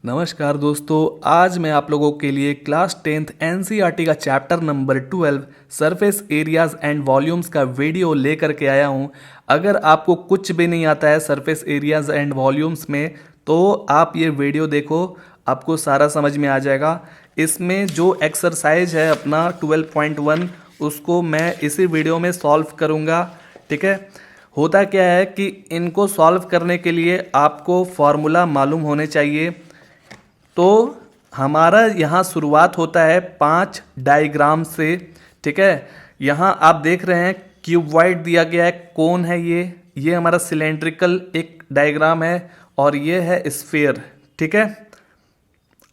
नमस्कार दोस्तों, आज मैं आप लोगों के लिए क्लास 10th एनसीईआरटी का chapter number 12 surface areas and volumes का वीडियो लेकर के आया हूं। अगर आपको कुछ भी नहीं आता है सरफेस एरियाज एंड वॉल्यूम्स में तो आप ये वीडियो देखो, आपको सारा समझ में आ जाएगा। इसमें जो एक्सरसाइज है अपना 12.1 उसको मैं इसी वीडियो में सॉल्व करूँगा। ठीक है, होता क्या है कि इनको सॉल्व करने के लिए आपको फॉर्मूला मालूम होने चाहिए। तो हमारा यहाँ शुरुआत होता है 5 डायग्राम से। ठीक है, यहाँ आप देख रहे हैं क्यूबॉइड दिया गया है, कौन है ये हमारा सिलेंड्रिकल एक डायग्राम है और ये है स्फीयर। ठीक है,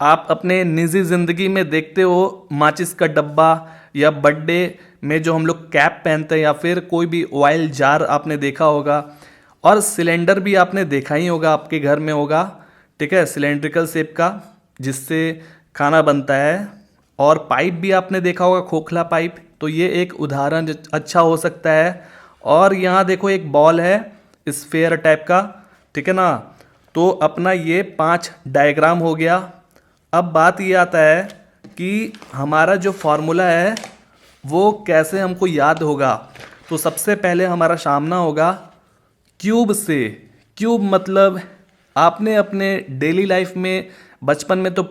आप अपने निजी ज़िंदगी में देखते हो माचिस का डब्बा या बर्थडे में जो हम लोग कैप पहनते हैं या फिर कोई भी ऑयल जार आपने देखा होगा, और सिलेंडर भी आपने देखा ही होगा, आपके घर में होगा। ठीक है, सिलेंड्रिकल शेप का जिससे खाना बनता है, और पाइप भी आपने देखा होगा, खोखला पाइप। तो ये एक उदाहरण अच्छा हो सकता है। और यहाँ देखो एक बॉल है स्फेयर टाइप का। ठीक है ना, तो अपना ये 5 डायग्राम हो गया। अब बात ये आता है कि हमारा जो फॉर्मूला है वो कैसे हमको याद होगा। तो सबसे पहले हमारा सामना होगा क्यूब से। क्यूब मतलब आपने अपने डेली लाइफ में बचपन में तो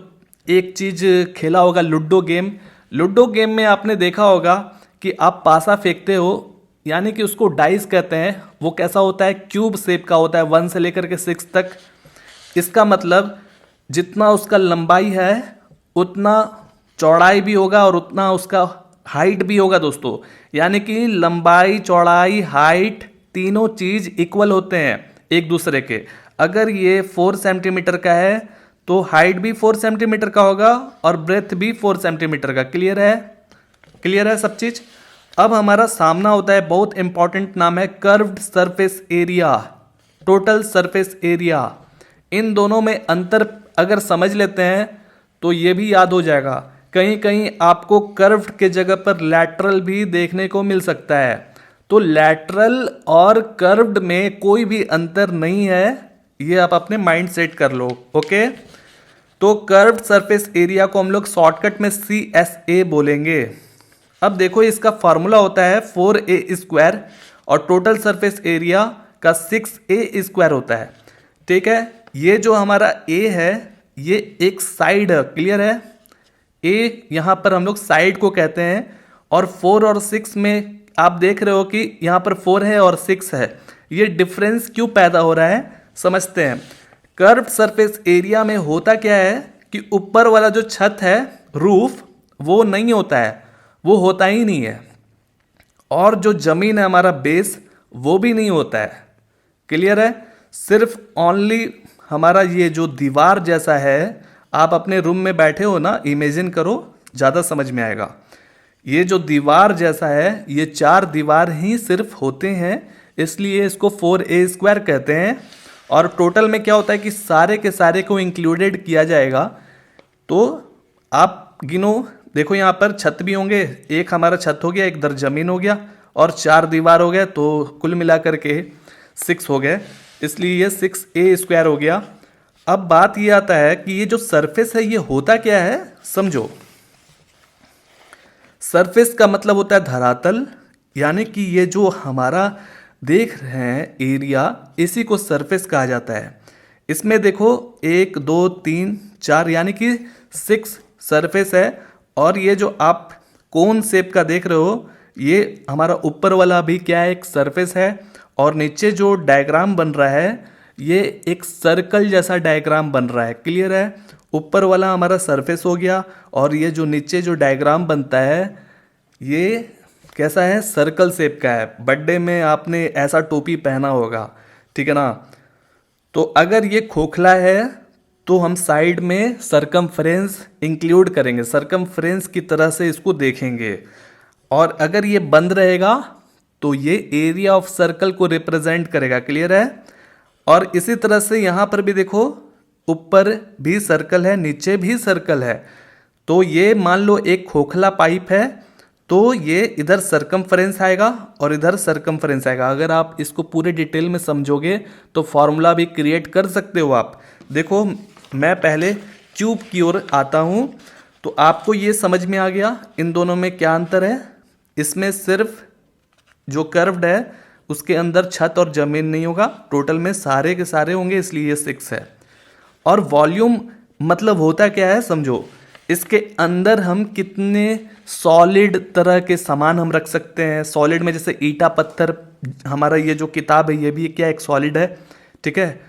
एक चीज़ खेला होगा, लूडो गेम। लूडो गेम में आपने देखा होगा कि आप पासा फेंकते हो, यानी कि उसको डाइस कहते हैं। वो कैसा होता है, क्यूब शेप का होता है, 1 से लेकर के 6 तक। इसका मतलब जितना उसका लंबाई है उतना चौड़ाई भी होगा और उतना उसका हाइट भी होगा दोस्तों। यानी कि लंबाई, चौड़ाई, हाइट तीनों चीज़ इक्वल होते हैं एक दूसरे के। अगर ये 4 सेंटीमीटर का है तो हाइट भी 4 सेंटीमीटर का होगा और ब्रेथ भी 4 सेंटीमीटर का। क्लियर है? क्लियर है सब चीज़। अब हमारा सामना होता है, बहुत इंपॉर्टेंट नाम है, curved surface area, total surface area. इन दोनों में अंतर अगर समझ लेते हैं तो ये भी याद हो जाएगा। कहीं कहीं आपको कर्व्ड के जगह पर लैटरल भी देखने को मिल सकता है। तो लैटरल और कर्व्ड में कोई भी अंतर नहीं है, ये आप अपने माइंड सेट कर लो। ओके, तो कर्व्ड सरफेस एरिया को हम लोग शॉर्टकट में CSA बोलेंगे। अब देखो इसका फॉर्मूला होता है 4A² और टोटल सरफेस एरिया का 6A² होता है। ठीक है, ये जो हमारा A है ये एक साइड है। क्लियर है? A यहाँ पर हम लोग साइड को कहते हैं। और 4 और 6 में आप देख रहे हो कि यहाँ पर 4 है और 6 है। ये डिफरेंस क्यों पैदा हो रहा है समझते हैं। कर्व्ड सरफेस एरिया में होता क्या है कि ऊपर वाला जो छत है, रूफ, वो नहीं होता है, वो होता ही नहीं है। और जो जमीन है हमारा बेस, वो भी नहीं होता है। क्लियर है? सिर्फ ओनली हमारा ये जो दीवार जैसा है, आप अपने रूम में बैठे हो ना, इमेजिन करो, ज़्यादा समझ में आएगा। ये जो दीवार जैसा है, ये 4 दीवार ही सिर्फ होते हैं, इसलिए इसको 4A² कहते हैं। और टोटल में क्या होता है कि सारे के सारे को इंक्लूडेड किया जाएगा। तो आप गिनो, देखो यहाँ पर छत भी होंगे, एक हमारा छत हो गया, एक इधर जमीन हो गया और 4 दीवार हो गया, तो कुल मिलाकर के 6 हो गए, इसलिए ये 6A² हो गया। अब बात ये आता है कि ये जो सरफेस है ये होता क्या है, समझो। सरफेस का मतलब होता है धरातल, यानी कि ये जो हमारा देख रहे हैं एरिया, इसी को सरफेस कहा जाता है। इसमें देखो 1 2 3 4 यानी कि 6 सरफेस है। और ये जो आप कोन शेप का देख रहे हो, ये हमारा ऊपर वाला भी क्या है, एक सरफेस है। और नीचे जो डायग्राम बन रहा है ये एक सर्कल जैसा डायग्राम बन रहा है। क्लियर है? ऊपर वाला हमारा सरफेस हो गया और ये जो नीचे जो डायग्राम बनता है ये कैसा है, सर्कल शेप का है। बर्थडे में आपने ऐसा टोपी पहना होगा, ठीक है ना। तो अगर ये खोखला है तो हम साइड में सरकमफ्रेंस इंक्लूड करेंगे, सरकमफ्रेंस की तरह से इसको देखेंगे। और अगर ये बंद रहेगा तो ये एरिया ऑफ सर्कल को रिप्रेजेंट करेगा। क्लियर है? और इसी तरह से यहाँ पर भी देखो, ऊपर भी सर्कल है, नीचे भी सर्कल है। तो ये मान लो एक खोखला पाइप है, तो ये इधर सरकमफ्रेंस आएगा और इधर सरकमफ्रेंस आएगा। अगर आप इसको पूरे डिटेल में समझोगे तो फॉर्मूला भी क्रिएट कर सकते हो आप। देखो मैं पहले क्यूब की ओर आता हूँ। तो आपको ये समझ में आ गया इन दोनों में क्या अंतर है। इसमें सिर्फ जो कर्व्ड है उसके अंदर छत और जमीन नहीं होगा, टोटल में सारे के सारे होंगे, इसलिए ये 6 है। और वॉल्यूम मतलब होता क्या है समझो, इसके अंदर हम कितने सॉलिड तरह के सामान हम रख सकते हैं। सॉलिड में जैसे ईटा पत्थर, हमारा ये जो किताब है ये भी क्या एक सॉलिड है, ठीक है।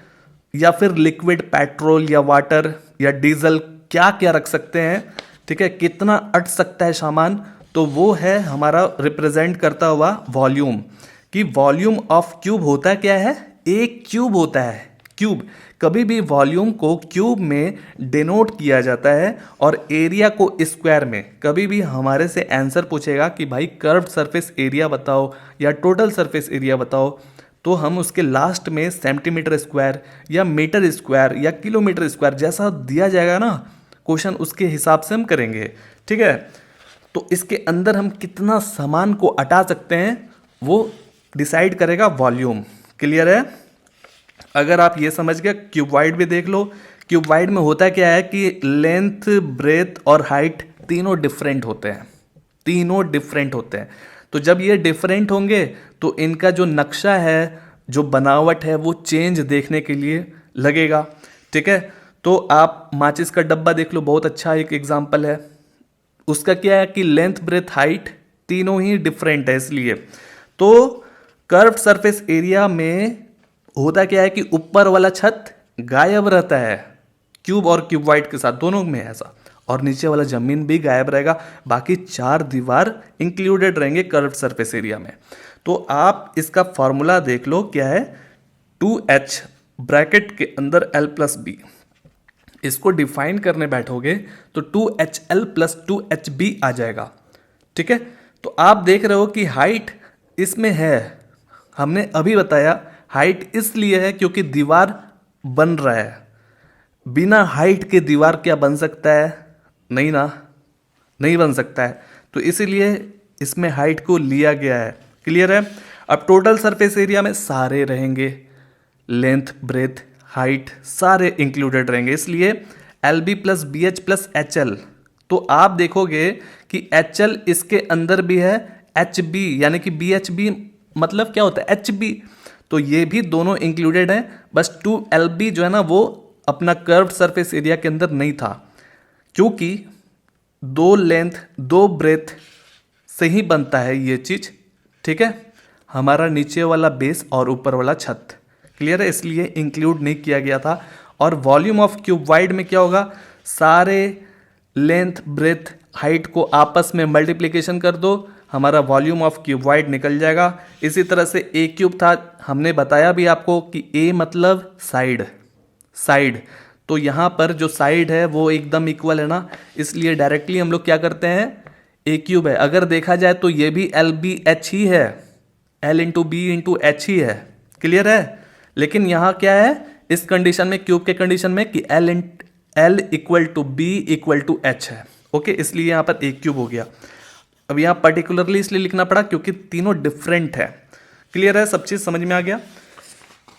या फिर लिक्विड पेट्रोल या वाटर या डीजल, क्या क्या रख सकते हैं, ठीक है, कितना अट सकता है सामान। तो वो है हमारा रिप्रेजेंट करता हुआ वॉल्यूम। कि वॉल्यूम ऑफ क्यूब होता क्या है, एक क्यूब होता है। क्यूब कभी भी वॉल्यूम को क्यूब में डिनोट किया जाता है और एरिया को स्क्वायर में। कभी भी हमारे से आंसर पूछेगा कि भाई कर्व्ड सरफेस एरिया बताओ या टोटल सरफेस एरिया बताओ, तो हम उसके लास्ट में सेंटीमीटर स्क्वायर या मीटर स्क्वायर या किलोमीटर स्क्वायर जैसा दिया जाएगा ना क्वेश्चन, उसके हिसाब से हम करेंगे, ठीक है। तो इसके अंदर हम कितना सामान को हटा सकते हैं वो डिसाइड करेगा वॉल्यूम। क्लियर है। अगर आप ये समझ गए, क्यूबॉइड भी देख लो। क्यूबॉइड में होता क्या है कि लेंथ, ब्रेथ और हाइट तीनों डिफरेंट होते हैं, तीनों डिफरेंट होते हैं। तो जब ये डिफरेंट होंगे तो इनका जो नक्शा है, जो बनावट है, वो चेंज देखने के लिए लगेगा, ठीक है। तो आप माचिस का डब्बा देख लो, बहुत अच्छा एक एग्जाम्पल है। उसका क्या है कि लेंथ, ब्रेथ, हाइट तीनों ही डिफरेंट है। इसलिए तो कर्व्ड सरफेस एरिया में होता क्या है कि ऊपर वाला छत गायब रहता है, क्यूब और क्यूबॉइड के साथ दोनों में ऐसा, और नीचे वाला जमीन भी गायब रहेगा, बाकी 4 दीवार इंक्लूडेड रहेंगे कर्व्ड सरफेस एरिया में। तो आप इसका फॉर्मूला देख लो क्या है, 2h ब्रैकेट के अंदर l प्लस बी। इसको डिफाइन करने बैठोगे तो 2HL प्लस 2HB आ जाएगा, ठीक है। तो आप देख रहे हो कि हाइट इसमें है, हमने अभी बताया हाइट इसलिए है क्योंकि दीवार बन रहा है। बिना हाइट के दीवार क्या बन सकता है, नहीं ना, नहीं बन सकता है। तो इसीलिए इसमें हाइट को लिया गया है। क्लियर है। अब टोटल सरफेस एरिया में सारे रहेंगे, लेंथ, ब्रेथ, हाइट सारे इंक्लूडेड रहेंगे, इसलिए l b plus b h plus h l. तो आप देखोगे कि एच एल इसके अंदर भी है, एच बी यानी कि बी एच बी मतलब क्या होता है एच बी, तो ये भी दोनों इंक्लूडेड है। बस 2LB जो है ना वो अपना कर्व्ड सरफेस एरिया के अंदर नहीं था, क्योंकि 2 लेंथ 2 ब्रेथ से ही बनता है ये चीज, ठीक है, हमारा नीचे वाला बेस और ऊपर वाला छत। क्लियर है, इसलिए इंक्लूड नहीं किया गया था। और वॉल्यूम ऑफ क्यूबॉइड में क्या होगा, सारे लेंथ, ब्रेथ, हाइट को आपस में मल्टीप्लिकेशन कर दो, हमारा वॉल्यूम ऑफ क्यूबॉइड निकल जाएगा। इसी तरह से ए क्यूब था, हमने बताया भी आपको कि ए मतलब साइड, साइड। तो यहाँ पर जो साइड है वो एकदम इक्वल है ना, इसलिए डायरेक्टली हम लोग क्या करते हैं, ए क्यूब है। अगर देखा जाए तो ये भी एल बी एच ही है, l into b into h ही है। क्लियर है। लेकिन यहाँ क्या है इस कंडीशन में, क्यूब के कंडीशन में, कि l equal to b equal to h है। ओके, इसलिए यहाँ पर ए क्यूब हो गया। अब यहाँ पर्टिकुलरली इसलिए लिखना पड़ा क्योंकि तीनों डिफरेंट है। क्लियर है, सब चीज़ समझ में आ गया।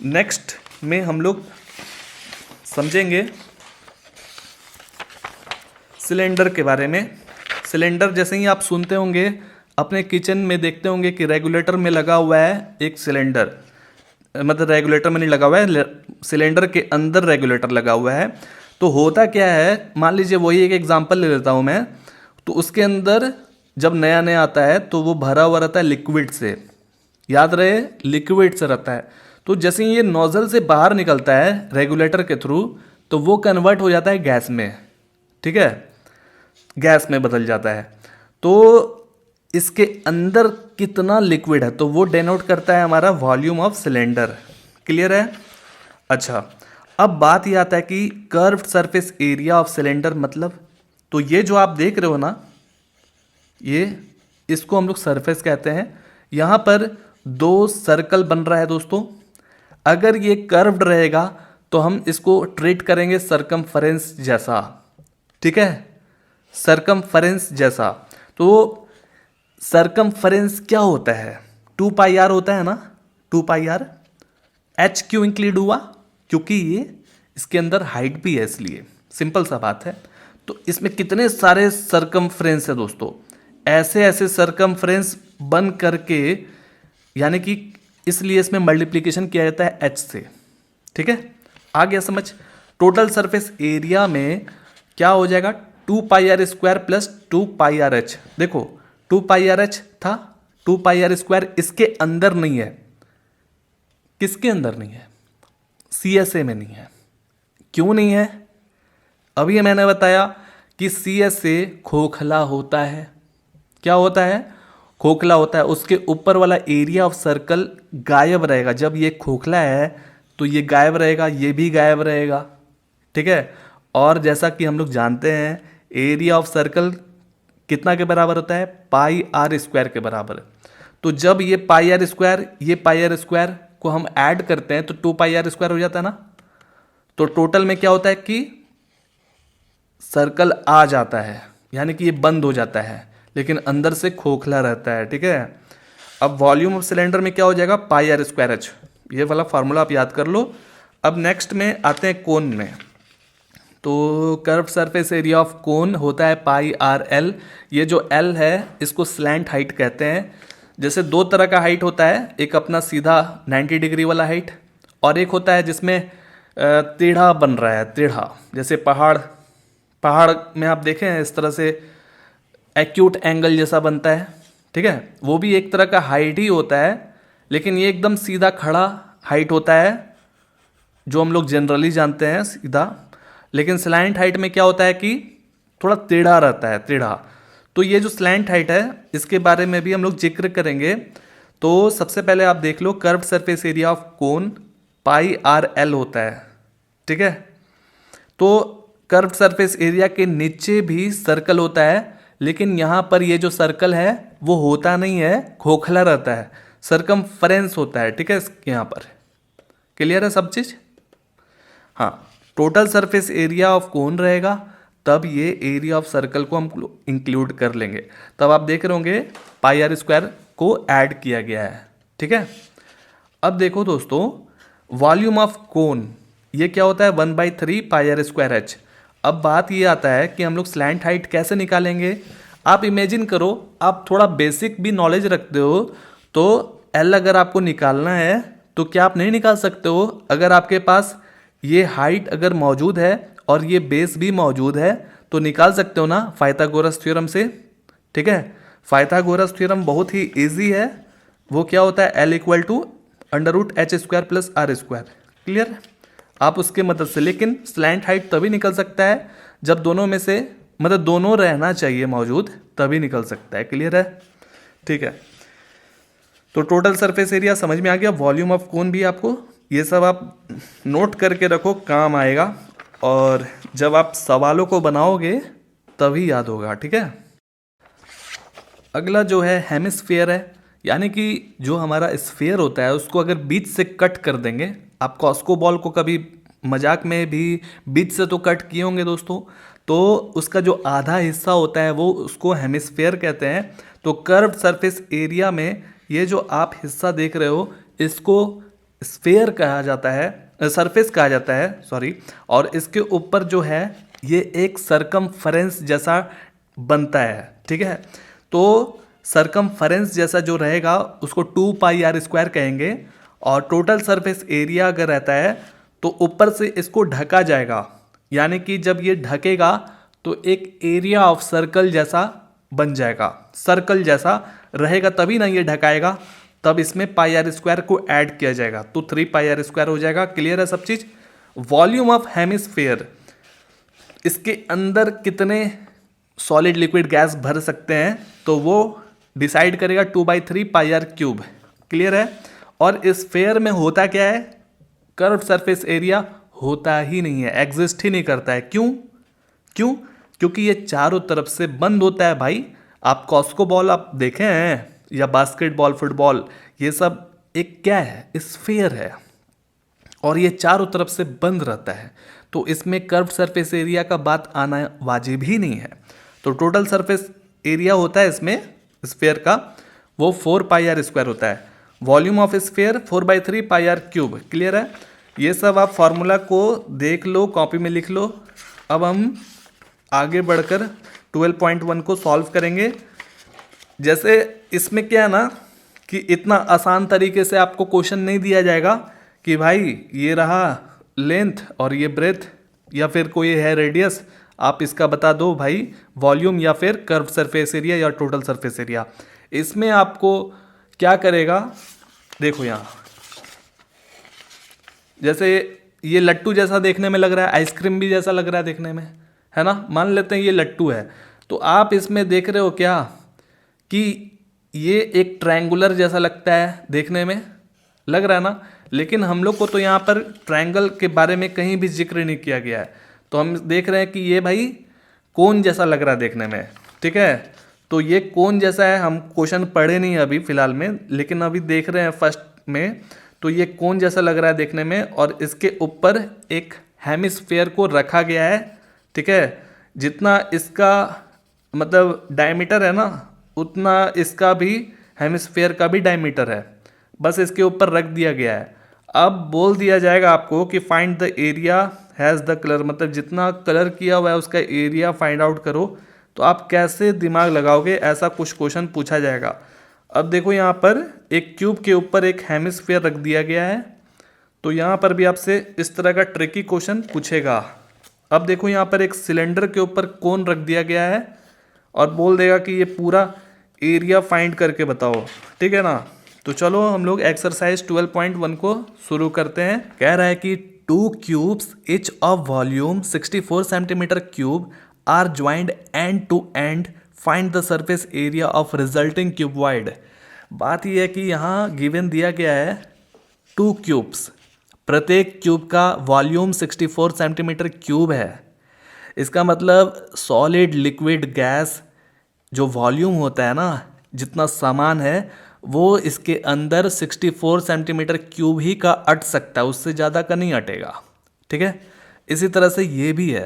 नेक्स्ट में हम लोग समझेंगे सिलेंडर के बारे में। सिलेंडर जैसे ही आप सुनते होंगे, अपने किचन में देखते होंगे कि रेगुलेटर में लगा हुआ है एक सिलेंडर, मतलब रेगुलेटर में नहीं लगा हुआ है, सिलेंडर के अंदर रेगुलेटर लगा हुआ है। तो होता क्या है, मान लीजिए वही एक एग्जांपल ले लेता हूँ मैं, तो उसके अंदर जब नया नया आता है तो वो भरा हुआ रहता है लिक्विड से, याद रहे लिक्विड से रहता है। तो जैसे ये नोजल से बाहर निकलता है रेगुलेटर के थ्रू, तो वो कन्वर्ट हो जाता है गैस में, ठीक है, गैस में बदल जाता है। तो इसके अंदर कितना लिक्विड है तो वो डेनोट करता है हमारा वॉल्यूम ऑफ सिलेंडर। क्लियर है। अच्छा, अब बात ये आता है कि curved surface area of cylinder मतलब, तो ये जो आप देख रहे हो ना, ये इसको हम लोग सरफेस कहते हैं। यहाँ पर 2 सर्कल बन रहा है दोस्तों। अगर ये कर्व्ड रहेगा तो हम इसको ट्रीट करेंगे सरकमफरेंस जैसा, ठीक है, सरकमफरेंस जैसा। तो सरकमफरेंस क्या होता है, 2 पाई आर होता है ना, 2 पाई आर। एच क्यों इंक्लूड हुआ, क्योंकि ये इसके अंदर हाइट भी है, इसलिए सिंपल सा बात है। तो इसमें कितने सारे सरकमफ्रेंस है दोस्तों, ऐसे ऐसे सरकमफ्रेंस बन करके, यानी कि इसलिए इसमें मल्टीप्लिकेशन किया जाता है h से। ठीक है, आ गया समझ। टोटल सरफेस एरिया में क्या हो जाएगा, 2πr² प्लस 2πrh। देखो 2πrh था, 2πr² इसके अंदर नहीं है। किसके अंदर नहीं है? CSA में नहीं है। क्यों नहीं है? अभी मैंने बताया कि CSA खोखला होता है। क्या होता है? खोखला होता है। उसके ऊपर वाला एरिया ऑफ सर्कल गायब रहेगा। जब ये खोखला है तो ये गायब रहेगा, ये भी गायब रहेगा। ठीक है, और जैसा कि हम लोग जानते हैं एरिया ऑफ सर्कल कितना के बराबर होता है, πr² के बराबर। तो जब ये πr², ये πr² को हम ऐड करते हैं तो 2πr² हो जाता है ना। तो टोटल में क्या होता है कि सर्कल आ जाता है, यानी कि ये बंद हो जाता है, लेकिन अंदर से खोखला रहता है। ठीक है, अब वॉल्यूम ऑफ सिलेंडर में क्या हो जाएगा, πr²h। ये वाला फार्मूला आप याद कर लो। अब नेक्स्ट में आते हैं कोन में। तो कर्व सरफेस एरिया ऑफ कोन होता है πrl। ये जो l है इसको स्लैंट हाइट कहते हैं। जैसे दो तरह का हाइट होता है, एक अपना सीधा 90 डिग्री वाला हाइट, और एक होता है जिसमें टेढ़ा बन रहा है, टेढ़ा। जैसे पहाड़ में आप देखें इस तरह से एक्यूट एंगल जैसा बनता है। ठीक है, वो भी एक तरह का हाइट ही होता है, लेकिन ये एकदम सीधा खड़ा हाइट होता है जो हम लोग जनरली जानते हैं सीधा। लेकिन स्लैंट हाइट में क्या होता है कि थोड़ा टेढ़ा रहता है, टेढ़ा। तो ये जो स्लैंट हाइट है इसके बारे में भी हम लोग जिक्र करेंगे। तो सबसे पहले आप देख लो curve surface area of cone πrl होता है। ठीक है, तो कर्व सरफेस एरिया के नीचे भी सर्कल होता है, लेकिन यहाँ पर ये जो सर्कल है वो होता नहीं है, खोखला रहता है, सरकमफ्रेंस होता है। ठीक है, यहाँ पर क्लियर है सब चीज़। हाँ, टोटल सरफेस एरिया ऑफ कोन रहेगा, तब ये एरिया ऑफ सर्कल को हम इंक्लूड कर लेंगे। तब आप देख रहे होंगे πr² को ऐड किया गया है। ठीक है, अब देखो दोस्तों वॉल्यूम ऑफ कोन ये क्या होता है, 1/3 πr²h। अब बात ये आता है कि हम लोग स्लैंट हाइट कैसे निकालेंगे। आप इमेजिन करो, आप थोड़ा बेसिक भी नॉलेज रखते हो, तो L अगर आपको निकालना है तो क्या आप नहीं निकाल सकते हो? अगर आपके पास ये हाइट अगर मौजूद है और ये बेस भी मौजूद है तो निकाल सकते हो ना पाइथागोरस थ्योरम से। ठीक है, पाइथागोरस थ्योरम बहुत ही इजी है। वो क्या होता है, L = √h² plus r²। Clear, आप उसके मदद से। लेकिन स्लैंट हाइट तभी निकल सकता है जब दोनों में से मतलब दोनों रहना चाहिए मौजूद, तभी निकल सकता है। क्लियर है? ठीक है, तो टोटल सरफेस एरिया समझ में आ गया। वॉल्यूम ऑफ कोन भी आपको ये सब आप नोट करके रखो, काम आएगा, और जब आप सवालों को बनाओगे तभी याद होगा। ठीक है, अगला जो है हेमिस्फीयर है, यानी कि जो हमारा स्फीयर होता है उसको अगर बीच से कट कर देंगे। आप कॉस्को बॉल को कभी मजाक में भी बीच से तो कट किए होंगे दोस्तों, तो उसका जो आधा हिस्सा होता है वो उसको हेमिस्फीयर कहते हैं। तो कर्व सरफेस एरिया में ये जो आप हिस्सा देख रहे हो इसको स्फीयर कहा जाता है, सरफेस कहा जाता है, सॉरी। और इसके ऊपर जो है ये एक सरकमफ्रेंस जैसा बनता है। ठीक है, तो सरकमफ्रेंस जैसा जो रहेगा उसको 2πr² कहेंगे। और टोटल सरफेस एरिया अगर रहता है तो ऊपर से इसको ढका जाएगा, यानी कि जब ये ढकेगा तो एक एरिया ऑफ सर्कल जैसा बन जाएगा, सर्कल जैसा रहेगा, तभी ना ये ढकाएगा, तब इसमें πr² को ऐड किया जाएगा तो 3πr² हो जाएगा। क्लियर है सब चीज़। वॉल्यूम ऑफ हेमिस्फीयर, इसके अंदर कितने सॉलिड लिक्विड गैस भर सकते हैं तो वो डिसाइड करेगा 2/3 πr³। क्लियर है। और इस स्फीयर में होता क्या है, कर्व सरफेस एरिया होता ही नहीं है, एग्जिस्ट ही नहीं करता है। क्यों? क्योंकि ये चारों तरफ से बंद होता है भाई। आप कॉस्को बॉल आप देखे हैं या बास्केटबॉल, फुटबॉल, ये सब एक क्या है, स्फीयर है, और ये चारों तरफ से बंद रहता है, तो इसमें कर्व सरफेस एरिया का बात आना वाजिब ही नहीं है। तो टोटल सरफेस एरिया होता है इसमें स्फीयर का, वो 4πr² होता है। Volume of sphere 4/3 πr³। Clear है। ये सब आप फार्मूला को देख लो, कॉपी में लिख लो। अब हम आगे बढ़कर 12.1 को सॉल्व करेंगे। जैसे इसमें क्या है ना कि इतना आसान तरीके से आपको क्वेश्चन नहीं दिया जाएगा कि भाई ये रहा लेंथ और ये ब्रेथ या फिर कोई है रेडियस, आप इसका बता दो भाई वॉल्यूम या फिर कर्व सरफेस एरिया या टोटल सरफेस एरिया। इसमें आपको क्या करेगा, देखो यहाँ जैसे ये लट्टू जैसा देखने में लग रहा है, आइसक्रीम भी जैसा लग रहा है देखने में, है ना। मान लेते हैं ये लट्टू है, तो आप इसमें देख रहे हो क्या कि ये एक ट्रायंगुलर जैसा लगता है, देखने में लग रहा है ना। लेकिन हम लोग को तो यहाँ पर ट्रायंगल के बारे में कहीं भी जिक्र नहीं किया गया है, तो हम देख रहे हैं कि ये भाई कोन जैसा लग रहा है देखने में, ठीक है। तो ये कोन जैसा है, हम क्वेश्चन पढ़े नहीं अभी फिलहाल में, लेकिन अभी देख रहे हैं फर्स्ट में। तो ये कोन जैसा लग रहा है देखने में, और इसके ऊपर एक हेमिस्फेयर को रखा गया है, ठीक है। जितना इसका मतलब डायमीटर है ना, उतना इसका भी हेमिस्फेयर का भी डायमीटर है, बस इसके ऊपर रख दिया गया है। अब बोल दिया जाएगा आपको कि find the area has the colour, मतलब जितना कलर किया हुआ है उसका एरिया फाइंड आउट करो। तो आप कैसे दिमाग लगाओगे, ऐसा कुछ क्वेश्चन पूछा जाएगा। अब देखो यहाँ पर एक क्यूब के ऊपर एक हेमिस्फेयर रख दिया गया है, तो यहाँ पर भी आपसे इस तरह का ट्रिकी क्वेश्चन पूछेगा। अब देखो यहाँ पर एक सिलेंडर के ऊपर कोन रख दिया गया है और बोल देगा कि ये पूरा एरिया फाइंड करके बताओ, ठीक है ना। तो चलो हम लोग एक्सरसाइज 12.1 को शुरू करते हैं। कह रहा है कि 2 cubes each of volume 64 centimetre cube are joined end to end, find the surface area of resulting cuboid. बात यह है कि यहाँ गिवन दिया गया है 2 क्यूब्स, प्रत्येक क्यूब का वॉल्यूम 64 सेंटीमीटर क्यूब है। इसका मतलब सॉलिड लिक्विड गैस जो वॉल्यूम होता है ना, जितना सामान है वो इसके अंदर 64 सेंटीमीटर क्यूब ही का अट सकता है, उससे ज़्यादा का नहीं अटेगा, ठीक है। इसी तरह से ये भी है।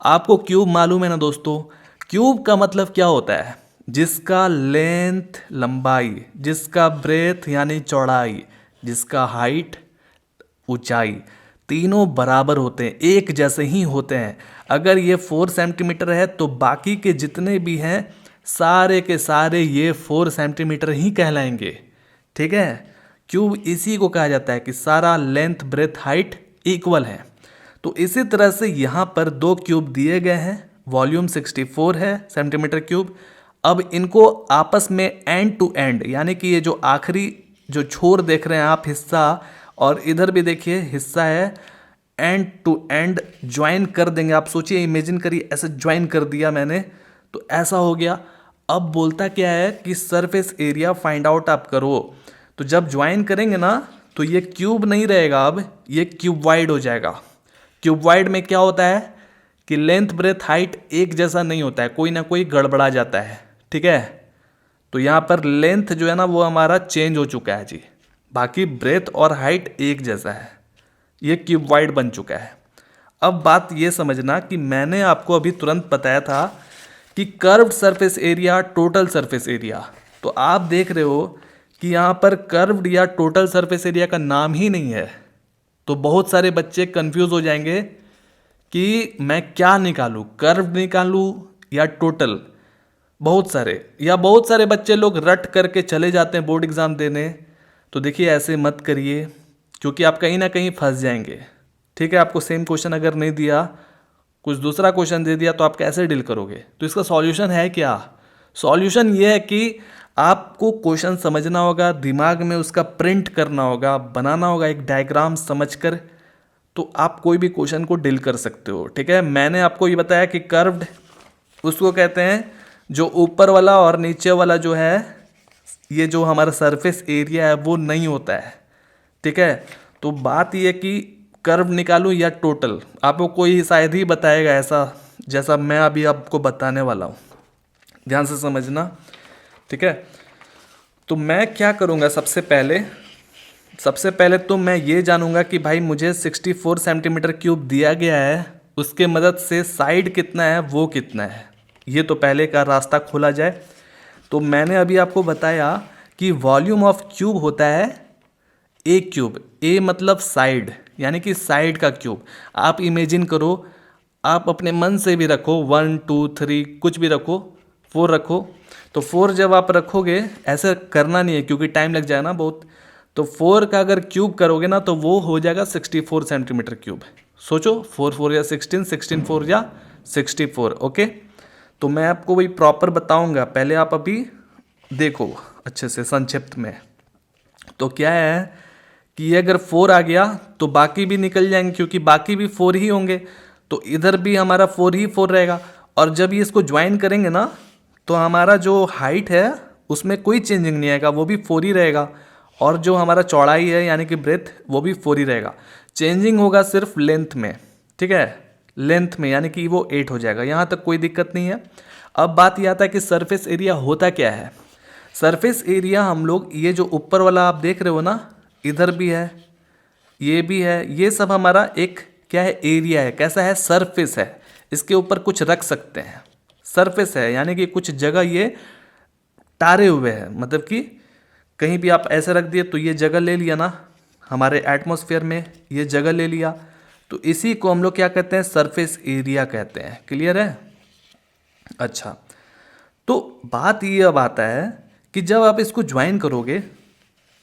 आपको क्यूब मालूम है ना दोस्तों, क्यूब का मतलब क्या होता है, जिसका लेंथ लंबाई, जिसका ब्रेथ यानी चौड़ाई, जिसका हाइट ऊंचाई, तीनों बराबर होते हैं, एक जैसे ही होते हैं। अगर ये 4 सेंटीमीटर है तो बाकी के जितने भी हैं सारे के सारे ये 4 सेंटीमीटर ही कहलाएंगे, ठीक है। क्यूब इसी को कहा जाता है कि सारा लेंथ ब्रेथ हाइट इक्वल है। तो इसी तरह से यहाँ पर 2 क्यूब दिए गए हैं, वॉल्यूम 64 है सेंटीमीटर क्यूब। अब इनको आपस में एंड टू एंड, यानी कि ये जो आखिरी जो छोर देख रहे हैं आप हिस्सा, और इधर भी देखिए हिस्सा है, एंड टू एंड ज्वाइन कर देंगे। आप सोचिए, इमेजिन करिए ऐसे ज्वाइन कर दिया मैंने, तो ऐसा हो गया। अब बोलता क्या है कि सरफेस एरिया फाइंड आउट आप करो। तो जब ज्वाइन करेंगे ना तो ये क्यूब नहीं रहेगा, अब ये क्यूबॉइड हो जाएगा। क्यूबॉइड में क्या होता है कि लेंथ ब्रेथ हाइट एक जैसा नहीं होता है, कोई ना कोई गड़बड़ा जाता है, ठीक है। तो यहाँ पर लेंथ जो है ना वो हमारा चेंज हो चुका है जी, बाकी ब्रेथ और हाइट एक जैसा है, ये क्यूबॉइड बन चुका है। अब बात ये समझना कि मैंने आपको अभी तुरंत बताया था कि curved surface area total surface area, तो आप देख रहे हो कि यहाँ पर कर्व्ड या टोटल सरफेस एरिया का नाम ही नहीं है। तो बहुत सारे बच्चे कंफ्यूज हो जाएंगे कि मैं क्या निकालूं, कर्व्ड निकालूं या टोटल। बहुत सारे बच्चे लोग रट करके चले जाते हैं बोर्ड एग्ज़ाम देने। तो देखिए ऐसे मत करिए, क्योंकि आप कहीं ना कहीं फंस जाएंगे, ठीक है। आपको सेम क्वेश्चन अगर नहीं दिया, कुछ दूसरा क्वेश्चन दे दिया, तो आप कैसे डील करोगे। तो इसका सॉल्यूशन है क्या, सॉल्यूशन ये है कि आपको क्वेश्चन समझना होगा, दिमाग में उसका प्रिंट करना होगा, बनाना होगा एक डायग्राम समझकर, तो आप कोई भी क्वेश्चन को डील कर सकते हो, ठीक है। मैंने आपको ये बताया कि कर्व्ड उसको कहते हैं जो ऊपर वाला और नीचे वाला जो है, ये जो हमारा सरफेस एरिया है वो नहीं होता है, ठीक है। तो बात ये कि कर्व निकालूं या टोटल, आपको कोई शायद ही बताएगा ऐसा जैसा मैं अभी आपको बताने वाला हूँ, ध्यान से समझना, ठीक है। तो मैं क्या करूँगा, सबसे पहले तो मैं ये जानूँगा कि भाई मुझे 64 सेंटीमीटर क्यूब दिया गया है, उसके मदद से साइड कितना है वो कितना है, ये तो पहले का रास्ता खोला जाए। तो मैंने अभी आपको बताया कि वॉल्यूम ऑफ क्यूब होता है ए क्यूब, ए मतलब साइड, यानी कि साइड का क्यूब। आप इमेजिन करो, आप अपने मन से भी रखो, 1 2 3 कुछ भी रखो, 4 रखो। तो 4 जब आप रखोगे, ऐसे करना नहीं है क्योंकि टाइम लग जाएगा ना बहुत। तो 4 का अगर क्यूब करोगे ना तो वो हो जाएगा 64 सेंटीमीटर क्यूब। सोचो, 4 4 या 16, 16 4 या 64। ओके, तो मैं आपको वही प्रॉपर बताऊंगा, पहले आप अभी देखो अच्छे से संक्षिप्त में। तो क्या है कि ये अगर 4 आ गया तो बाकी भी निकल जाएंगे क्योंकि बाकी भी 4 ही होंगे। तो इधर भी हमारा 4 ही 4 रहेगा। और जब ये इसको ज्वाइन करेंगे ना तो हमारा जो हाइट है उसमें कोई चेंजिंग नहीं आएगा, वो भी 4 ही रहेगा। और जो हमारा चौड़ाई है यानी कि ब्रेथ, वो भी 4 ही रहेगा। चेंजिंग होगा सिर्फ लेंथ में, ठीक है, लेंथ में, यानी कि वो 8 हो जाएगा। यहाँ तक कोई दिक्कत नहीं है। अब बात यह आता है कि सरफेस एरिया होता क्या है। सरफेस एरिया हम लोग, ये जो ऊपर वाला आप देख रहे हो ना, इधर भी है, ये भी है, ये सब हमारा एक क्या है, एरिया है। कैसा है, सरफेस है। इसके ऊपर कुछ रख सकते हैं, सरफेस है, यानी कि कुछ जगह ये टारे हुए हैं, मतलब कि कहीं भी आप ऐसे रख दिए तो ये जगह ले लिया ना, हमारे एटमॉस्फेयर में ये जगह ले लिया। तो इसी को हम लोग क्या कहते हैं, सरफेस एरिया कहते हैं। क्लियर है। अच्छा, तो बात ये अब आता है कि जब आप इसको ज्वाइन करोगे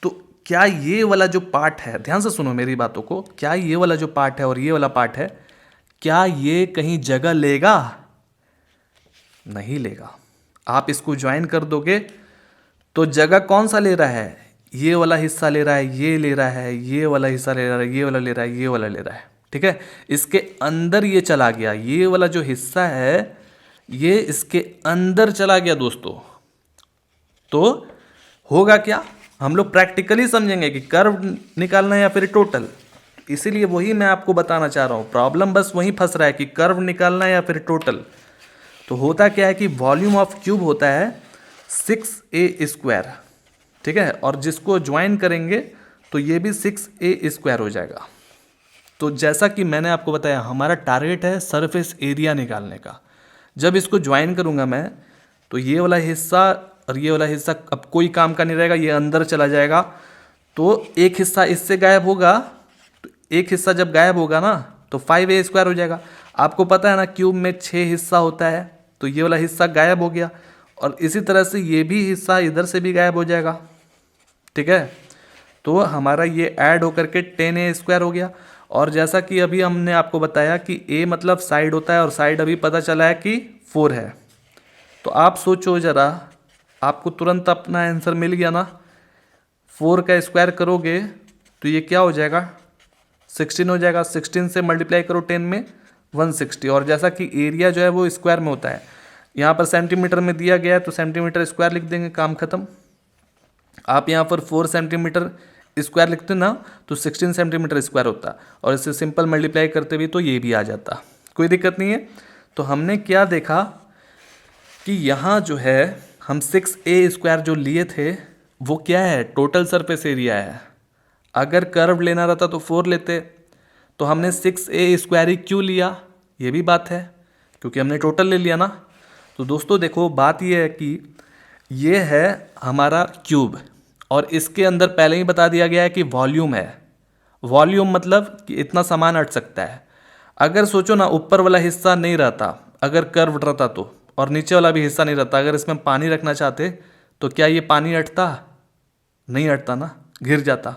तो क्या ये वाला जो पार्ट है, ध्यान से सुनो मेरी बातों को, क्या ये वाला जो पार्ट है और ये वाला पार्ट है, क्या ये कहीं जगह लेगा? नहीं लेगा। आप इसको ज्वाइन कर दोगे तो जगह कौन सा ले रहा है, ये वाला हिस्सा ले रहा है, ये ले रहा है, ये वाला हिस्सा ले रहा है, ये वाला ले रहा है, ये वाला ले रहा है, ठीक है। इसके अंदर ये चला गया, ये वाला जो हिस्सा है ये इसके अंदर चला गया दोस्तों। तो होगा क्या, हम लोग प्रैक्टिकली समझेंगे कि कर्व निकालना है या फिर टोटल। इसीलिए वही मैं आपको बताना चाह रहा हूँ, प्रॉब्लम बस वहीं फंस रहा है कि कर्व निकालना है या फिर टोटल। तो होता क्या है कि वॉल्यूम ऑफ क्यूब होता है 6a², ठीक है, और जिसको ज्वाइन करेंगे तो ये भी 6a² हो जाएगा। तो जैसा कि मैंने आपको बताया, हमारा टारगेट है सरफेस एरिया निकालने का। जब इसको ज्वाइन करूंगा मैं तो ये वाला हिस्सा और ये वाला हिस्सा अब कोई काम का नहीं रहेगा, ये अंदर चला जाएगा। तो एक हिस्सा इससे गायब होगा, तो एक हिस्सा जब गायब होगा ना तो 5a² हो जाएगा। आपको पता है ना क्यूब में 6 हिस्सा होता है, तो ये वाला हिस्सा गायब हो गया। और इसी तरह से ये भी हिस्सा इधर से भी गायब हो जाएगा, ठीक है। तो हमारा ये ऐड होकर के 10a² हो गया। और जैसा कि अभी हमने आपको बताया कि a मतलब साइड होता है, और साइड अभी पता चला है कि 4 है। तो आप सोचो ज़रा, आपको तुरंत अपना आंसर मिल गया ना। 4 का स्क्वायर करोगे तो ये क्या हो जाएगा, 16 हो जाएगा। 16 से मल्टीप्लाई करो 10 में, 160। और जैसा कि एरिया जो है वो स्क्वायर में होता है, यहाँ पर सेंटीमीटर में दिया गया है तो सेंटीमीटर स्क्वायर लिख देंगे, काम खत्म। आप यहाँ पर 4 सेंटीमीटर स्क्वायर लिखते ना तो 16 सेंटीमीटर स्क्वायर होता, और इससे सिंपल मल्टीप्लाई करते भी तो ये भी आ जाता, कोई दिक्कत नहीं है। तो हमने क्या देखा कि यहाँ जो है हम 6a² जो लिए थे वो क्या है, टोटल सरफेस एरिया है। अगर कर्व लेना रहता तो 4 लेते, तो हमने 6a² ही क्यों लिया, ये भी बात है, क्योंकि हमने टोटल ले लिया ना। तो दोस्तों देखो, बात ये है कि ये है हमारा क्यूब, और इसके अंदर पहले ही बता दिया गया है कि वॉल्यूम है। वॉल्यूम मतलब कि इतना सामान अट सकता है। अगर सोचो ना, ऊपर वाला हिस्सा नहीं रहता, अगर कर्व रहता तो, और नीचे वाला भी हिस्सा नहीं रहता, अगर इसमें पानी रखना चाहते तो क्या ये पानी अटता? नहीं अटता ना, गिर जाता।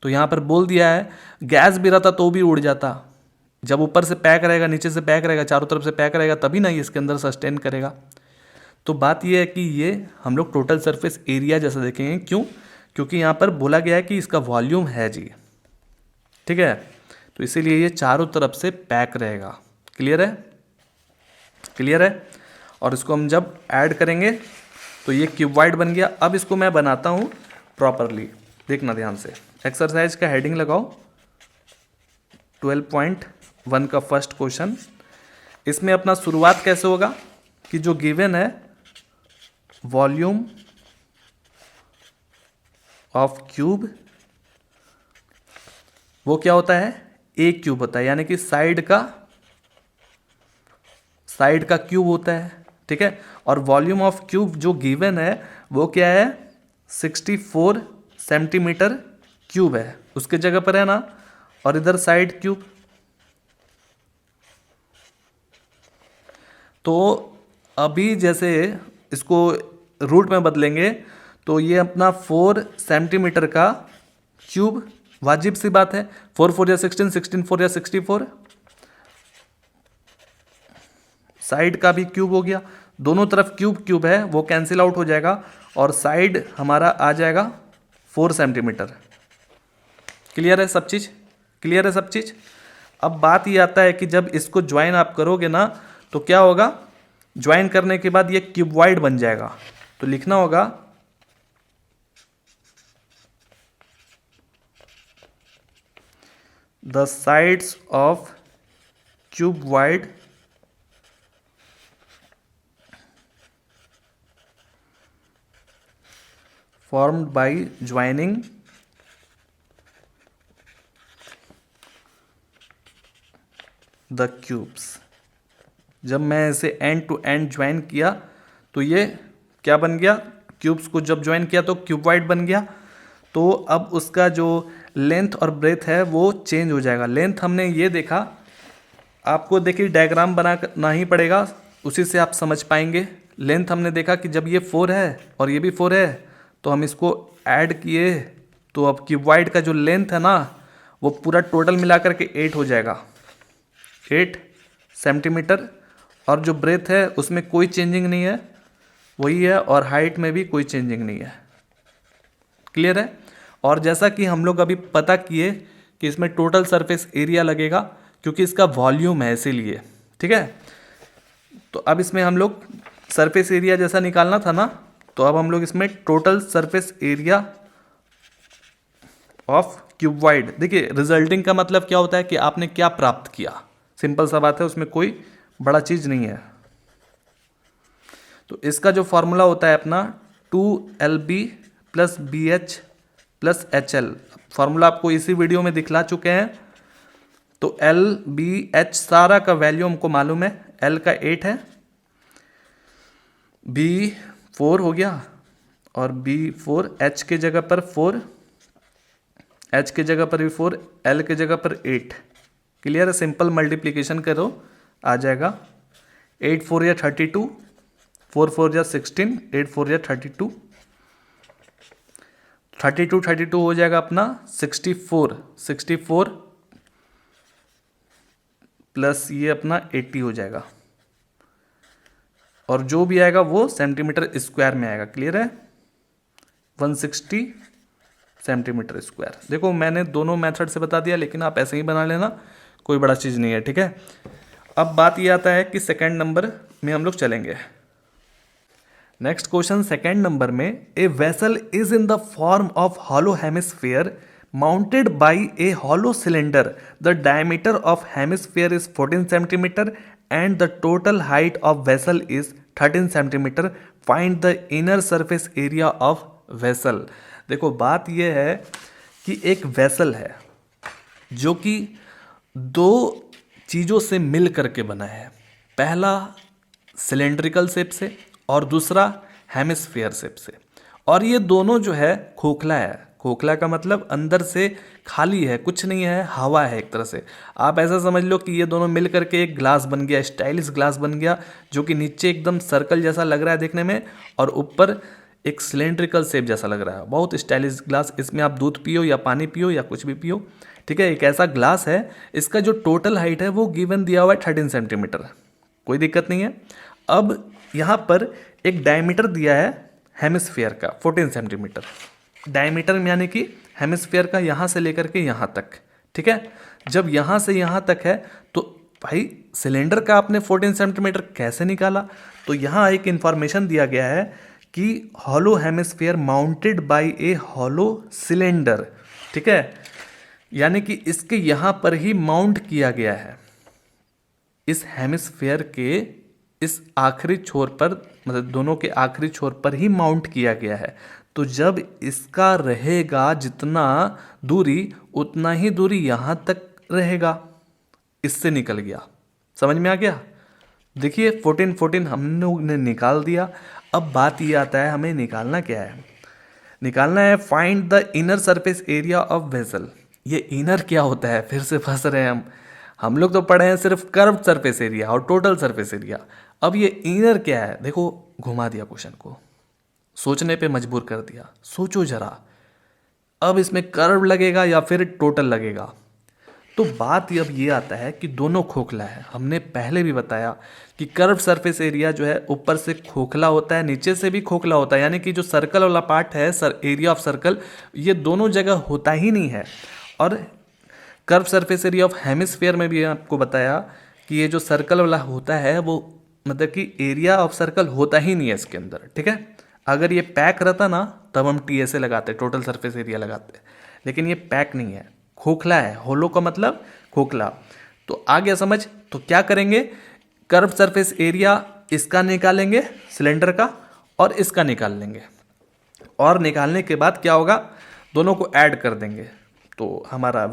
तो यहाँ पर बोल दिया है गैस भी रहता तो भी उड़ जाता। जब ऊपर से पैक रहेगा, नीचे से पैक रहेगा, चारों तरफ से पैक रहेगा, तभी ना ये इसके अंदर सस्टेन करेगा। तो बात ये है कि ये हम लोग टोटल सरफेस एरिया जैसा देखेंगे। क्यों? क्योंकि यहाँ पर बोला गया है कि इसका वॉल्यूम है जी, ठीक है। तो इसीलिए ये चारों तरफ से पैक रहेगा। क्लियर है? क्लियर है। और इसको हम जब ऐड करेंगे तो ये क्यूबॉइड बन गया। अब इसको मैं बनाता हूँ प्रॉपरली, देखना ध्यान से। एक्सरसाइज का हेडिंग लगाओ, 12.1 का फर्स्ट क्वेश्चन। इसमें अपना शुरुआत कैसे होगा कि जो गिवन है वॉल्यूम ऑफ क्यूब, वो क्या होता है, ए क्यूब होता है, यानी कि साइड का क्यूब होता है, ठीक है। और वॉल्यूम ऑफ क्यूब जो गिवन है वो क्या है, 64 सेंटीमीटर क्यूब है, उसके जगह पर है ना। और इधर साइड क्यूब। तो अभी जैसे इसको रूट में बदलेंगे तो ये अपना 4 सेंटीमीटर का क्यूब, वाजिब सी बात है, 4 4 या 16, 16 4 या 64, साइड का भी क्यूब हो गया, दोनों तरफ क्यूब क्यूब है वो कैंसिल आउट हो जाएगा और साइड हमारा आ जाएगा 4 सेंटीमीटर। क्लियर है सब चीज़? क्लियर है सब चीज़? अब बात ये आता है कि जब इसको ज्वाइन आप करोगे ना तो क्या होगा, ज्वाइन करने के बाद ये क्यूबॉइड बन जाएगा। तो लिखना होगा the sides of cuboid formed by joining the cubes। जब मैं इसे एंड टू एंड ज्वाइन किया तो ये क्या बन गया, क्यूब्स को जब ज्वाइन किया तो क्यूबॉइड बन गया। तो अब उसका जो लेंथ और ब्रेथ है वो चेंज हो जाएगा। लेंथ हमने ये देखा, आपको देखिए डायग्राम बनाना ही पड़ेगा, उसी से आप समझ पाएंगे। लेंथ हमने देखा कि जब ये 4 है और ये भी 4 है तो हम इसको ऐड किए तो अब क्यूबॉइड का जो लेंथ है ना वो पूरा टोटल मिला करके 8 हो जाएगा, 8 सेंटीमीटर। और जो ब्रेथ है उसमें कोई चेंजिंग नहीं है, वही है, और हाइट में भी कोई चेंजिंग नहीं है। क्लियर है? और जैसा कि हम लोग अभी पता किए कि इसमें टोटल सरफेस एरिया लगेगा क्योंकि इसका वॉल्यूम है इसीलिए। ठीक है, तो अब इसमें हम लोग सरफेस एरिया जैसा निकालना था ना, तो अब हम लोग इसमें total surface area of cuboid, देखिए रिजल्टिंग का मतलब क्या होता है कि आपने क्या प्राप्त किया, सिंपल सा बात है, उसमें कोई बड़ा चीज नहीं है। तो इसका जो फॉर्मूला होता है अपना 2LB plus BH plus HL, formula आपको इसी वीडियो में दिखला चुके हैं। तो LBH सारा का वैल्यू हमको मालूम है, L का 8 है, B 4 हो गया और B4, H के जगह पर 4, H के जगह पर भी 4, L के जगह पर 8। क्लियर है? सिंपल मल्टीप्लिकेशन करो आ जाएगा, 8 4 या 32, 4 4 या 16, 8 4 या 32, 32 32 हो जाएगा अपना 64, 64 प्लस ये अपना 80 हो जाएगा, और जो भी आएगा वो सेंटीमीटर स्क्वायर में आएगा। क्लियर है? 160 सेंटीमीटर स्क्वायर। देखो मैंने दोनों मेथड से बता दिया, लेकिन आप ऐसे ही बना लेना, कोई बड़ा चीज़ नहीं है। ठीक है, अब बात ये आता है कि सेकंड नंबर में हम लोग चलेंगे। नेक्स्ट क्वेश्चन सेकंड नंबर में, a vessel is in the form of hollow hemisphere mounted by a hollow cylinder. The diameter of hemisphere is 14 centimeter and the total height of vessel is 13 centimeter. Find the inner surface area of vessel. देखो बात यह है कि एक vessel है जो कि दो चीज़ों से मिल करके बना है, पहला सिलेंड्रिकल शेप से और दूसरा हेमिस्फीयर शेप से, और ये दोनों जो है खोखला है। खोखला का मतलब अंदर से खाली है, कुछ नहीं है, हवा है एक तरह से। आप ऐसा समझ लो कि ये दोनों मिल करके एक ग्लास बन गया, स्टाइलिश ग्लास बन गया, जो कि नीचे एकदम सर्कल जैसा लग रहा है देखने में और ऊपर एक सिलेंड्रिकल शेप जैसा लग रहा है। बहुत स्टाइलिश ग्लास, इसमें आप दूध पियो या पानी पियो या कुछ भी पियो। ठीक है, एक ऐसा ग्लास है। इसका जो टोटल हाइट है वो गिवन दिया हुआ है 13 सेंटीमीटर, कोई दिक्कत नहीं है। अब यहाँ पर एक डायमीटर दिया है हेमिस्फीयर का 14 सेंटीमीटर, डायमीटर यानी कि हेमिस्फीयर का यहाँ से लेकर के यहाँ तक। ठीक है, जब यहाँ से यहाँ तक है तो भाई सिलेंडर का आपने 14 सेंटीमीटर कैसे निकाला? तो यहाँ एक इंफॉर्मेशन दिया गया है कि हॉलो हेमिस्फीयर माउंटेड बाय ए हॉलो सिलेंडर। ठीक है, यानी कि इसके यहाँ पर ही माउंट किया गया है, इस हेमिस्फीयर के इस आखिरी छोर पर, मतलब दोनों के आखिरी छोर पर ही माउंट किया गया है। तो जब इसका रहेगा जितना दूरी, उतना ही दूरी यहाँ तक रहेगा, इससे निकल गया। समझ में आ गया? देखिए 14 14 हम लोग ने निकाल दिया। अब बात ये आता है हमें निकालना क्या है? निकालना है find the inner surface area of vessel. ये इनर क्या होता है, फिर से फंस रहे हैं हम लोग तो पढ़े हैं सिर्फ कर्व सरफेस एरिया और टोटल सरफेस एरिया। अब ये इनर क्या है, देखो घुमा दिया क्वेश्चन को, सोचने पे मजबूर कर दिया। सोचो जरा, अब इसमें कर्व लगेगा या फिर टोटल लगेगा। तो बात अब ये आता है कि दोनों खोखला है। हमने पहले भी बताया कि कर्व सरफेस एरिया जो है ऊपर से खोखला होता है, नीचे से भी खोखला होता है, यानी कि जो सर्कल वाला पार्ट है एरिया ऑफ सर्कल, ये दोनों जगह होता ही नहीं है। और curve surface area of hemisphere में भी आपको बताया कि ये जो सर्कल वाला होता है वो मतलब कि एरिया ऑफ सर्कल होता ही नहीं है इसके अंदर, ठीक है। अगर ये पैक रहता ना तब हम TSA लगाते, टोटल सरफेस एरिया लगाते, लेकिन ये पैक नहीं है, खोखला है। होलो का मतलब खोखला। तो आ गया समझ। तो क्या करेंगे, कर्व सरफेस एरिया इसका निकालेंगे सिलेंडर का और इसका निकाल लेंगे, और निकालने के बाद क्या होगा, दोनों को ऐड कर देंगे तो हमारा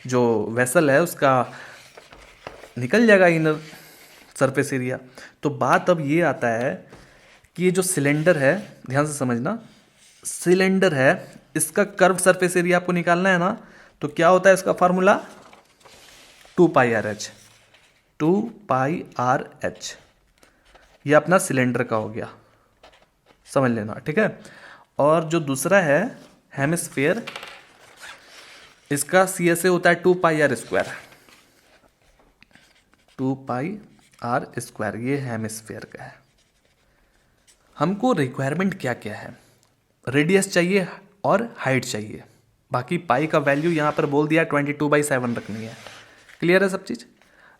जो वेसल है उसका निकल जाएगा इनर सरफेस एरिया। तो बात अब ये आता है कि ये जो सिलेंडर है, ध्यान से समझना, सिलेंडर है, इसका कर्व सरफेस एरिया आपको निकालना है ना, तो क्या होता है इसका फार्मूला 2πRh। 2πRh ये अपना सिलेंडर का हो गया, समझ लेना, ठीक है। और जो दूसरा है हेमिस्फेयर, इसका CSA होता है 2πr²। 2πr², ये हेमिस्फेयर का है। हमको रिक्वायरमेंट क्या क्या है, रेडियस चाहिए और हाइट चाहिए, बाकी पाई का वैल्यू यहाँ पर बोल दिया 22/7 रखनी है। क्लियर है सब चीज़,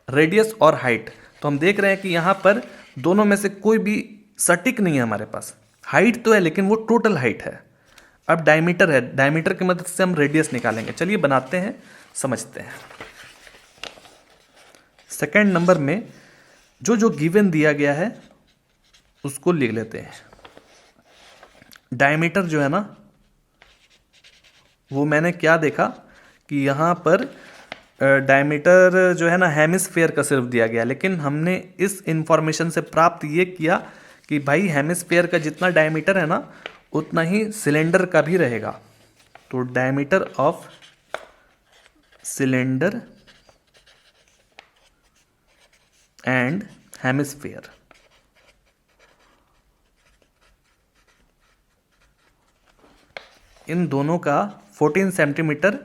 रेडियस और हाइट। तो हम देख रहे हैं कि यहाँ पर दोनों में से कोई भी सटीक नहीं है हमारे पास। हाइट तो है लेकिन वो टोटल हाइट है। अब डायमीटर है, डायमीटर की मदद से हम रेडियस निकालेंगे। चलिए बनाते हैं, समझते हैं। सेकेंड नंबर में जो जो गिवन दिया गया है उसको लिख लेते हैं। डायमीटर जो है ना, वो मैंने क्या देखा कि यहाँ पर डायमीटर जो है ना हेमिस्फेयर का सिर्फ दिया गया, लेकिन हमने इस इंफॉर्मेशन से प्राप्त ये किया कि भाई हेमिस्फेयर का जितना डायमीटर है ना उतना ही सिलेंडर का भी रहेगा। तो diameter of cylinder and hemisphere, इन दोनों का 14 सेंटीमीटर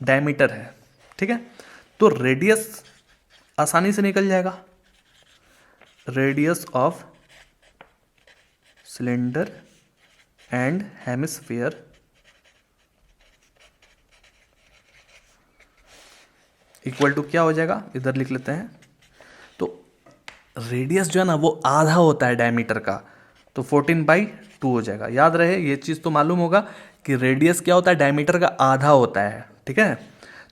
डायमीटर है, ठीक है। तो रेडियस आसानी से निकल जाएगा, radius of cylinder and hemisphere equal to क्या हो जाएगा, इधर लिख लेते हैं। तो रेडियस जो है ना वो आधा होता है डायमीटर का, तो 14/2 हो जाएगा। याद रहे ये चीज़ तो मालूम होगा कि रेडियस क्या होता है, डायमीटर का आधा होता है, ठीक है।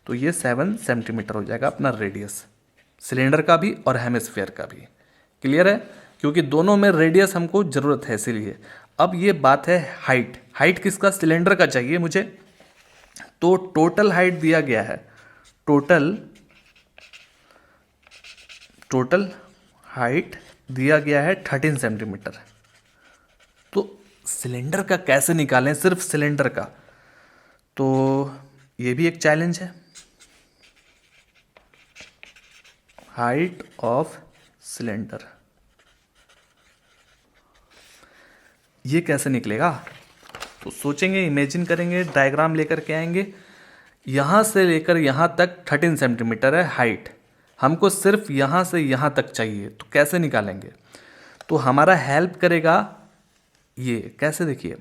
तो ये 7 सेंटीमीटर हो जाएगा अपना रेडियस, सिलेंडर का भी और हेमिस्फेयर का भी। क्लियर है, क्योंकि दोनों में रेडियस हमको ज़रूरत है इसीलिए। अब ये बात है हाइट, हाइट किसका, सिलेंडर का चाहिए मुझे। तो टोटल हाइट दिया गया है, टोटल हाइट दिया गया है 13 सेंटीमीटर। तो सिलेंडर का कैसे निकालें, सिर्फ सिलेंडर का, तो ये भी एक चैलेंज है। हाइट ऑफ सिलेंडर ये कैसे निकलेगा, तो सोचेंगे, इमेजिन करेंगे, डायग्राम लेकर के आएंगे। यहाँ से लेकर यहाँ तक 13 सेंटीमीटर है हाइट, हमको सिर्फ यहाँ से यहाँ तक चाहिए, तो कैसे निकालेंगे। तो हमारा हेल्प करेगा ये, कैसे, देखिए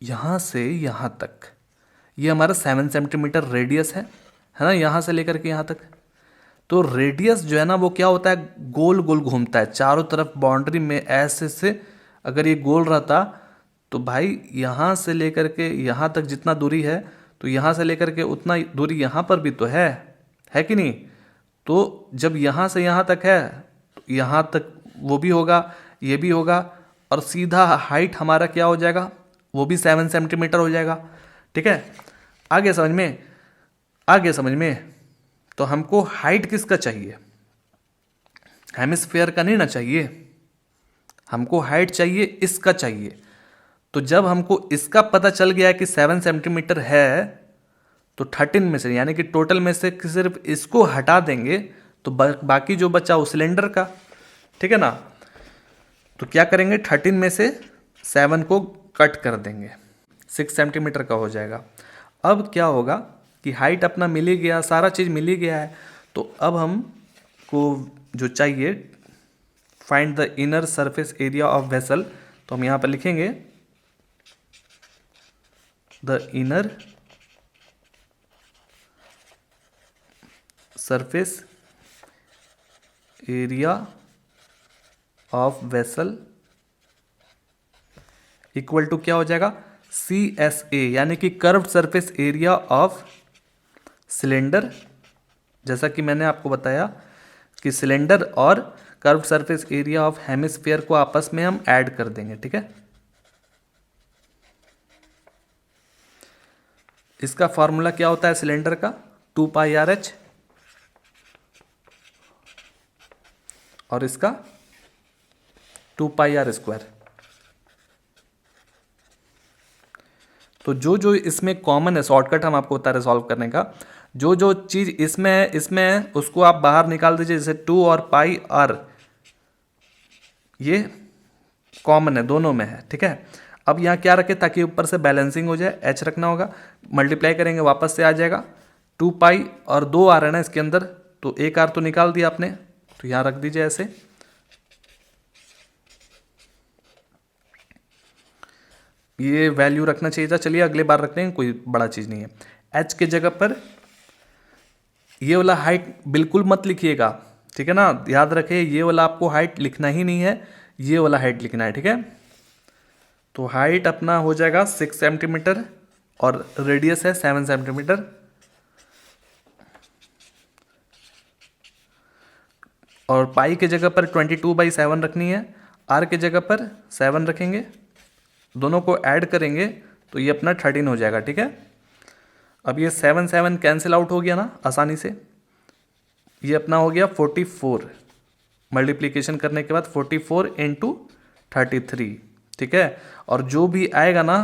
यहाँ से यहाँ तक ये हमारा 7 सेंटीमीटर रेडियस है ना, यहाँ से लेकर के यहाँ तक। तो रेडियस जो है ना वो क्या होता है, गोल गोल घूमता है चारों तरफ बाउंड्री में, ऐसे से अगर ये गोल रहता तो भाई यहाँ से लेकर के यहाँ तक जितना दूरी है, तो यहाँ से लेकर के उतना दूरी यहाँ पर भी तो है कि नहीं। तो जब यहाँ से यहाँ तक है तो यहाँ तक वो भी होगा, ये भी होगा, और सीधा हाइट हमारा क्या हो जाएगा, वो भी 7 सेंटीमीटर हो जाएगा, ठीक है। आगे समझ में, आगे समझ में। तो हमको हाइट किसका चाहिए, हेमिस्फेयर का नहीं ना चाहिए, हमको हाइट चाहिए इसका चाहिए। तो जब हमको इसका पता चल गया कि 7 सेंटीमीटर है, तो 13 में से यानी कि टोटल में से सिर्फ इसको हटा देंगे तो बाकी जो बचा वो सिलेंडर का, ठीक है ना। तो क्या करेंगे, 13 में से 7 को कट कर देंगे, 6 सेंटीमीटर का हो जाएगा। अब क्या होगा कि हाइट अपना मिल ही गया, सारा चीज़ मिल ही गया है। तो अब हम को जो चाहिए find the inner surface area of vessel, तो हम यहाँ पर लिखेंगे the inner surface area of vessel equal to क्या हो जाएगा, CSA यानी कि curved surface area of cylinder. जैसा कि मैंने आपको बताया कि सिलेंडर और curved surface area of hemisphere को आपस में हम ऐड कर देंगे, ठीक है। इसका फॉर्मूला क्या होता है सिलेंडर का, 2πRH, और इसका 2πr²। तो जो जो इसमें कॉमन है, शॉर्टकट हम आपको बता रहे सॉल्व करने का, जो जो चीज़ इसमें है इसमें उसको आप बाहर निकाल दीजिए। जैसे 2 और पाई आर ये कॉमन है, दोनों में है, ठीक है। अब यहाँ क्या रखें ताकि ऊपर से बैलेंसिंग हो जाए, एच रखना होगा, मल्टीप्लाई करेंगे वापस से आ जाएगा 2π, और 2 आर है ना इसके अंदर, तो एक आर तो निकाल दिया आपने, तो यहाँ रख दीजिए ऐसे। ये वैल्यू रखना चाहिए था, चलिए अगले बार रख लेंगे, कोई बड़ा चीज़ नहीं है। एच के जगह पर ये वाला हाइट बिल्कुल मत लिखिएगा, ठीक है ना, याद रखिए ये वाला आपको हाइट लिखना ही नहीं है, ये वाला हाइट लिखना है, ठीक है। तो हाइट अपना हो जाएगा 6 सेंटीमीटर और रेडियस है 7 सेंटीमीटर। और पाई के जगह पर 22/7 रखनी है, आर के जगह पर 7 रखेंगे, दोनों को ऐड करेंगे तो ये अपना 13 हो जाएगा, ठीक है। अब ये 7 7 कैंसिल आउट हो गया ना आसानी से, ये अपना हो गया 44, मल्टीप्लिकेशन करने के बाद 44 × 33, ठीक है। और जो भी आएगा ना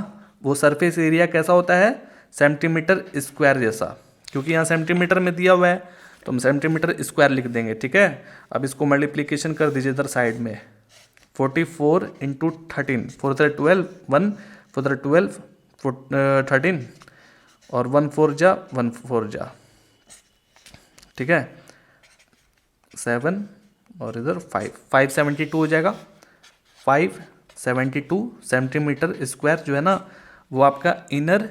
वो सरफेस एरिया कैसा होता है, सेंटीमीटर स्क्वायर जैसा, क्योंकि यहाँ सेंटीमीटर में दिया हुआ है तो हम सेंटीमीटर स्क्वायर लिख देंगे, ठीक है। अब इसको मल्टीप्लिकेशन कर दीजिए इधर साइड में, 44 × 13, 4 12, 1 4 12, 13, और 1 4 जा 1 4 जा, ठीक है, 7 और इधर 5, 572 हो जाएगा। 572 सेंटीमीटर स्क्वायर जो है ना वो आपका इनर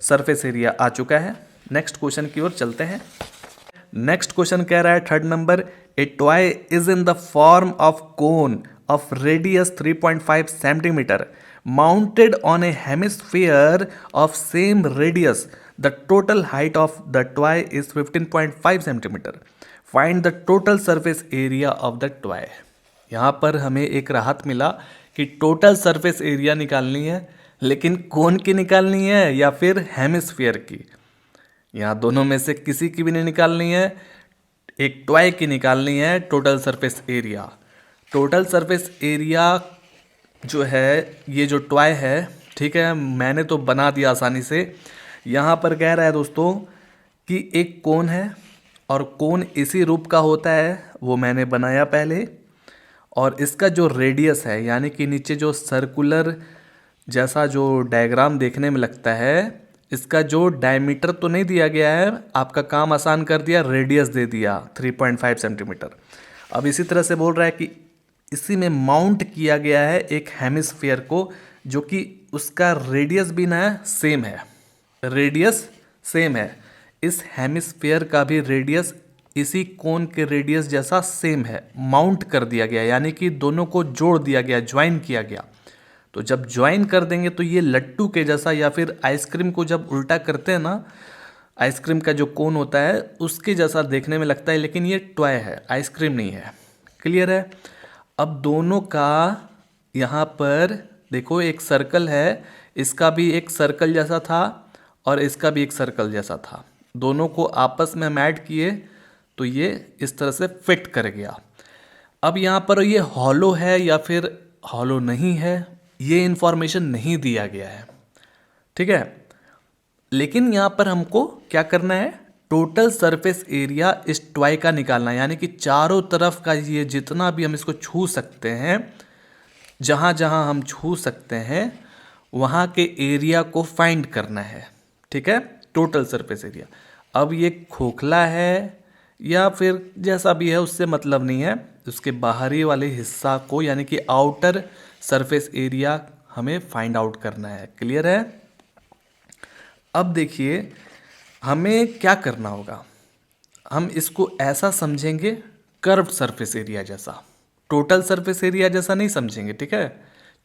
सरफेस एरिया आ चुका है। नेक्स्ट क्वेश्चन की ओर चलते हैं। नेक्स्ट क्वेश्चन कह रहा है 3rd number, A toy is in the form of cone of radius 3.5 centimeter mounted on a hemisphere of same radius. The total height of the toy is 15.5 centimeter. Find the total surface area of the toy. यहाँ पर हमें एक राहत मिला कि total surface area निकालनी है, लेकिन कौन की निकालनी है या फिर हेमिस्फीयर की। यहाँ दोनों में से किसी की भी नहीं निकालनी है, एक टॉय की निकालनी है total surface area. Total surface area जो है ये जो टॉय है, ठीक है, मैंने तो बना दिया आसानी से। यहाँ पर कह रहा है दोस्तों कि एक कोन है और कोन इसी रूप का होता है, वो मैंने बनाया पहले, और इसका जो रेडियस है यानी कि नीचे जो सर्कुलर जैसा जो डायग्राम देखने में लगता है, इसका जो डायमीटर तो नहीं दिया गया है, आपका काम आसान कर दिया, रेडियस दे दिया 3.5 सेंटीमीटर। अब इसी तरह से बोल रहा है कि इसी में माउंट किया गया है एक हेमिस्फीयर को, जो कि उसका रेडियस भी ना सेम है, रेडियस सेम है। इस हेमिस्फीयर का भी रेडियस इसी कोन के रेडियस जैसा सेम है, माउंट कर दिया गया, यानी कि दोनों को जोड़ दिया गया, ज्वाइन किया गया। तो जब ज्वाइन कर देंगे तो ये लट्टू के जैसा, या फिर आइसक्रीम को जब उल्टा करते हैं ना, आइसक्रीम का जो कोन होता है उसके जैसा देखने में लगता है, लेकिन ये टॉय है, आइसक्रीम नहीं है। क्लियर है। अब दोनों का यहाँ पर देखो एक सर्कल है, इसका भी एक सर्कल जैसा था और इसका भी एक सर्कल जैसा था, दोनों को आपस में हम ऐड किए तो ये इस तरह से फिट कर गया। अब यहाँ पर ये हॉलो है या फिर हॉलो नहीं है, ये इन्फॉर्मेशन नहीं दिया गया है, ठीक है। लेकिन यहाँ पर हमको क्या करना है, टोटल सरफेस एरिया इस टॉय का निकालना है, यानी कि चारों तरफ का ये जितना भी हम इसको छू सकते हैं, जहाँ जहाँ हम छू सकते हैं वहाँ के एरिया को फाइंड करना है। ठीक है, टोटल सरफेस एरिया। अब ये खोखला है या फिर जैसा भी है उससे मतलब नहीं है, उसके बाहरी वाले हिस्सा को यानी कि आउटर सरफेस एरिया हमें फाइंड आउट करना है। क्लियर है? अब देखिए हमें क्या करना होगा, हम इसको ऐसा समझेंगे कर्व्ड सरफेस एरिया जैसा, टोटल सरफेस एरिया जैसा नहीं समझेंगे। ठीक है,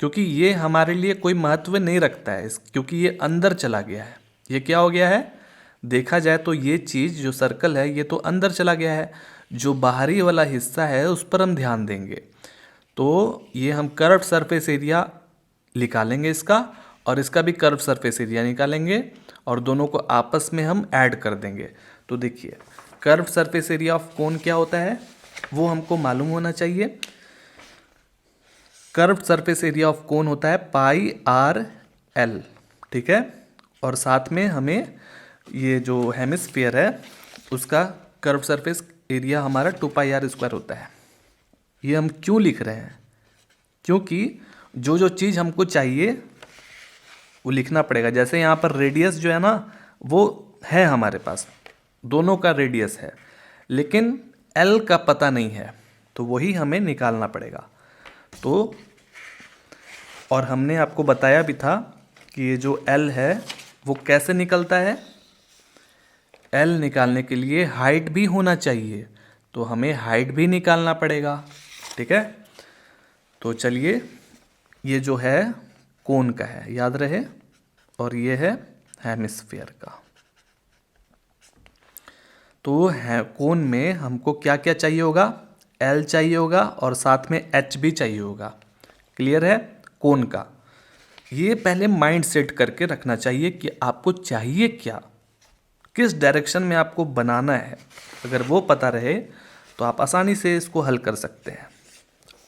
क्योंकि ये हमारे लिए कोई महत्व नहीं रखता है क्योंकि ये अंदर चला गया है। ये क्या हो गया है, देखा जाए तो ये चीज़ जो सर्कल है ये तो अंदर चला गया है, जो बाहरी वाला हिस्सा है उस पर हम ध्यान देंगे। तो ये हम कर्व्ड सरफेस एरिया निकालेंगे इसका, और इसका भी कर्व सरफेस एरिया निकालेंगे और दोनों को आपस में हम ऐड कर देंगे। तो देखिए कर्व सरफेस एरिया ऑफ कोन क्या होता है वो हमको मालूम होना चाहिए। कर्व सरफेस एरिया ऑफ कोन होता है पाई आर एल। ठीक है, और साथ में हमें ये जो हेमिस्फीयर है उसका कर्व सरफेस एरिया हमारा 2πr² होता है। ये हम क्यों लिख रहे हैं, क्योंकि जो जो चीज़ हमको चाहिए वो लिखना पड़ेगा। जैसे यहाँ पर रेडियस जो है ना वो है हमारे पास, दोनों का रेडियस है, लेकिन एल का पता नहीं है, तो वही हमें निकालना पड़ेगा। तो और हमने आपको बताया भी था कि ये जो एल है वो कैसे निकलता है। एल निकालने के लिए हाइट भी होना चाहिए, तो हमें हाइट भी निकालना पड़ेगा। ठीक है, तो चलिए ये जो है कोन का है, याद रहे, और ये है हेमिस्फीयर का। तो है कोन में हमको क्या क्या चाहिए होगा, एल चाहिए होगा और साथ में एच भी चाहिए होगा। क्लियर है? कोन का ये पहले माइंड सेट करके रखना चाहिए कि आपको चाहिए क्या, किस डायरेक्शन में आपको बनाना है। अगर वो पता रहे तो आप आसानी से इसको हल कर सकते हैं।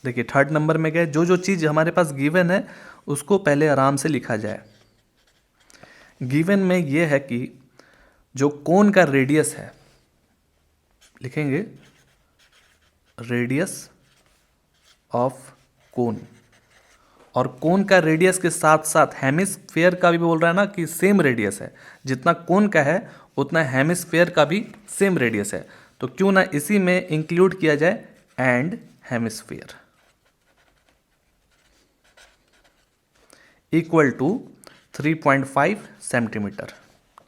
देखिए थर्ड नंबर में गए, जो जो चीज़ हमारे पास गिवन है उसको पहले आराम से लिखा जाए। गिवन में ये है कि जो कोन का रेडियस है, लिखेंगे रेडियस ऑफ कोन, और कोन का रेडियस के साथ साथ हेमिस्फीयर का भी बोल रहा है ना कि सेम रेडियस है, जितना कोन का है उतना हेमिस्फीयर का भी सेम रेडियस है। तो क्यों ना इसी में इंक्लूड किया जाए and hemisphere equal to 3.5 centimetre.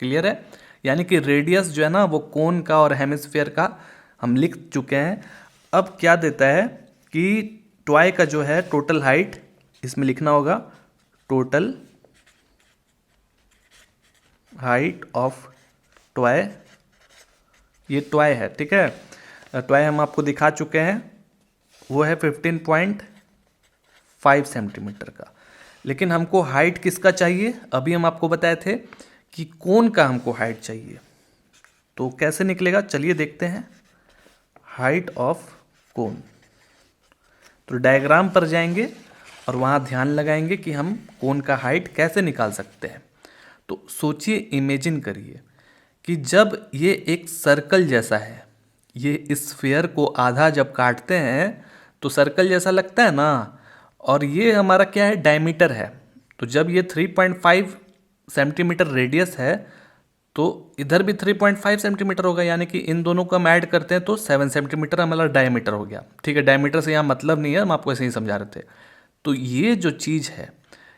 Clear है? यानी कि रेडियस जो है ना वो कोन का और हेमिस्फीयर का हम लिख चुके हैं। अब क्या देता है कि टॉय का जो है टोटल हाइट, इसमें लिखना होगा टोटल हाइट ऑफ टॉय। ये टॉय है, ठीक है, टॉय हम आपको दिखा चुके हैं, वो है 15.5 सेंटीमीटर का। लेकिन हमको हाइट किसका चाहिए, अभी हम आपको बताए थे कि कोन का हमको हाइट चाहिए। तो कैसे निकलेगा, चलिए देखते हैं। हाइट ऑफ कोन, तो डायग्राम पर जाएंगे और वहाँ ध्यान लगाएंगे कि हम कोन का हाइट कैसे निकाल सकते हैं। तो सोचिए, इमेजिन करिए कि जब ये एक सर्कल जैसा है, ये इस स्फीयर को आधा जब काटते हैं तो सर्कल जैसा लगता है ना, और ये हमारा क्या है, डायमीटर है। तो जब ये 3.5 सेंटीमीटर रेडियस है तो इधर भी 3.5 सेंटीमीटर होगा, यानी कि इन दोनों को हम ऐड करते हैं तो 7 सेंटीमीटर हमारा डायमीटर हो गया। ठीक है, डायमीटर से यहाँ मतलब नहीं है, हम आपको ऐसे ही समझा रहे थे। तो ये जो चीज़ है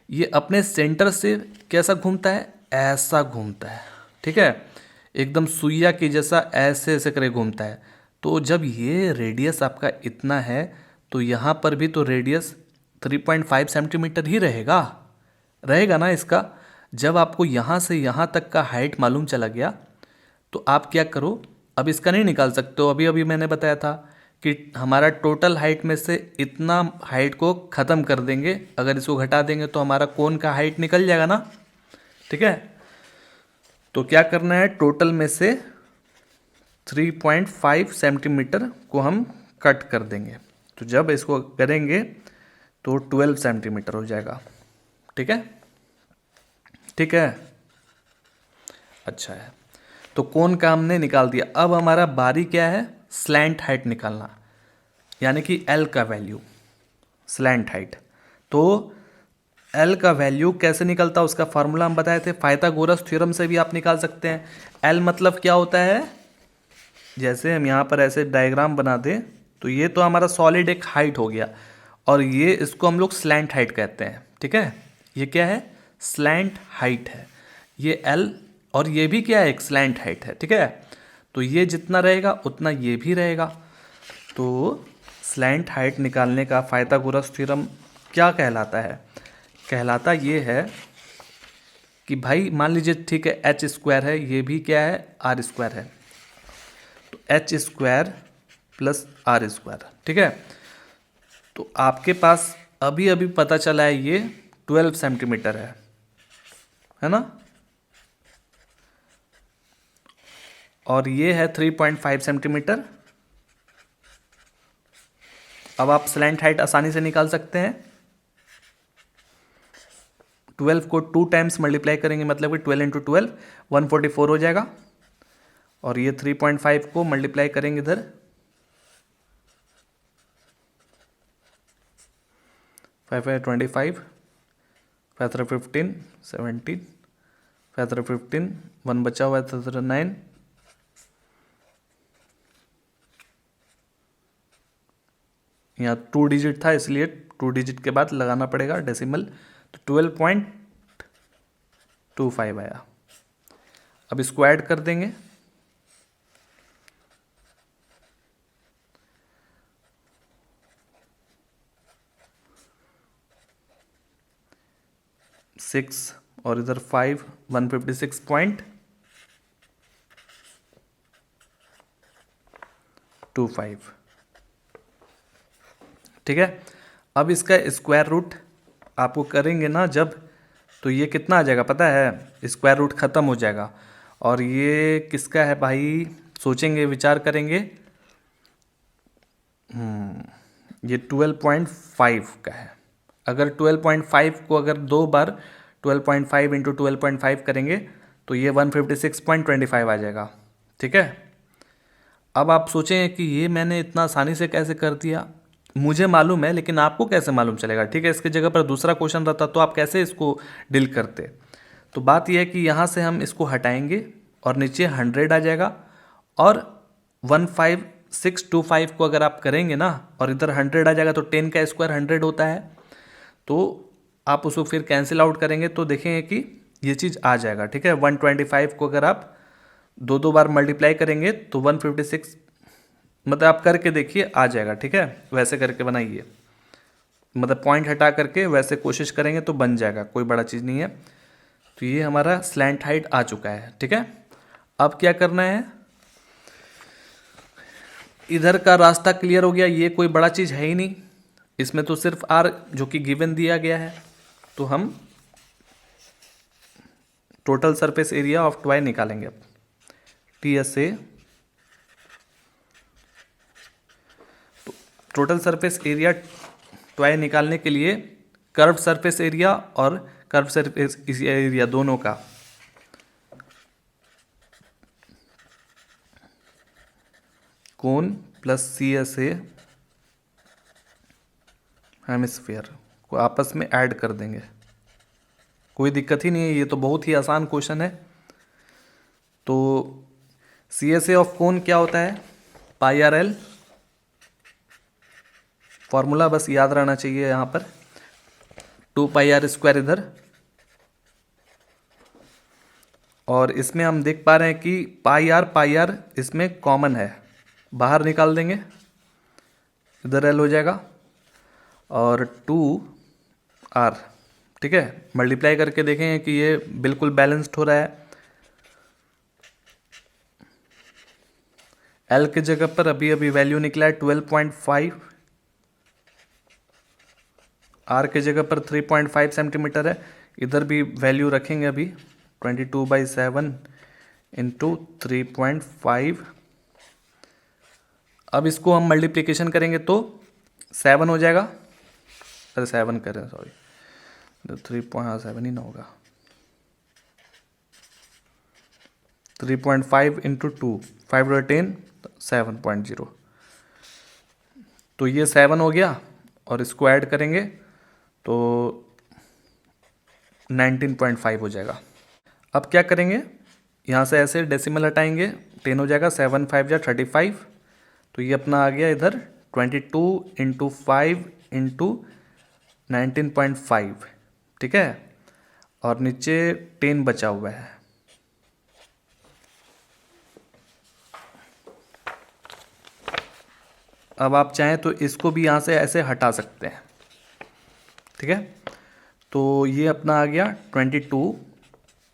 ये अपने सेंटर से कैसा घूमता है, ऐसा घूमता है। ठीक है, एकदम सुइया की जैसा ऐसे ऐसे करे घूमता है। तो जब ये रेडियस आपका इतना है तो यहाँ पर भी तो रेडियस 3.5 सेंटीमीटर ही रहेगा ना इसका। जब आपको यहाँ से यहाँ तक का हाइट मालूम चला गया तो आप क्या करो, अब इसका नहीं निकाल सकते हो, अभी अभी मैंने बताया था कि हमारा टोटल हाइट में से इतना हाइट को ख़त्म कर देंगे, अगर इसको घटा देंगे तो हमारा कोन का हाइट निकल जाएगा ना। ठीक है, तो क्या करना है, टोटल में से 3.5 सेंटीमीटर को हम कट कर देंगे। तो जब इसको करेंगे तो 12 सेंटीमीटर हो जाएगा। ठीक है, ठीक है। अच्छा है। तो कोन का हमने निकाल दिया। अब हमारा बारी क्या है, स्लैंट हाइट निकालना, यानी कि एल का वैल्यू, स्लैंट हाइट। तो एल का वैल्यू कैसे निकलता है, उसका फार्मूला हम बताए थे, पाइथागोरस थ्योरम से भी आप निकाल सकते हैं। एल मतलब क्या होता है, जैसे हम यहाँ पर ऐसे डायग्राम बना दें तो ये तो हमारा सॉलिड एक हाइट हो गया, और ये इसको हम लोग स्लैंट हाइट कहते हैं, ठीक है। ये क्या है, स्लैंट हाइट है ये एल, और ये भी क्या है, एक स्लैंट हाइट है, ठीक है। तो ये जितना रहेगा उतना ये भी रहेगा। तो स्लैंट हाइट निकालने का पाइथागोरस थ्योरम क्या कहलाता है, कहलाता ये है कि भाई मान लीजिए ठीक है, एच स्क्वायर है, ये भी क्या है, आर स्क्वायर है, तो h square plus r square, ठीक है। तो आपके पास अभी अभी पता चला है ये 12 सेंटीमीटर है ना, और ये है 3.5 सेंटीमीटर। अब आप स्लैंट हाइट आसानी से निकाल सकते हैं। 12 को 2 टाइम्स मल्टीप्लाई करेंगे, मतलब कि 12 इंटू 12 144 हो जाएगा, और ये 3.5 को मल्टीप्लाई करेंगे इधर 5 है 25, 5 15 17, 5 15, 1 बचा हुआ है 9, यहाँ 2 डिजिट था इसलिए 2 डिजिट के बाद लगाना पड़ेगा डेसिमल, तो 12.25 आया। अब इसको ऐड कर देंगे, सिक्स और इधर 5, 156.25, ठीक है। अब इसका स्क्वायर रूट आपको करेंगे ना जब, तो ये कितना आ जाएगा पता है, स्क्वायर रूट ख़त्म हो जाएगा। और ये किसका है भाई, सोचेंगे विचार करेंगे, ये 12.5 का है। अगर 12.5 को अगर 2 बार 12.5 इंटू 12.5 करेंगे तो ये 156.25 आ जाएगा, ठीक है। अब आप सोचेंगे कि ये मैंने इतना आसानी से कैसे कर दिया, मुझे मालूम है लेकिन आपको कैसे मालूम चलेगा, ठीक है। इसकी जगह पर दूसरा क्वेश्चन रहता तो आप कैसे इसको डील करते। तो बात यह है कि यहाँ से हम इसको हटाएंगे और नीचे 100 आ जाएगा, और 15625 को अगर आप करेंगे ना और इधर 100 आ जाएगा, तो 10 का स्क्वायर 100 होता है, तो आप उसको फिर कैंसिल आउट करेंगे तो देखेंगे कि ये चीज़ आ जाएगा, ठीक है। 125 को अगर आप 2 बार मल्टीप्लाई करेंगे तो 156, मतलब आप करके देखिए आ जाएगा, ठीक है। वैसे करके बनाइए, मतलब पॉइंट हटा करके वैसे कोशिश करेंगे तो बन जाएगा, कोई बड़ा चीज़ नहीं है। तो ये हमारा स्लैंट हाइट आ चुका है, ठीक है। अब क्या करना है, इधर का रास्ता क्लियर हो गया, ये कोई बड़ा चीज़ है ही नहीं, इसमें तो सिर्फ आर जो कि गिवन दिया गया है। तो हम टोटल सरफेस एरिया ऑफ ट्वाई निकालेंगे अब, TSA। तो टोटल सरफेस एरिया ट्वाई निकालने के लिए कर्व सरफेस एरिया और कर्व सरफेस एरिया दोनों का कोन प्लस CSA हेमिस्फीयर को आपस में ऐड कर देंगे, कोई दिक्कत ही नहीं है, ये तो बहुत ही आसान क्वेश्चन है। तो CSA ऑफ कोन क्या होता है, πRL, फॉर्मूला बस याद रहना चाहिए यहाँ पर, 2πr² इधर, और इसमें हम देख पा रहे हैं कि πr इसमें कॉमन है, बाहर निकाल देंगे, इधर L हो जाएगा, और 2r, ठीक है। मल्टीप्लाई करके देखेंगे कि ये बिल्कुल बैलेंस्ड हो रहा है। L की जगह पर अभी अभी वैल्यू निकला है 12.5, R की जगह पर 3.5 सेंटीमीटर है, इधर भी वैल्यू रखेंगे अभी 22/7 इंटू 3.5। अब इसको हम मल्टीप्लिकेशन करेंगे तो 7 हो जाएगा, अरे 7 करें सॉरी, 3.7 ही ना होगा, 3.5 इंटू 2, 5 × 10 7.0। तो ये 7 हो गया और इसको ऐड करेंगे तो 19.5 हो जाएगा। अब क्या करेंगे, यहाँ से ऐसे डेसिमल हटाएंगे, 10 हो जाएगा, 7 5 जा 35। तो ये अपना आ गया इधर 22 इंटू 5 इंटू 19.5, ठीक है। और नीचे 10 बचा हुआ है। अब आप चाहें तो इसको भी यहाँ से ऐसे हटा सकते हैं, ठीक है। तो ये अपना आ गया 22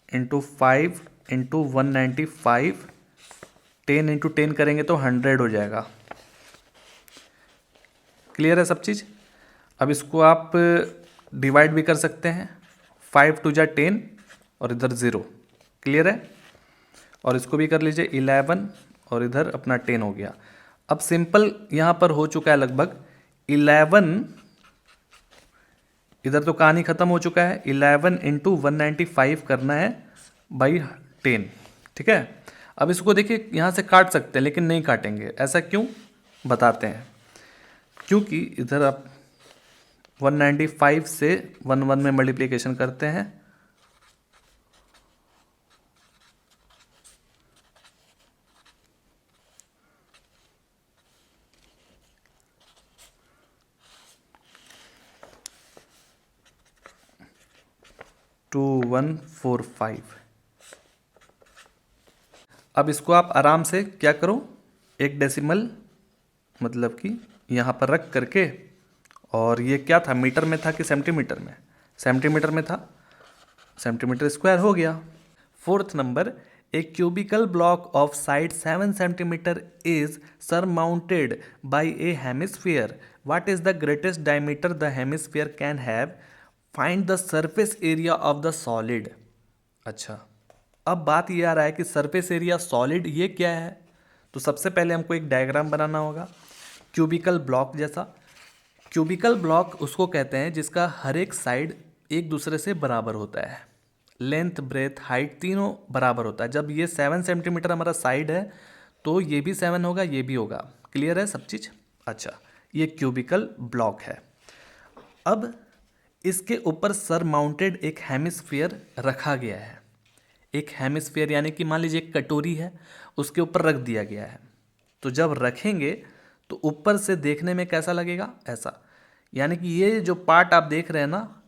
इंटू 5 इंटू 195, 10 इंटू 10 करेंगे तो 100 हो जाएगा। क्लियर है सब चीज़। अब इसको आप डिवाइड भी कर सकते हैं, 5 2 जा 10 और इधर 0। क्लियर है। और इसको भी कर लीजिए 11 और इधर अपना 10 हो गया। अब सिंपल यहाँ पर हो चुका है लगभग 11, इधर तो कहानी ख़त्म हो चुका है। 11 इंटू 195 करना है बाई 10, ठीक है। अब इसको देखिए यहाँ से काट सकते हैं लेकिन नहीं काटेंगे। ऐसा क्यों, बताते हैं। क्योंकि इधर आप 195 से 1 में मल्टीप्लिकेशन करते हैं, टू 145। अब इसको आप आराम से क्या करो, एक डेसिमल मतलब कि यहाँ पर रख करके, और ये क्या था, मीटर में था कि सेंटीमीटर में, सेंटीमीटर में था, सेंटीमीटर स्क्वायर हो गया। Fourth number, A cubical block of side 7 centimetre is surmounted by A hemisphere. What is the greatest diameter the hemisphere can have? Find the surface area of the solid. अच्छा, अब बात ये आ रहा है कि surface area solid ये क्या है। तो सबसे पहले हमको एक डायग्राम बनाना होगा क्यूबिकल ब्लॉक जैसा। क्यूबिकल ब्लॉक उसको कहते हैं जिसका हर एक साइड एक दूसरे से बराबर होता है, लेंथ ब्रेथ हाइट तीनों बराबर होता है। जब ये 7 सेंटीमीटर हमारा साइड है तो ये भी 7 होगा, ये भी होगा। क्लियर है सब चीज़। अच्छा, ये क्यूबिकल ब्लॉक है। अब इसके ऊपर सर माउंटेड एक हेमिस्फीयर रखा गया है। एक हेमिस्फीयर यानी कि मान लीजिए एक कटोरी है, उसके ऊपर रख दिया गया है। तो जब रखेंगे तो ऊपर से देखने में कैसा लगेगा, ऐसा। यानी कि ये जो पार्ट आप देख रहे हैं ना,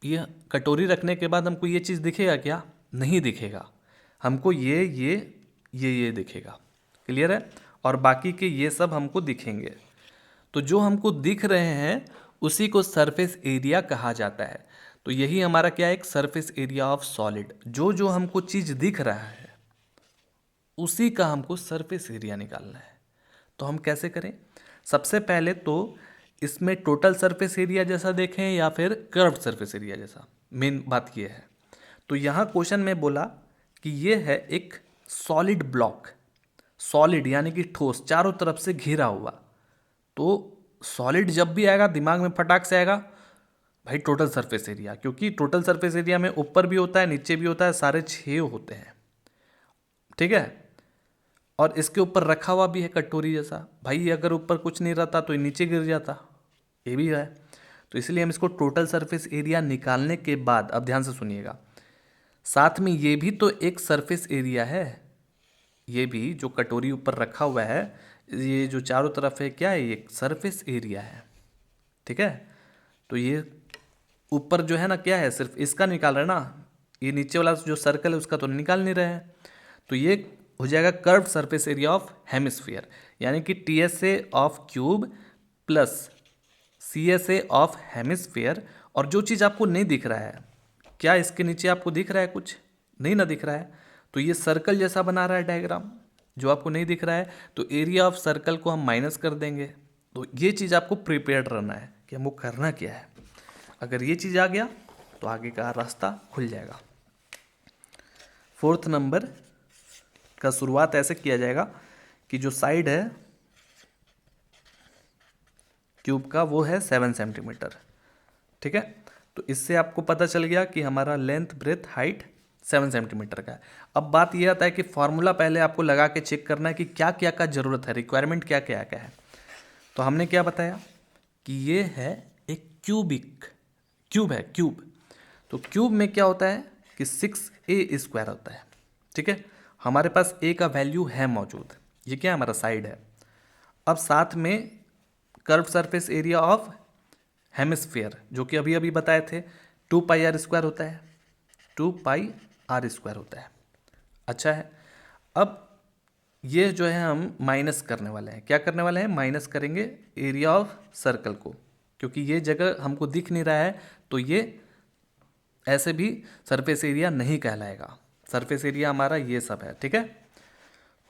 ये कटोरी रखने के बाद हमको ये चीज़ दिखेगा क्या? नहीं दिखेगा। हमको ये दिखेगा। क्लियर है। और बाकी के ये सब हमको दिखेंगे। तो जो हमको दिख रहे हैं उसी को सरफेस एरिया कहा जाता है। तो यही हमारा क्या है, एक सरफेस एरिया ऑफ सॉलिड। जो जो हमको चीज़ दिख रहा है उसी का हमको सरफेस एरिया निकालना है। तो हम कैसे करें? सबसे पहले तो इसमें टोटल सरफेस एरिया जैसा देखें या फिर कर्व्ड सरफेस एरिया जैसा, मेन बात ये है। तो यहाँ क्वेश्चन में बोला कि ये है एक सॉलिड ब्लॉक, सॉलिड यानी कि ठोस, चारों तरफ से घिरा हुआ। तो सॉलिड जब भी आएगा दिमाग में फटाक से आएगा भाई टोटल सरफेस एरिया, क्योंकि टोटल सरफेस एरिया में ऊपर भी होता है नीचे भी होता है, सारे 6 होते हैं, ठीक है। और इसके ऊपर रखा हुआ भी है कटोरी जैसा। भाई अगर ऊपर कुछ नहीं रहता तो ये नीचे गिर जाता, ये भी है। तो इसलिए हम इसको टोटल सरफेस एरिया निकालने के बाद, अब ध्यान से सुनिएगा, साथ में ये भी तो एक सरफेस एरिया है। ये भी जो कटोरी ऊपर रखा हुआ है, ये जो चारों तरफ है क्या है, ये सरफेस एरिया है, ठीक है। तो ये ऊपर जो है ना क्या है, सिर्फ इसका निकाल रहे हैं ना, ये नीचे वाला जो सर्कल है उसका तो निकाल नहीं रहे हैं। तो ये हो जाएगा curved surface area of hemisphere, यानी कि TSA of cube plus CSA of hemisphere. और जो चीज़ आपको नहीं दिख रहा है, क्या इसके नीचे आपको दिख रहा है? कुछ नहीं ना दिख रहा है, तो ये सर्कल जैसा बना रहा है डायग्राम, जो आपको नहीं दिख रहा है। तो एरिया ऑफ सर्कल को हम माइनस कर देंगे। तो ये चीज़ आपको प्रिपेयर्ड रहना है कि हमको करना क्या है। अगर ये चीज़ आ गया तो आगे का रास्ता खुल जाएगा। फोर्थ नंबर का शुरुआत ऐसे किया जाएगा कि जो साइड है क्यूब का वो है 7 सेंटीमीटर, ठीक है। तो इससे आपको पता चल गया कि हमारा लेंथ ब्रेथ हाइट 7 सेंटीमीटर का है। अब बात ये आता है कि फॉर्मूला पहले आपको लगा के चेक करना है कि क्या क्या का ज़रूरत है, रिक्वायरमेंट क्या क्या क्या है। तो हमने क्या बताया कि ये है एक क्यूब है, क्यूब। तो क्यूब में क्या होता है कि 6a² होता है, ठीक है। हमारे पास a का वैल्यू है मौजूद, ये क्या है, हमारा साइड है। अब साथ में curve surface area of hemisphere, जो कि अभी अभी बताए थे, 2πr² होता है, 2πr² होता है। अच्छा है। अब ये जो है हम माइनस करने वाले हैं, क्या करने वाले हैं, माइनस करेंगे एरिया ऑफ सर्कल को, क्योंकि ये जगह हमको दिख नहीं रहा है, तो ये ऐसे भी सरफेस एरिया नहीं कहलाएगा। सरफेस एरिया हमारा ये सब है, ठीक है।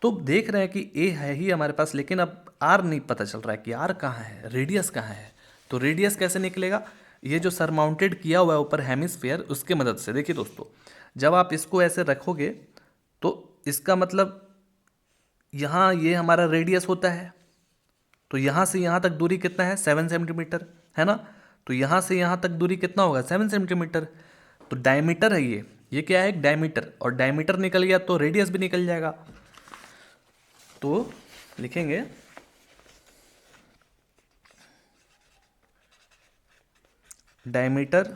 तो देख रहे हैं कि ए है ही हमारे पास, लेकिन अब आर नहीं पता चल रहा है कि आर कहाँ है, रेडियस कहाँ है। तो रेडियस कैसे निकलेगा, ये जो सरमाउंटेड किया हुआ है ऊपर हेमिस्फीयर, उसके मदद से। देखिए दोस्तों, जब आप इसको ऐसे रखोगे तो इसका मतलब यहाँ ये हमारा रेडियस होता है, तो यहाँ से यहाँ तक दूरी कितना है, 7 सेंटीमीटर, है ना। तो यहाँ से यहाँ तक दूरी कितना होगा, 7 सेंटीमीटर। तो डायमीटर है ये क्या है, एक डायमीटर, और डायमीटर निकल गया तो रेडियस भी निकल जाएगा। तो लिखेंगे diameter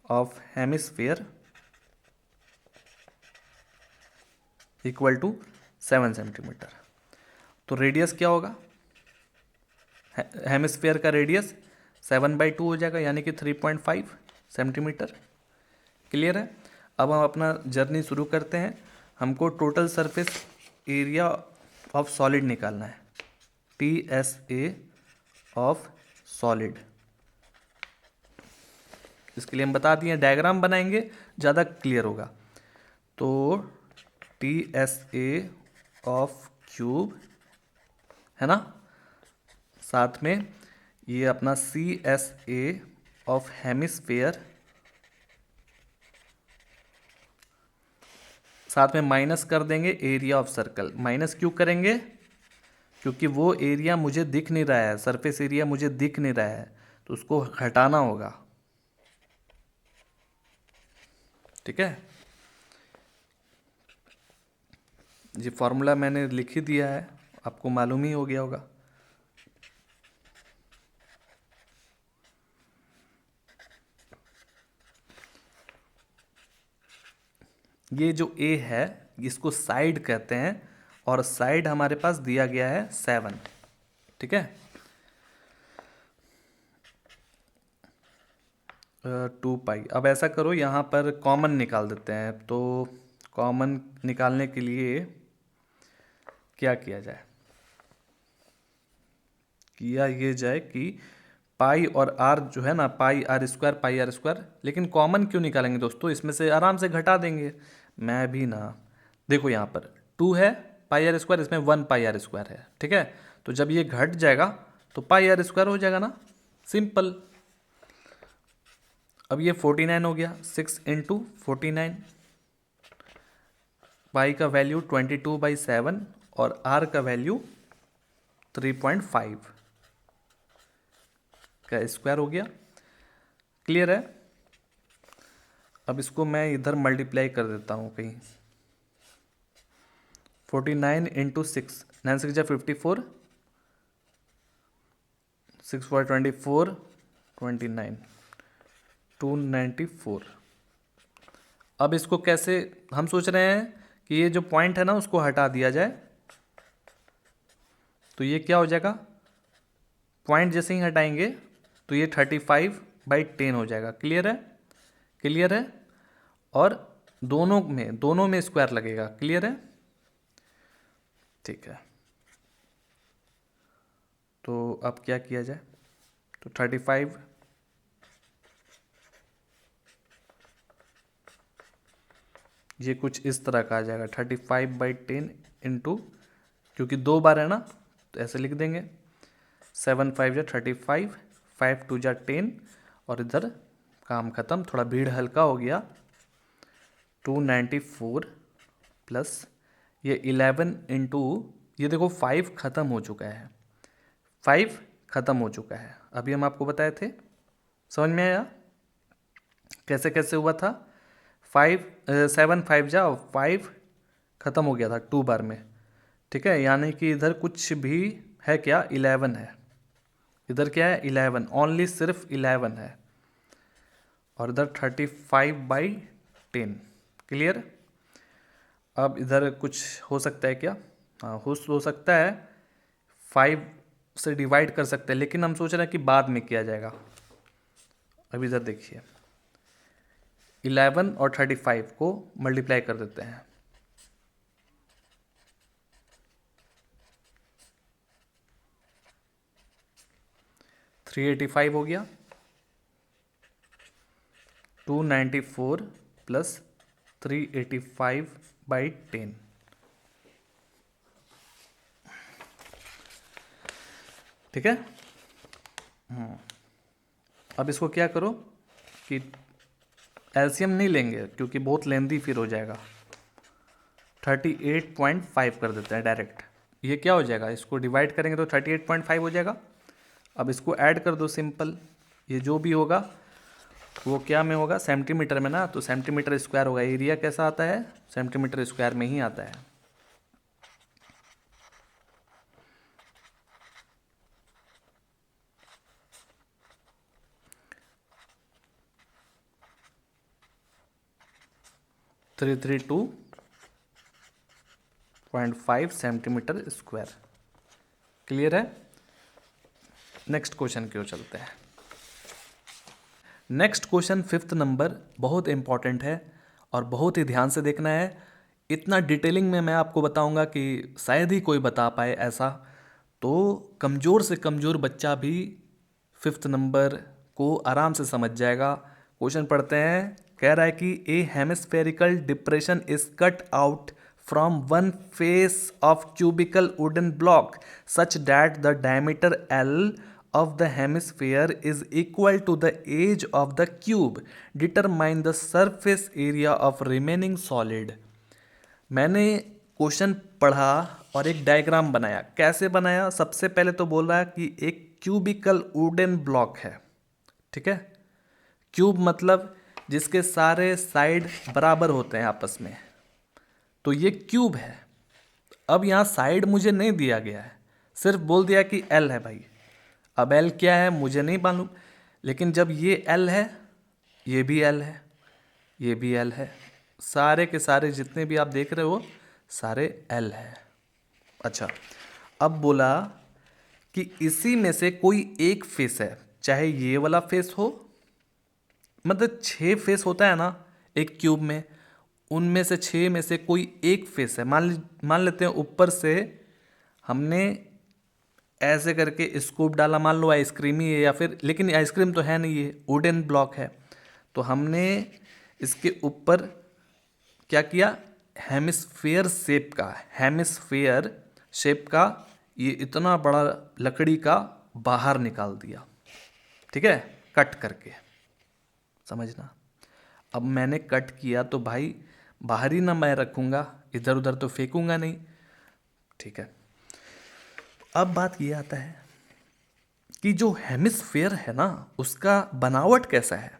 of hemisphere equal to 7 centimetre. तो रेडियस क्या होगा, हेमिस्फीयर का रेडियस 7/2 हो जाएगा, यानी कि 3.5 सेंटीमीटर। क्लियर है। अब हम अपना जर्नी शुरू करते हैं। हमको total surface area of solid निकालना है, TSA ऑफ सॉलिड। इसके लिए हम बता दिए, डायग्राम बनाएंगे ज़्यादा क्लियर होगा। तो TSA ऑफ क्यूब है ना, साथ में ये अपना CSA ऑफ हेमिस्फीयर, साथ में माइनस कर देंगे एरिया ऑफ सर्कल। माइनस क्यों करेंगे, क्योंकि वो एरिया मुझे दिख नहीं रहा है, सरफेस एरिया मुझे दिख नहीं रहा है, तो उसको हटाना होगा, ठीक है। ये फॉर्मूला मैंने लिख ही दिया है, आपको मालूम ही हो गया होगा। ये जो A है इसको साइड कहते हैं, और साइड हमारे पास दिया गया है 7, ठीक है। 2π। अब ऐसा करो, यहाँ पर कॉमन निकाल देते हैं। तो कॉमन निकालने के लिए क्या किया जाए, किया ये जाए कि पाई और आर जो है ना, पाई r², लेकिन कॉमन क्यों निकालेंगे दोस्तों, इसमें से आराम से घटा देंगे। मैं भी ना, देखो यहाँ पर 2 है πr², इसमें 1πr² है, ठीक है। तो जब ये घट जाएगा तो πr² हो जाएगा ना, सिंपल। अब ये 49 हो गया, 6 × 49, पाई का वैल्यू 22/7 और आर का वैल्यू 3.5 का स्क्वायर हो गया। क्लियर है। अब इसको मैं इधर मल्टीप्लाई कर देता हूँ कहीं, 49 × 6, 9 6 54, 6 4 24, 29, 294। अब इसको कैसे, हम सोच रहे हैं कि ये जो पॉइंट है ना उसको हटा दिया जाए, तो ये क्या हो जाएगा, पॉइंट जैसे ही हटाएंगे तो ये 35/10 हो जाएगा। क्लियर है, क्लियर है। और दोनों में स्क्वायर लगेगा। क्लियर है, ठीक है। तो अब क्या किया जाए, तो 35 ये कुछ इस तरह का आ जाएगा, 35/10 इंटू, क्योंकि 2 बार है ना तो ऐसे लिख देंगे, 7 5 जा 35, 5 2 जा 10, और इधर काम ख़त्म, थोड़ा भीड़ हल्का हो गया। 294 प्लस ये 11 इंटू, ये देखो 5 ख़त्म हो चुका है, 5 ख़त्म हो चुका है, अभी हम आपको बताए थे। समझ में आया कैसे कैसे हुआ था। 5 7 5 जा 5 ख़त्म हो गया था 2 बार में, ठीक है। यानी कि इधर कुछ भी है क्या, 11 है। इधर क्या है, 11, ओनली सिर्फ 11 है। और इधर 35/10। क्लियर। अब इधर कुछ हो सकता है क्या, हाँ हो सकता है, 5 से डिवाइड कर सकते हैं, लेकिन हम सोच रहे हैं कि बाद में किया जाएगा। अब इधर देखिए, 11 और 35 को मल्टीप्लाई कर देते हैं। थ्री 385 हो गया, 294 प्लस 385/10। ठीक है। अब इसको क्या करो कि एलसीएम नहीं लेंगे क्योंकि बहुत लेंदी फिर हो जाएगा। 38.5 कर देते हैं डायरेक्ट। ये क्या हो जाएगा, इसको डिवाइड करेंगे तो 38.5 हो जाएगा। अब इसको ऐड कर दो सिंपल, ये जो भी होगा वो क्या में होगा, सेंटीमीटर में ना, तो सेंटीमीटर स्क्वायर होगा। एरिया कैसा आता है, सेंटीमीटर स्क्वायर में ही आता है। Three 332.5 centimetre square. क्लियर है। नेक्स्ट क्वेश्चन की ओर चलते हैं। नेक्स्ट क्वेश्चन 5th नंबर बहुत इंपॉर्टेंट है और बहुत ही ध्यान से देखना है। इतना डिटेलिंग में मैं आपको बताऊंगा कि शायद ही कोई बता पाए ऐसा, तो कमज़ोर से कमज़ोर बच्चा भी 5th नंबर को आराम से समझ जाएगा। क्वेश्चन पढ़ते हैं। कह रहा है कि a hemispherical depression is cut out from one face of cubical wooden block such that the diameter L of the hemisphere is equal to the age of the cube. Determine the surface area of remaining solid. मैंने question पढ़ा और एक diagram बनाया। कैसे बनाया, सबसे पहले तो बोल रहा है कि एक क्यूबिकल वुडन ब्लॉक है, ठीक है। क्यूब मतलब जिसके सारे साइड बराबर होते हैं आपस में, तो ये क्यूब है। अब यहाँ साइड मुझे नहीं दिया गया है, सिर्फ बोल दिया कि एल है भाई। अब एल क्या है मुझे नहीं मालूम, लेकिन जब ये एल है, ये भी एल है, ये भी एल है, सारे के सारे जितने भी आप देख रहे हो सारे एल है। अच्छा, अब बोला कि इसी में से कोई एक फेस है, चाहे ये वाला फेस हो, मतलब 6 फेस होता है ना एक क्यूब में, उनमें से 6 में से कोई एक फेस है। मान लेते हैं ऊपर से हमने ऐसे करके स्कूप डाला, मान लो आइसक्रीम ही है या फिर, लेकिन आइसक्रीम तो है नहीं, ये वुडन ब्लॉक है। तो हमने इसके ऊपर क्या किया, हेमिस्फेयर शेप का ये इतना बड़ा लकड़ी का बाहर निकाल दिया, ठीक है, कट करके, समझना। अब मैंने कट किया तो भाई बाहर ही ना मैं रखूँगा, इधर उधर तो फेंकूंगा नहीं, ठीक है। अब बात ये आता है कि जो हेमिस्फेयर है ना उसका बनावट कैसा है।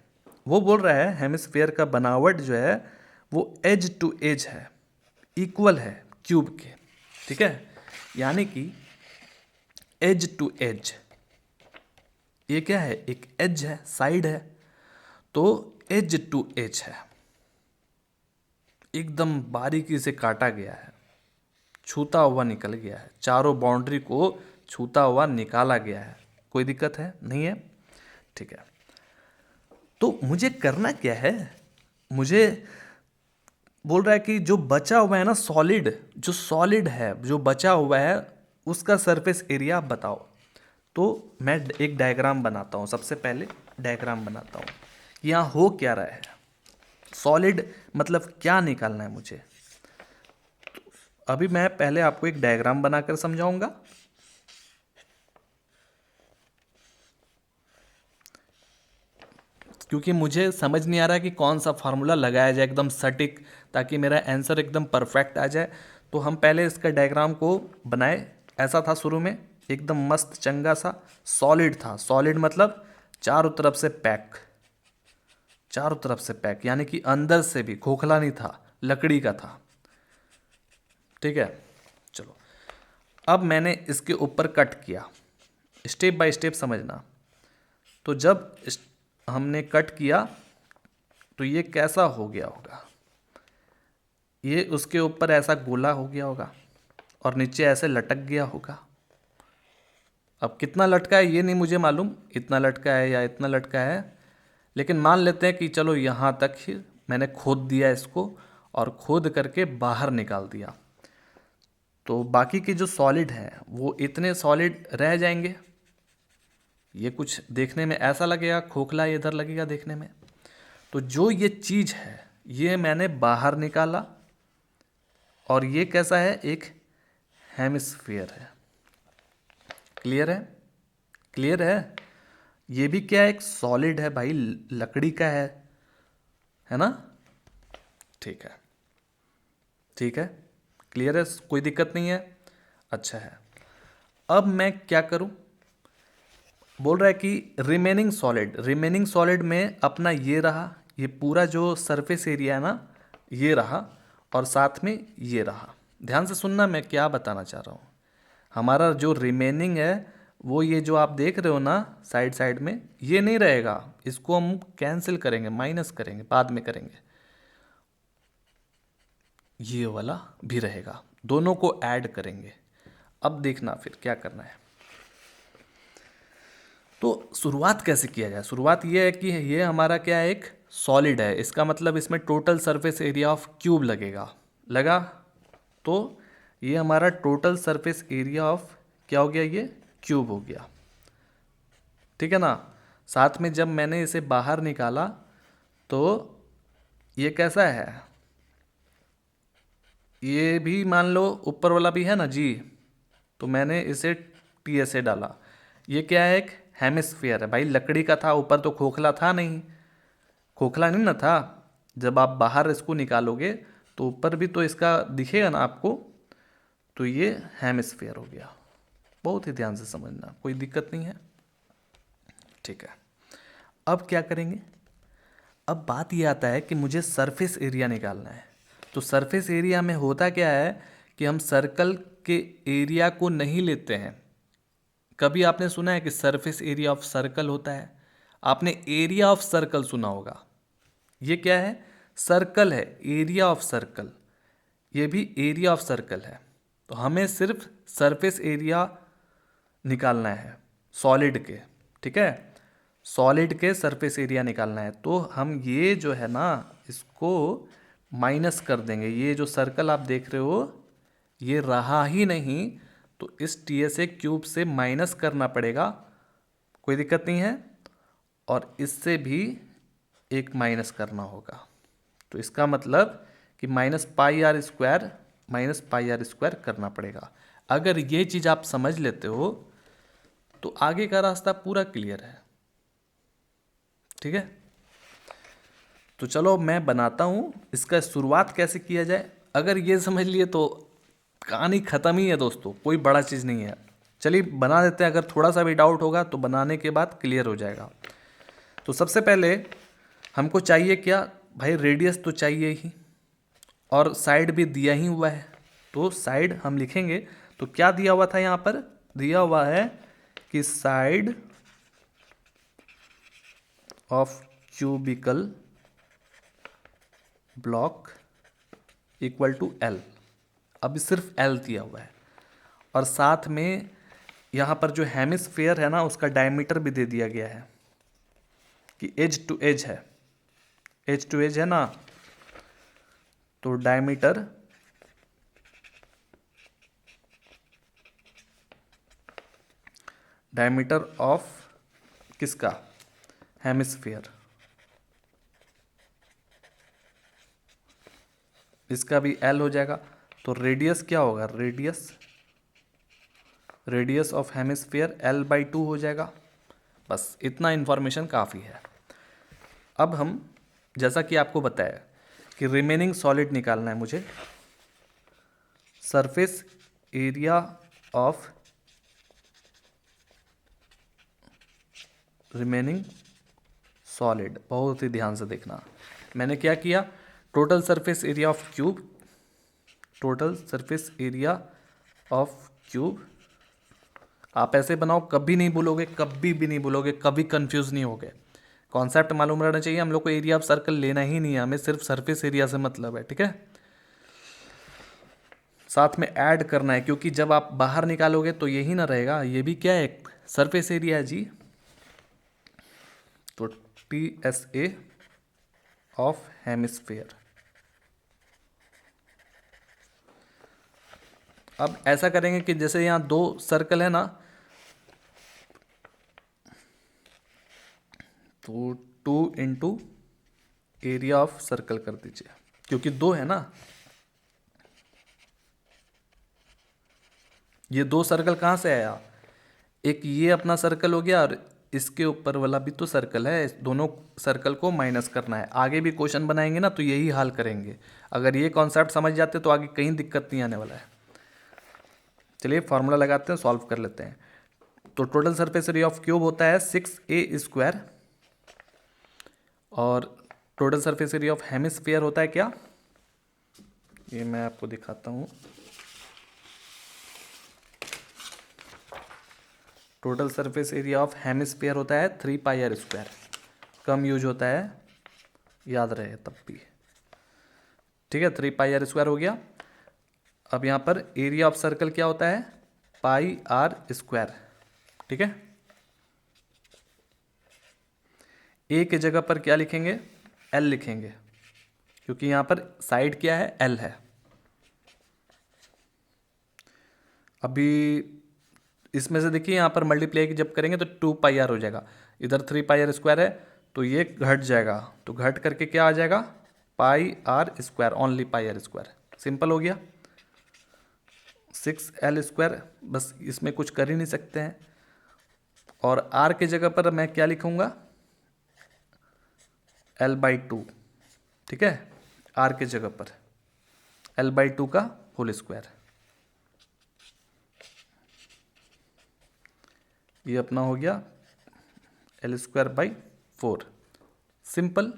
वो बोल रहा है हेमिस्फेयर का बनावट जो है वो एज टू एज है, इक्वल है क्यूब के, ठीक है। यानी कि एज टू एज, ये क्या है, एक एज है, साइड है, तो एज टू एज है, एकदम बारीकी से काटा गया है, छूता हुआ निकल गया है, चारों बाउंड्री को छूता हुआ निकाला गया है। कोई दिक्कत है नहीं है, ठीक है। तो मुझे करना क्या है, मुझे बोल रहा है कि जो बचा हुआ है ना सॉलिड, जो सॉलिड है जो बचा हुआ है उसका सरफेस एरिया बताओ। तो मैं एक डायग्राम बनाता हूँ, सबसे पहले डायग्राम बनाता हूँ। यहाँ हो क्या रहा है, सॉलिड मतलब क्या निकालना है मुझे। अभी मैं पहले आपको एक डायग्राम बनाकर समझाऊंगा, क्योंकि मुझे समझ नहीं आ रहा कि कौन सा फार्मूला लगाया जाए एकदम सटीक, ताकि मेरा आंसर एकदम परफेक्ट आ जाए। तो हम पहले इसका डायग्राम को बनाए। ऐसा था शुरू में, एकदम मस्त चंगा सा सॉलिड था। सॉलिड मतलब चारों तरफ से पैक, चारों तरफ से पैक, यानी कि अंदर से भी, खोखला नहीं था, लकड़ी का था। ठीक है, चलो अब मैंने इसके ऊपर कट किया, स्टेप बाय स्टेप समझना। तो जब हमने कट किया तो ये कैसा हो गया होगा, ये उसके ऊपर ऐसा गोला हो गया होगा और नीचे ऐसे लटक गया होगा। अब कितना लटका है ये नहीं मुझे मालूम, इतना लटका है या इतना लटका है, लेकिन मान लेते हैं कि चलो यहाँ तक ही मैंने खोद दिया इसको और खोद करके बाहर निकाल दिया। तो बाकी के जो सॉलिड हैं वो इतने सॉलिड रह जाएंगे। ये कुछ देखने में ऐसा लगेगा, खोखला इधर लगेगा देखने में। तो जो ये चीज़ है ये मैंने बाहर निकाला और ये कैसा है, एक हेमिस्फीयर है। क्लियर है, क्लियर है। ये भी क्या है, एक सॉलिड है भाई, लकड़ी का है ना। ठीक है, ठीक है, क्लियर है, कोई दिक्कत नहीं है। अच्छा है, अब मैं क्या करूं, बोल रहा है कि रिमेनिंग सॉलिड में अपना ये रहा, ये पूरा जो सरफेस एरिया है ना ये रहा, और साथ में ये रहा। ध्यान से सुनना मैं क्या बताना चाह रहा हूँ। हमारा जो रिमेनिंग है वो ये जो आप देख रहे हो ना साइड साइड में, ये नहीं रहेगा, इसको हम कैंसिल करेंगे, माइनस करेंगे, बाद में करेंगे। ये वाला भी रहेगा, दोनों को ऐड करेंगे। अब देखना फिर क्या करना है। तो शुरुआत कैसे किया जाए, शुरुआत ये है कि ये हमारा क्या है, एक सॉलिड है, इसका मतलब इसमें total surface area of cube लगेगा, लगा। तो ये हमारा टोटल सरफेस एरिया ऑफ क्या हो गया, ये क्यूब हो गया। ठीक है ना। साथ में जब मैंने इसे बाहर निकाला तो ये कैसा है, ये भी मान लो ऊपर वाला भी है ना जी, तो मैंने इसे टी ऐसे डाला। ये क्या है, एक हेमिस्फीयर है भाई, लकड़ी का था, ऊपर तो खोखला था नहीं, खोखला नहीं ना था। जब आप बाहर इसको निकालोगे तो ऊपर भी तो इसका दिखेगा ना आपको। तो ये हेमिस्फीयर हो गया, बहुत ही ध्यान से समझना, कोई दिक्कत नहीं है। ठीक है, अब क्या करेंगे, अब बात ये आता है कि मुझे सरफेस एरिया निकालना है। तो सरफेस एरिया में होता क्या है कि हम सर्कल के एरिया को नहीं लेते हैं। कभी आपने सुना है कि सरफेस एरिया ऑफ सर्कल होता है, आपने एरिया ऑफ सर्कल सुना होगा। ये क्या है, सर्कल है, एरिया ऑफ सर्कल, ये भी एरिया ऑफ सर्कल है। तो हमें सिर्फ सरफेस एरिया निकालना है सॉलिड के, ठीक है, सॉलिड के सरफेस एरिया निकालना है। तो हम ये जो है ना इसको माइनस कर देंगे, ये जो सर्कल आप देख रहे हो ये रहा ही नहीं, तो इस टी एस ए क्यूब से माइनस करना पड़ेगा, कोई दिक्कत नहीं है। और इससे भी एक माइनस करना होगा, तो इसका मतलब कि माइनस पाई आर स्क्वायर करना पड़ेगा। अगर ये चीज़ आप समझ लेते हो तो आगे का रास्ता पूरा क्लियर है। ठीक है, तो चलो मैं बनाता हूँ इसका शुरुआत कैसे किया जाए। अगर ये समझ लिए तो कहानी ख़त्म ही है दोस्तों, कोई बड़ा चीज़ नहीं है। चलिए बना देते हैं, अगर थोड़ा सा भी डाउट होगा तो बनाने के बाद क्लियर हो जाएगा। तो सबसे पहले हमको चाहिए क्या भाई, रेडियस तो चाहिए ही, और साइड भी दिया ही हुआ है। तो साइड हम लिखेंगे, तो क्या दिया हुआ था यहाँ पर, दिया हुआ है कि side of cubical block equal to l. अब सिर्फ एल दिया हुआ है, और साथ में यहाँ पर जो हेमिस्फेयर है ना उसका डायमीटर भी दे दिया गया है कि एज टू एज है, एज टू एज है ना, तो डायमीटर ऑफ किसका, हेमिस्फेयर, इसका भी एल हो जाएगा। तो रेडियस क्या होगा, रेडियस ऑफ हेमिस्फेयर L/2 हो जाएगा। बस इतना इन्फॉर्मेशन काफ़ी है। अब हम जैसा कि आपको बताया कि रिमेनिंग सॉलिड निकालना है मुझे, surface area of remaining solid. बहुत ही ध्यान से देखना। मैंने क्या किया, total surface area of cube, total surface area of cube, आप ऐसे बनाओ, कभी नहीं भूलोगे, कभी भी नहीं भूलोगे, कभी कंफ्यूज नहीं होगे। कॉन्सेप्ट मालूम रहना चाहिए, हम लोग को एरिया ऑफ सर्कल लेना ही नहीं है, हमें सिर्फ सरफेस एरिया से मतलब है, ठीक है। साथ में ऐड करना है, क्योंकि जब आप बाहर निकालोगे तो यही ना रहेगा, ये भी क्या है, सरफेस एरिया है जी। तो T S A of hemisphere. अब ऐसा करेंगे कि जैसे यहाँ दो सर्कल है ना, तो 2 इंटू एरिया ऑफ सर्कल कर दीजिए, क्योंकि दो है ना। ये दो सर्कल कहाँ से आया, एक ये अपना सर्कल हो गया और इसके ऊपर वाला भी तो सर्कल है, इस दोनों सर्कल को माइनस करना है। आगे भी क्वेश्चन बनाएंगे ना तो यही हाल करेंगे, अगर ये कॉन्सेप्ट समझ जाते तो आगे कहीं दिक्कत नहीं आने वाला है। चलिए फॉर्मूला लगाते हैं, सॉल्व कर लेते हैं। तो total surface area of cube होता है 6a², और total surface area of hemisphere होता है क्या, ये मैं आपको दिखाता हूँ। Total surface area of hemisphere होता है 3πr²। कम यूज होता है, याद रहे तब भी, ठीक है। 3πr² हो गया। अब यहाँ पर एरिया ऑफ सर्कल क्या होता है, πr², ठीक है। ए के जगह पर क्या लिखेंगे, एल लिखेंगे, क्योंकि यहाँ पर साइड क्या है, एल है। अभी इसमें से देखिए, यहाँ पर मल्टीप्लाई जब करेंगे तो 2πr हो जाएगा, इधर 3πr² है तो ये घट जाएगा, तो घट करके क्या आ जाएगा, πr², ओनली πr²। सिंपल हो गया। 6l², बस इसमें कुछ कर ही नहीं सकते हैं। और r के जगह पर मैं क्या लिखूंगा, l/2, ठीक है। r के जगह पर l/2 का होल स्क्वायर, ये अपना हो गया l²/4। सिंपल,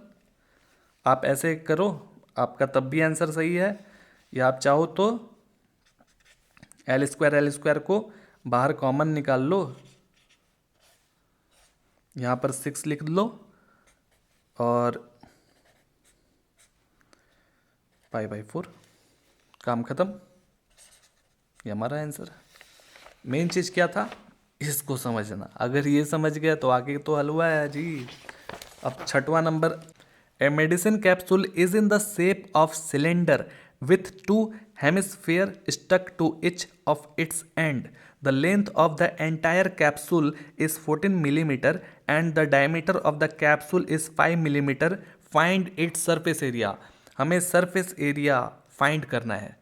आप ऐसे करो, आपका तब भी आंसर सही है। या आप चाहो तो l² को बाहर कॉमन निकाल लो, यहाँ पर 6 लिख लो और π/4, काम खत्म। ये हमारा आंसर है। मेन चीज़ क्या था, इसको समझना। अगर ये समझ गया तो आगे तो हलवा है जी। अब छठवां नंबर, a medicine capsule is in the shape of cylinder with 2 hemisphere stuck to each of its end. The length of the entire capsule is 14 millimeter and the diameter of the capsule is 5 millimeter. Find its surface area. हमें surface area find करना है,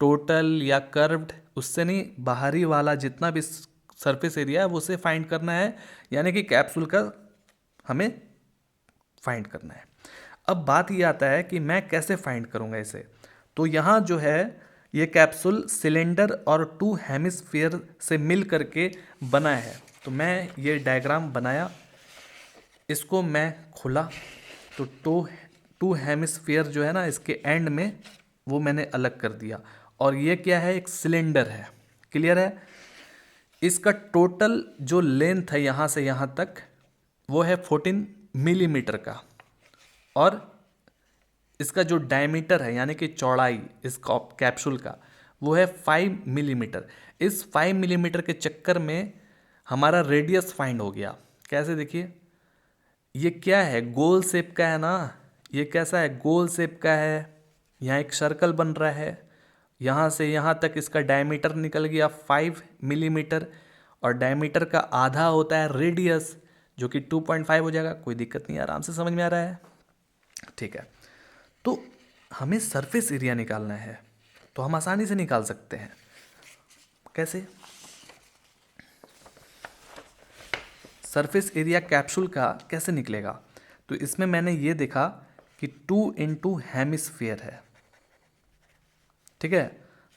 total या curved उससे नहीं, बाहरी वाला जितना भी सरफेस एरिया है वो उसे फाइंड करना है, यानी कि कैप्सूल का हमें फाइंड करना है। अब बात ये आता है कि मैं कैसे फाइंड करूंगा इसे। तो यहाँ जो है ये कैप्सूल सिलेंडर और 2 हेमिस्फीयर से मिल करके बना है। तो मैं ये डायग्राम बनाया, इसको मैं खोला तो 2 हेमिस्फीयर जो है ना इसके एंड में, वो मैंने अलग कर दिया। और ये क्या है, एक सिलेंडर है, क्लियर है। इसका टोटल जो लेंथ है यहाँ से यहाँ तक वो है 14 मिलीमीटर का, और इसका जो डायमीटर है यानी कि चौड़ाई इस कैप्सूल का वो है 5 मिलीमीटर। इस 5 मिलीमीटर के चक्कर में हमारा रेडियस फाइंड हो गया। कैसे, देखिए ये क्या है, गोल शेप का है ना, ये कैसा है, गोल शेप का है। यहाँ एक सर्कल बन रहा है, यहाँ से यहाँ तक इसका डायमीटर निकल गया 5 मिलीमीटर, और डायमीटर का आधा होता है रेडियस जो कि 2.5 हो जाएगा। कोई दिक्कत नहीं, आराम से समझ में आ रहा है, ठीक है। तो हमें सरफेस एरिया निकालना है, तो हम आसानी से निकाल सकते हैं। कैसे, सरफेस एरिया कैप्सूल का कैसे निकलेगा, तो इसमें मैंने ये देखा कि 2 इंटू हेमिस्फीयर है, ठीक है,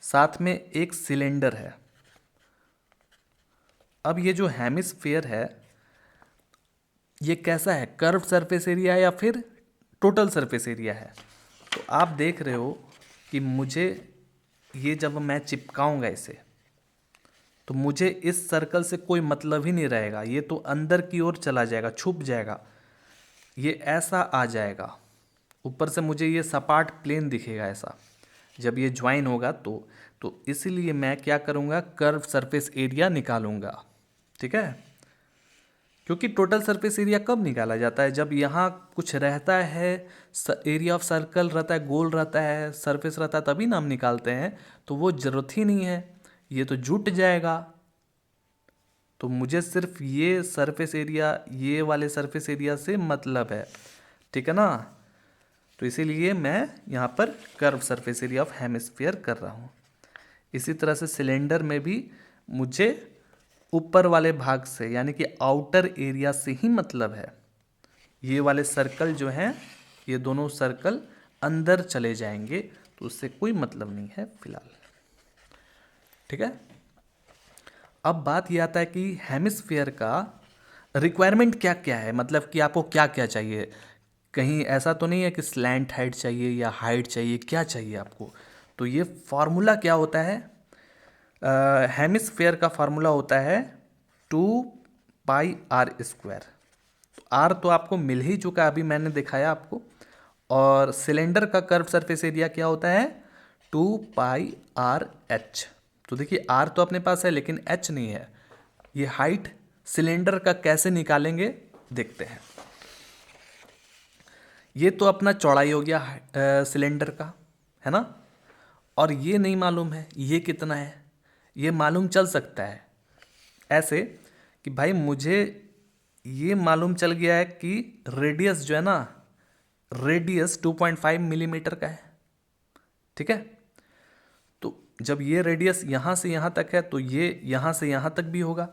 साथ में एक सिलेंडर है। अब ये जो हेमिस्फीयर है ये कैसा है, कर्व सरफेस एरिया या फिर टोटल सरफेस एरिया है। तो आप देख रहे हो कि मुझे ये जब मैं चिपकाऊंगा इसे, तो मुझे इस सर्कल से कोई मतलब ही नहीं रहेगा, ये तो अंदर की ओर चला जाएगा, छुप जाएगा, ये ऐसा आ जाएगा, ऊपर से मुझे ये सपाट प्लेन दिखेगा ऐसा जब ये ज्वाइन होगा। तो इसीलिए मैं क्या करूँगा, कर्व सरफेस एरिया निकालूंगा। ठीक है, क्योंकि टोटल सरफेस एरिया कब निकाला जाता है, जब यहाँ कुछ रहता है, एरिया ऑफ सर्कल रहता है, गोल रहता है, सरफेस रहता है, तभी ना हम निकालते हैं। तो वो ज़रूरत ही नहीं है, ये तो जुट जाएगा। तो मुझे सिर्फ ये सरफेस एरिया, ये वाले सरफेस एरिया से मतलब है। ठीक है ना, तो इसीलिए मैं यहाँ पर curve surface area of hemisphere कर रहा हूँ। इसी तरह से सिलेंडर में भी मुझे ऊपर वाले भाग से यानी कि आउटर एरिया से ही मतलब है। ये वाले सर्कल जो हैं, ये दोनों सर्कल अंदर चले जाएंगे, तो उससे कोई मतलब नहीं है फिलहाल। ठीक है, अब बात ये आता है कि हेमिस्फीयर का रिक्वायरमेंट क्या क्या है, मतलब कि आपको क्या क्या चाहिए। कहीं ऐसा तो नहीं है कि स्लैंट हाइट चाहिए या हाइट चाहिए, क्या चाहिए आपको। तो ये फार्मूला क्या होता है, हेमिस्फेयर का फार्मूला होता है 2πr²। तो आर तो आपको मिल ही चुका है, अभी मैंने दिखाया आपको। और सिलेंडर का कर्व सरफेस एरिया क्या होता है, 2πrh। तो देखिए आर तो अपने पास है लेकिन एच नहीं है। ये हाइट सिलेंडर का कैसे निकालेंगे देखते हैं। ये तो अपना चौड़ाई हो गया सिलेंडर का, है ना। और ये नहीं मालूम है ये कितना है, ये मालूम चल सकता है ऐसे कि भाई मुझे ये मालूम चल गया है कि रेडियस जो है ना, रेडियस 2.5 मिलीमीटर का है। ठीक है, तो जब ये रेडियस यहाँ से यहाँ तक है तो ये यहाँ से यहाँ तक भी होगा।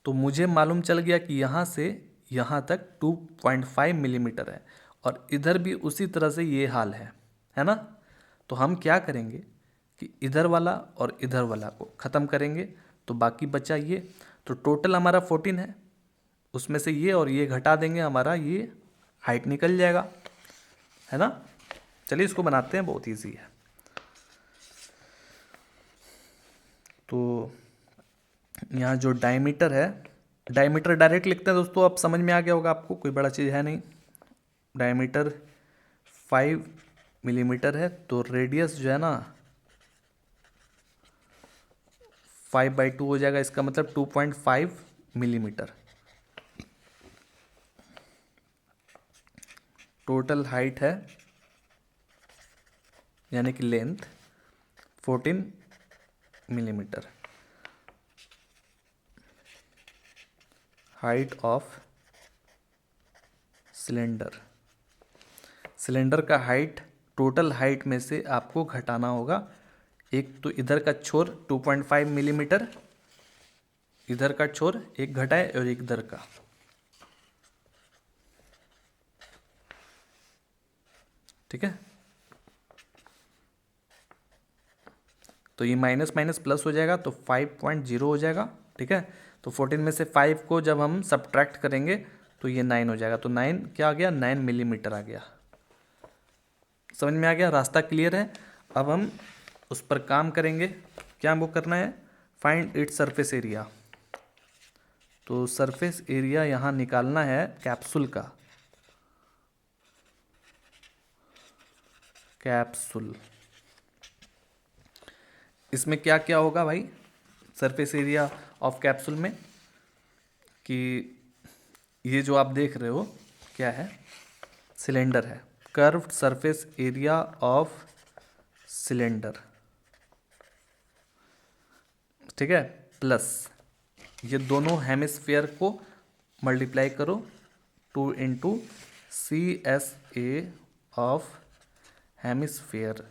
तो मुझे मालूम चल गया कि यहाँ से यहाँ तक 2.5 मिलीमीटर है, और इधर भी उसी तरह से ये हाल है ना। तो हम क्या करेंगे कि इधर वाला और इधर वाला को ख़त्म करेंगे, तो बाकी बचा ये। तो टोटल हमारा 14 है, उसमें से ये और ये घटा देंगे, हमारा ये हाइट निकल जाएगा, है ना। चलिए इसको बनाते हैं, बहुत ईजी है। तो यहाँ जो डायमीटर है, डायमीटर डायरेक्ट लिखते हैं दोस्तों, अब समझ में आ गया होगा आपको, कोई बड़ा चीज़ है नहीं। डायमीटर 5 मिलीमीटर है, तो रेडियस जो है ना 5/2 हो जाएगा, इसका मतलब 2.5 मिलीमीटर। टोटल हाइट है यानी कि length 14 millimetre. Height of cylinder, cylinder का हाइट टोटल हाइट में से आपको घटाना होगा। एक तो इधर का छोर 2.5 मिलीमीटर, इधर का छोर एक घटाए और एक इधर का। ठीक है, तो ये माइनस माइनस प्लस हो जाएगा, तो 5.0 हो जाएगा। ठीक है, तो 14 में से 5 को जब हम सब्ट्रैक्ट करेंगे तो ये 9 हो जाएगा। तो 9 क्या आ गया, 9 मिलीमीटर आ गया। समझ में आ गया, रास्ता क्लियर है। अब हम उस पर काम करेंगे। क्या हमको करना है, फाइंड इट्स सरफेस एरिया। तो सरफेस एरिया यहाँ निकालना है कैप्सूल का, कैप्सूल। इसमें क्या क्या होगा भाई, सरफेस एरिया ऑफ कैप्सूल में, कि ये जो आप देख रहे हो क्या है, सिलेंडर है। Curved surface area of cylinder, ठीक है, प्लस ये दोनों हेमिस्फीयर को मल्टीप्लाई करो 2 इंटू CSA ऑफ हेमिस्फीयर।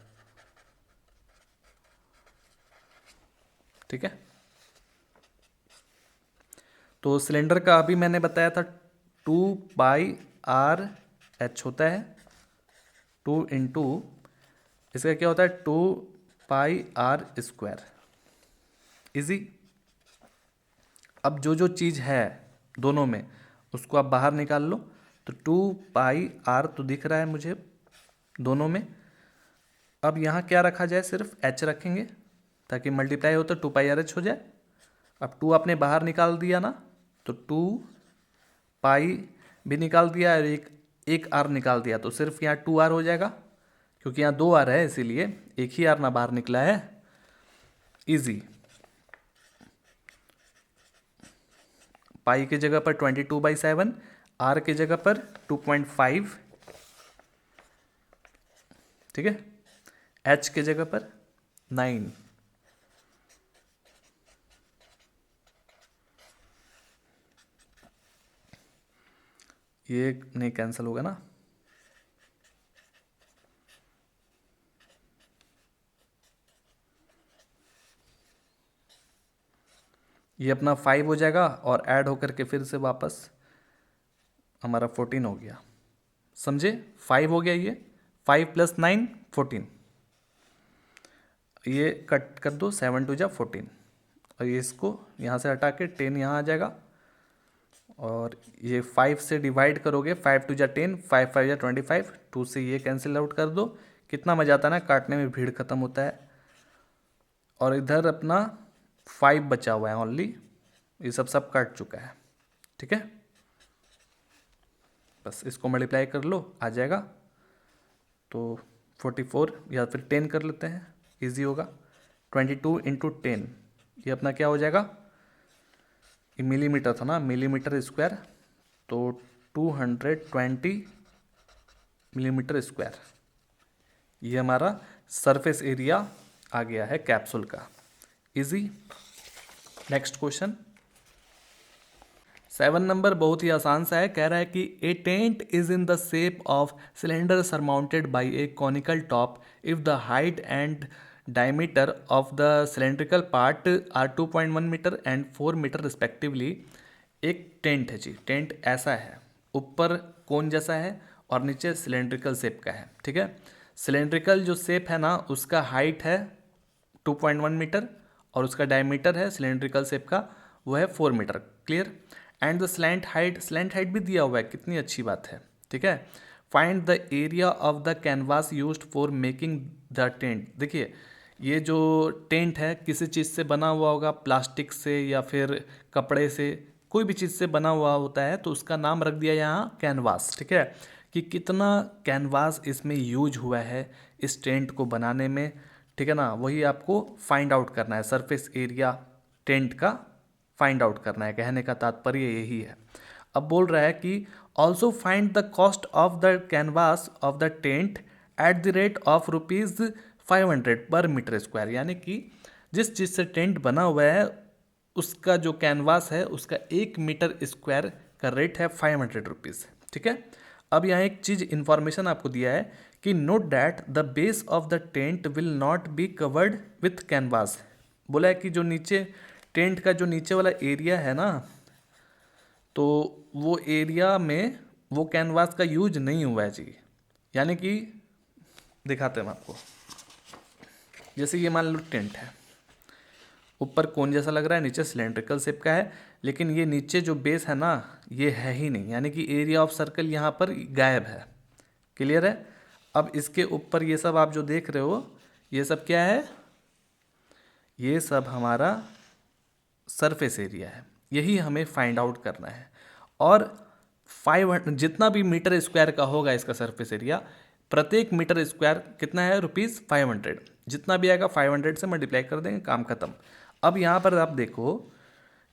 ठीक है, तो सिलेंडर का अभी मैंने बताया था 2πRh होता है, 2 इंटू इसका क्या होता है 2πr²। इजी। अब जो जो चीज़ है दोनों में उसको आप बाहर निकाल लो। तो 2πr तो दिख रहा है मुझे दोनों में। अब यहाँ क्या रखा जाए, सिर्फ h रखेंगे ताकि मल्टीप्लाई हो तो 2πrh हो जाए। अब 2 आपने बाहर निकाल दिया ना, तो 2π भी निकाल दिया और एक r निकाल दिया, तो सिर्फ यहाँ 2r हो जाएगा, क्योंकि यहाँ 2r है इसीलिए एक ही r ना बाहर निकला है। इजी। पाई की जगह पर 22/7, r की जगह पर 2.5, ठीक है, h की जगह पर 9। ये नहीं कैंसिल होगा ना, ये अपना 5 हो जाएगा और ऐड होकर के फिर से वापस हमारा 14 हो गया। समझे, 5 हो गया, ये 5 + 9 14। ये कट कर दो, 7 2 जा 14, और ये इसको यहाँ से हटा के 10 यहाँ आ जाएगा, और ये 5 से डिवाइड करोगे, 5 2 जा 10, 5 5 जा 25, 2 से ये कैंसिल आउट कर दो। कितना मजा आता है ना, काटने में भीड़ खत्म होता है। और इधर अपना 5 बचा हुआ है ओनली, ये सब काट चुका है, ठीक है। बस इसको मल्टीप्लाई कर लो, आ जाएगा। तो 44 या फिर 10 कर लेते हैं, इजी होगा। 22 × 10, ये अपना क्या हो जाएगा, ये मिलीमीटर था ना, मिलीमीटर स्क्वायर, तो 220 मिलीमीटर स्क्वायर, ये हमारा सरफेस एरिया आ गया है कैप्सूल का। इजी। नेक्स्ट क्वेश्चन 7 नंबर बहुत ही आसान सा है। कह रहा है कि a tent is in the shape of cylinder surmounted by a conical top if the height and diameter of the cylindrical part are 2.1 metre and 4 metre respectively. एक tent है जी, टेंट ऐसा है, ऊपर कोन जैसा है और नीचे सिलेंड्रिकल शेप का है, ठीक है। सिलेंड्रिकल जो शेप है ना, उसका हाइट है 2.1 मीटर और उसका डायमीटर है सिलेंड्रिकल शेप का वो है 4 metre. Clear. And the slant height भी दिया हुआ है, कितनी अच्छी बात है, ठीक है। Find the area of the canvas used for making the tent. देखिए ये जो टेंट है किसी चीज़ से बना हुआ होगा, प्लास्टिक से या फिर कपड़े से, कोई भी चीज़ से बना हुआ होता है, तो उसका नाम रख दिया यहाँ कैनवास, ठीक है। कि कितना कैनवास इसमें यूज हुआ है इस टेंट को बनाने में, ठीक है ना, वही आपको फाइंड आउट करना है। सरफेस एरिया टेंट का फाइंड आउट करना है, कहने का तात्पर्य यही है। अब बोल रहा है कि also find the cost of the canvas of the tent at the rate of ₹500 पर मीटर स्क्वायर। यानी कि जिस चीज़ से टेंट बना हुआ है उसका जो कैनवास है उसका 1 मीटर स्क्वायर का रेट है ₹500, ठीक है। अब यहाँ एक चीज़ इन्फॉर्मेशन आपको दिया है कि note that the base of the tent will not be covered with canvas. बोला है कि जो नीचे टेंट का जो नीचे वाला एरिया है ना, तो वो एरिया में वो कैनवास का यूज नहीं हुआ है जी। यानी कि दिखाते हैं हम आपको, जैसे ये मान लो टेंट है, ऊपर कोन जैसा लग रहा है, नीचे सिलेंड्रिकल शेप का है, लेकिन ये नीचे जो बेस है ना ये है ही नहीं, यानी कि एरिया ऑफ सर्कल यहाँ पर गायब है। क्लियर है। अब इसके ऊपर ये सब आप जो देख रहे हो ये सब क्या है, ये सब हमारा सरफेस एरिया है, यही हमें फाइंड आउट करना है। और 500 जितना भी मीटर स्क्वायर का होगा इसका सरफेस एरिया, प्रत्येक मीटर स्क्वायर कितना है, ₹500। जितना भी आएगा 500 से मल्टीप्लाई कर देंगे, काम खत्म। अब यहाँ पर आप देखो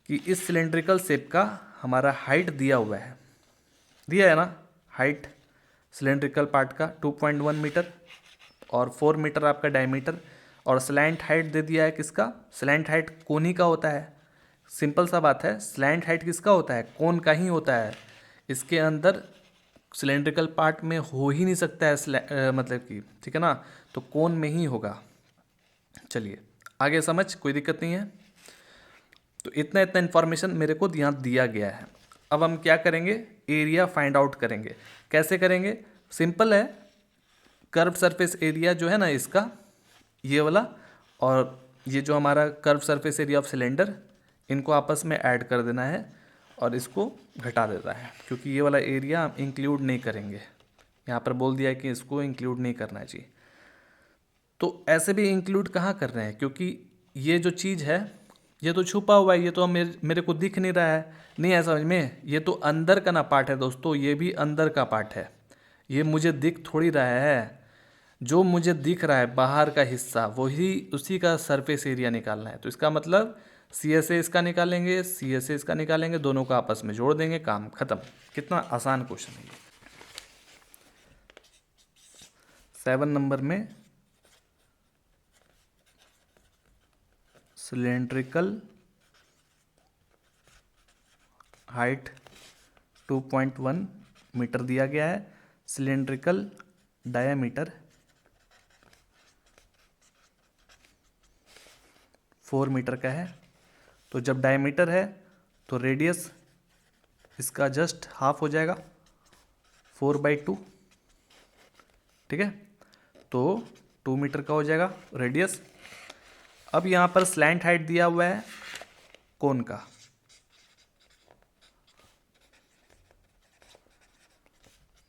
कि इस सिलेंड्रिकल शेप का हमारा हाइट दिया हुआ है, दिया है ना हाइट सिलेंड्रिकल पार्ट का 2.1 मीटर और 4 मीटर आपका डायमीटर, और स्लैंट हाइट दे दिया है किसका, स्लैंट हाइट कोन ही का होता है। सिंपल सा बात है, स्लैंट हाइट किसका होता है, कोन का ही होता है। इसके अंदर सिलेंड्रिकल पार्ट में हो ही नहीं सकता है मतलब कि, ठीक है ना, तो कोन में ही होगा। चलिए आगे समझ, कोई दिक्कत नहीं है। तो इतना इन्फॉर्मेशन मेरे को यहाँ दिया गया है। अब हम क्या करेंगे, एरिया फाइंड आउट करेंगे। कैसे करेंगे, सिंपल है, कर्व सरफेस एरिया जो है ना इसका, ये वाला और ये जो हमारा curve surface area of cylinder, इनको आपस में ऐड कर देना है और इसको घटा देता है, क्योंकि ये वाला एरिया हम इंक्लूड नहीं करेंगे। यहाँ पर बोल दिया है कि इसको इंक्लूड नहीं करना चाहिए। तो ऐसे भी इंक्लूड कहाँ कर रहे हैं, क्योंकि ये जो चीज़ है ये तो छुपा हुआ है, ये तो मेरे को दिख नहीं रहा है। नहीं है समझ में, ये तो अंदर का ना पार्ट है दोस्तों, ये भी अंदर का पार्ट है। ये मुझे दिख थोड़ी रहा है, जो मुझे दिख रहा है बाहर का हिस्सा वही उसी का सरफेस एरिया निकालना है। तो इसका मतलब सी एस ए इसका निकालेंगे, सी एस ए इसका निकालेंगे, दोनों को आपस में जोड़ देंगे, काम खत्म। कितना आसान क्वेश्चन है ये। 7 नंबर में सिलेंड्रिकल हाइट 2.1 मीटर दिया गया है, सिलेंड्रिकल डायामीटर 4 मीटर का है। तो जब डायमीटर है तो रेडियस इसका जस्ट हाफ हो जाएगा, 4/2। ठीक है, तो 2 मीटर का हो जाएगा रेडियस। अब यहाँ पर स्लैंट हाइट दिया हुआ है कोन का,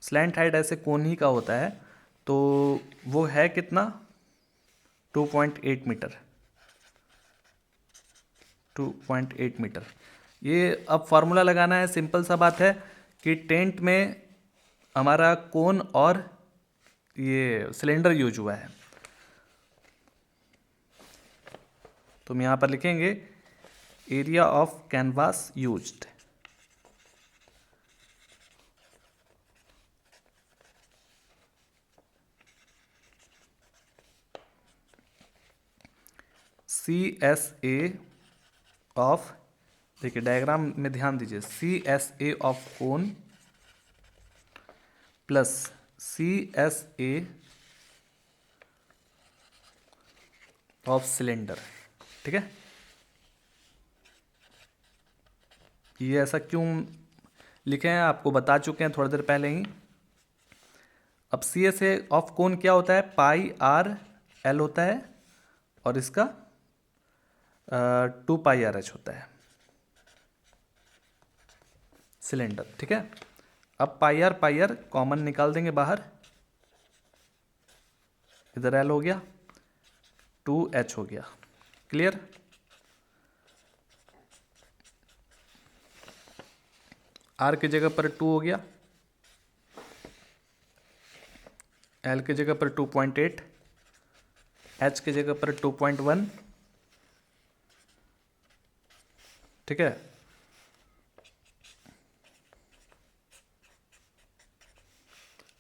स्लैंट हाइट ऐसे कोन ही का होता है, तो वो है कितना, 2.8 मीटर, 2.8 मीटर। ये अब फार्मूला लगाना है, सिंपल सा बात है कि टेंट में हमारा कोन और ये सिलेंडर यूज हुआ है, तो हम यहाँ पर लिखेंगे area of canvas used. C S A of, देखिए डायग्राम में ध्यान दीजिए, C S A of cone plus C S A of cylinder. ठीक है, ये ऐसा क्यों लिखे हैं आपको बता चुके हैं थोड़ी देर पहले ही। अब सी एस ए ऑफ कोन क्या होता है, पाई आर एल होता है, और इसका 2πRH होता है सिलेंडर। ठीक है, अब पाई आर कॉमन निकाल देंगे बाहर, इधर एल हो गया, 2H हो गया। क्लियर, आर की जगह पर 2 हो गया, एल की जगह पर 2.8, एच की जगह पर 2.1। ठीक है,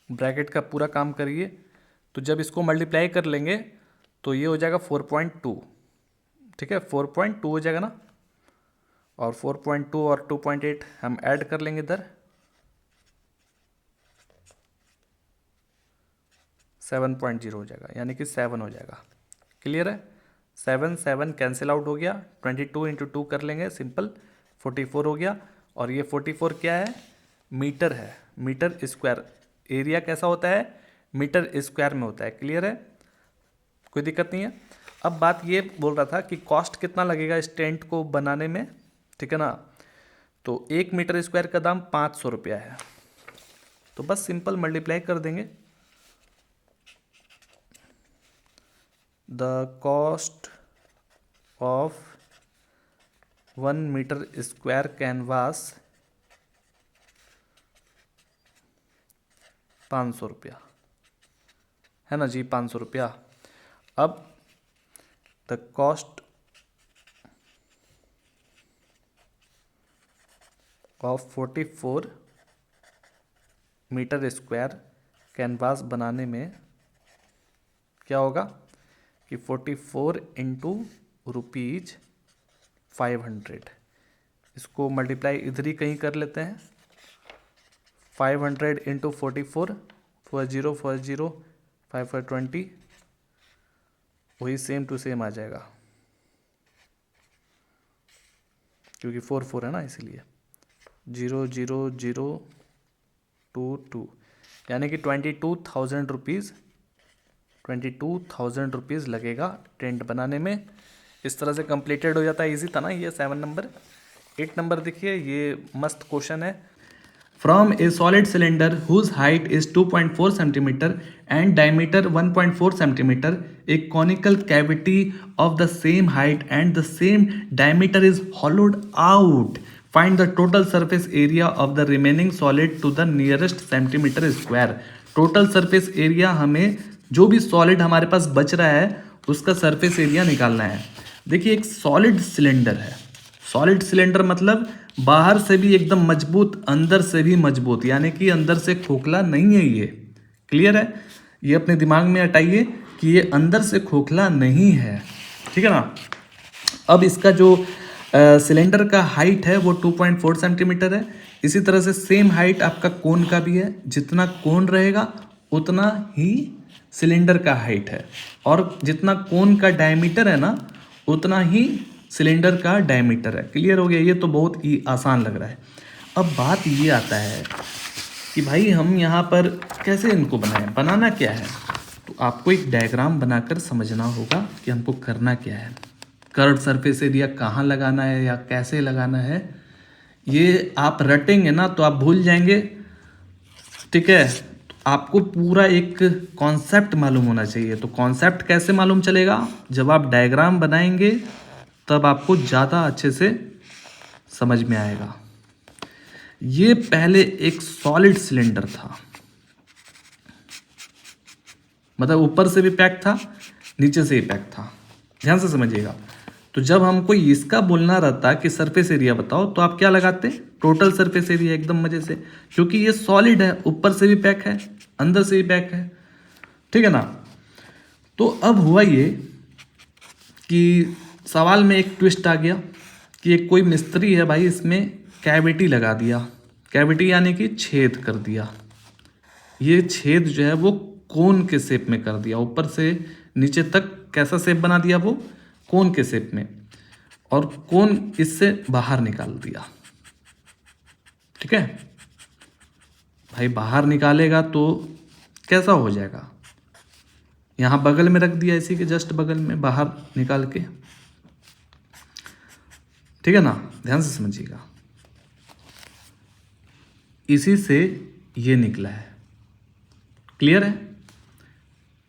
ब्रैकेट का पूरा काम करिए, तो जब इसको मल्टीप्लाई कर लेंगे तो ये हो जाएगा 4.2। ठीक है, 4.2 हो जाएगा ना, और 4.2 और 2.8 हम ऐड कर लेंगे इधर, 7.0 हो जाएगा, यानी कि 7 हो जाएगा। क्लियर है, 7 कैंसिल आउट हो गया, 22 इंटू 2 कर लेंगे सिंपल, 44 हो गया। और ये 44 क्या है, मीटर है, मीटर स्क्वायर। एरिया कैसा होता है, मीटर स्क्वायर में होता है। क्लियर है, कोई दिक्कत नहीं है। अब बात ये बोल रहा था कि कॉस्ट कितना लगेगा इस टेंट को बनाने में, ठीक है ना। तो 1 मीटर स्क्वायर का दाम 500 रुपया है, तो बस सिंपल मल्टीप्लाई कर देंगे। The cost of 1 metre square canvas 500 रुपया है ना जी, 500 रुपया। अब the cost of 44 metre square canvas बनाने में क्या होगा कि 44 इंटू रुपीज 500, इसको मल्टीप्लाई इधर ही कहीं कर लेते हैं। 500 इंटू 44, 40 40 5 5 20, वही सेम टू सेम आ जाएगा, क्योंकि 4 4 है ना, इसीलिए 0 0 0 2 2, यानी कि 22,000 रुपीज़, 22,000 रुपीज़ लगेगा टेंट बनाने में। इस तरह से कंप्लीटेड हो जाता है। इजी था ना ये 7 नंबर। 8 नंबर देखिए, ये मस्त क्वेश्चन है। From a solid cylinder whose height is 2.4 centimetre and diameter 1.4 centimetre, a conical cavity of the same height and the same diameter is hollowed out, find the total surface area of the remaining solid to the nearest centimetre square. Total surface area, हमें जो भी solid हमारे पास बच रहा है उसका surface area निकालना है। देखिए एक सॉलिड सिलेंडर है, सॉलिड सिलेंडर मतलब बाहर से भी एकदम मजबूत, अंदर से भी मजबूत, यानी कि अंदर से खोखला नहीं है ये। क्लियर है? ये अपने दिमाग में हटाइए कि ये अंदर से खोखला नहीं है, ठीक है ना। अब इसका जो सिलेंडर का हाइट है वो 2.4 सेंटीमीटर है। इसी तरह से सेम हाइट आपका कोन का भी है, जितना कोन रहेगा उतना ही सिलेंडर का हाइट है, और जितना कोन का डायमीटर है ना उतना ही सिलेंडर का डायमीटर है। क्लियर हो गया? ये तो बहुत ही आसान लग रहा है। अब बात ये आता है कि भाई हम यहाँ पर कैसे इनको बनाएं, बनाना क्या है। तो आपको एक डायग्राम बनाकर समझना होगा कि हमको करना क्या है, कर्व सरफेस एरिया कहाँ लगाना है या कैसे लगाना है। ये आप रटेंगे ना तो आप भूल जाएंगे, ठीक है। तो आपको पूरा एक कॉन्सेप्ट मालूम होना चाहिए। तो कॉन्सेप्ट कैसे मालूम चलेगा? जब आप डायग्राम बनाएंगे तब आपको ज़्यादा अच्छे से समझ में आएगा। ये पहले एक सॉलिड सिलेंडर था, मतलब ऊपर से भी पैक था, नीचे से भी पैक था। ध्यान से समझिएगा। तो जब हमको इसका बोलना रहता कि सरफेस एरिया बताओ, तो आप क्या लगाते? टोटल सरफेस एरिया, एकदम मजे से, क्योंकि ये सॉलिड है, ऊपर से भी पैक है, अंदर से भी पैक है, ठीक है ना। तो अब हुआ ये कि सवाल में एक ट्विस्ट आ गया कि एक कोई मिस्त्री है भाई, इसमें कैविटी लगा दिया। कैविटी यानी कि छेद कर दिया। ये छेद जो है वो कोन के शेप में कर दिया, ऊपर से नीचे तक कैसा शेप बना दिया? वो कोन के शेप में, और कोन इससे बाहर निकाल दिया, ठीक है भाई। बाहर निकालेगा तो कैसा हो जाएगा? यहाँ बगल में रख दिया, इसी के जस्ट बगल में बाहर निकाल के, ठीक है ना। ध्यान से समझिएगा, इसी से ये निकला है। क्लियर है?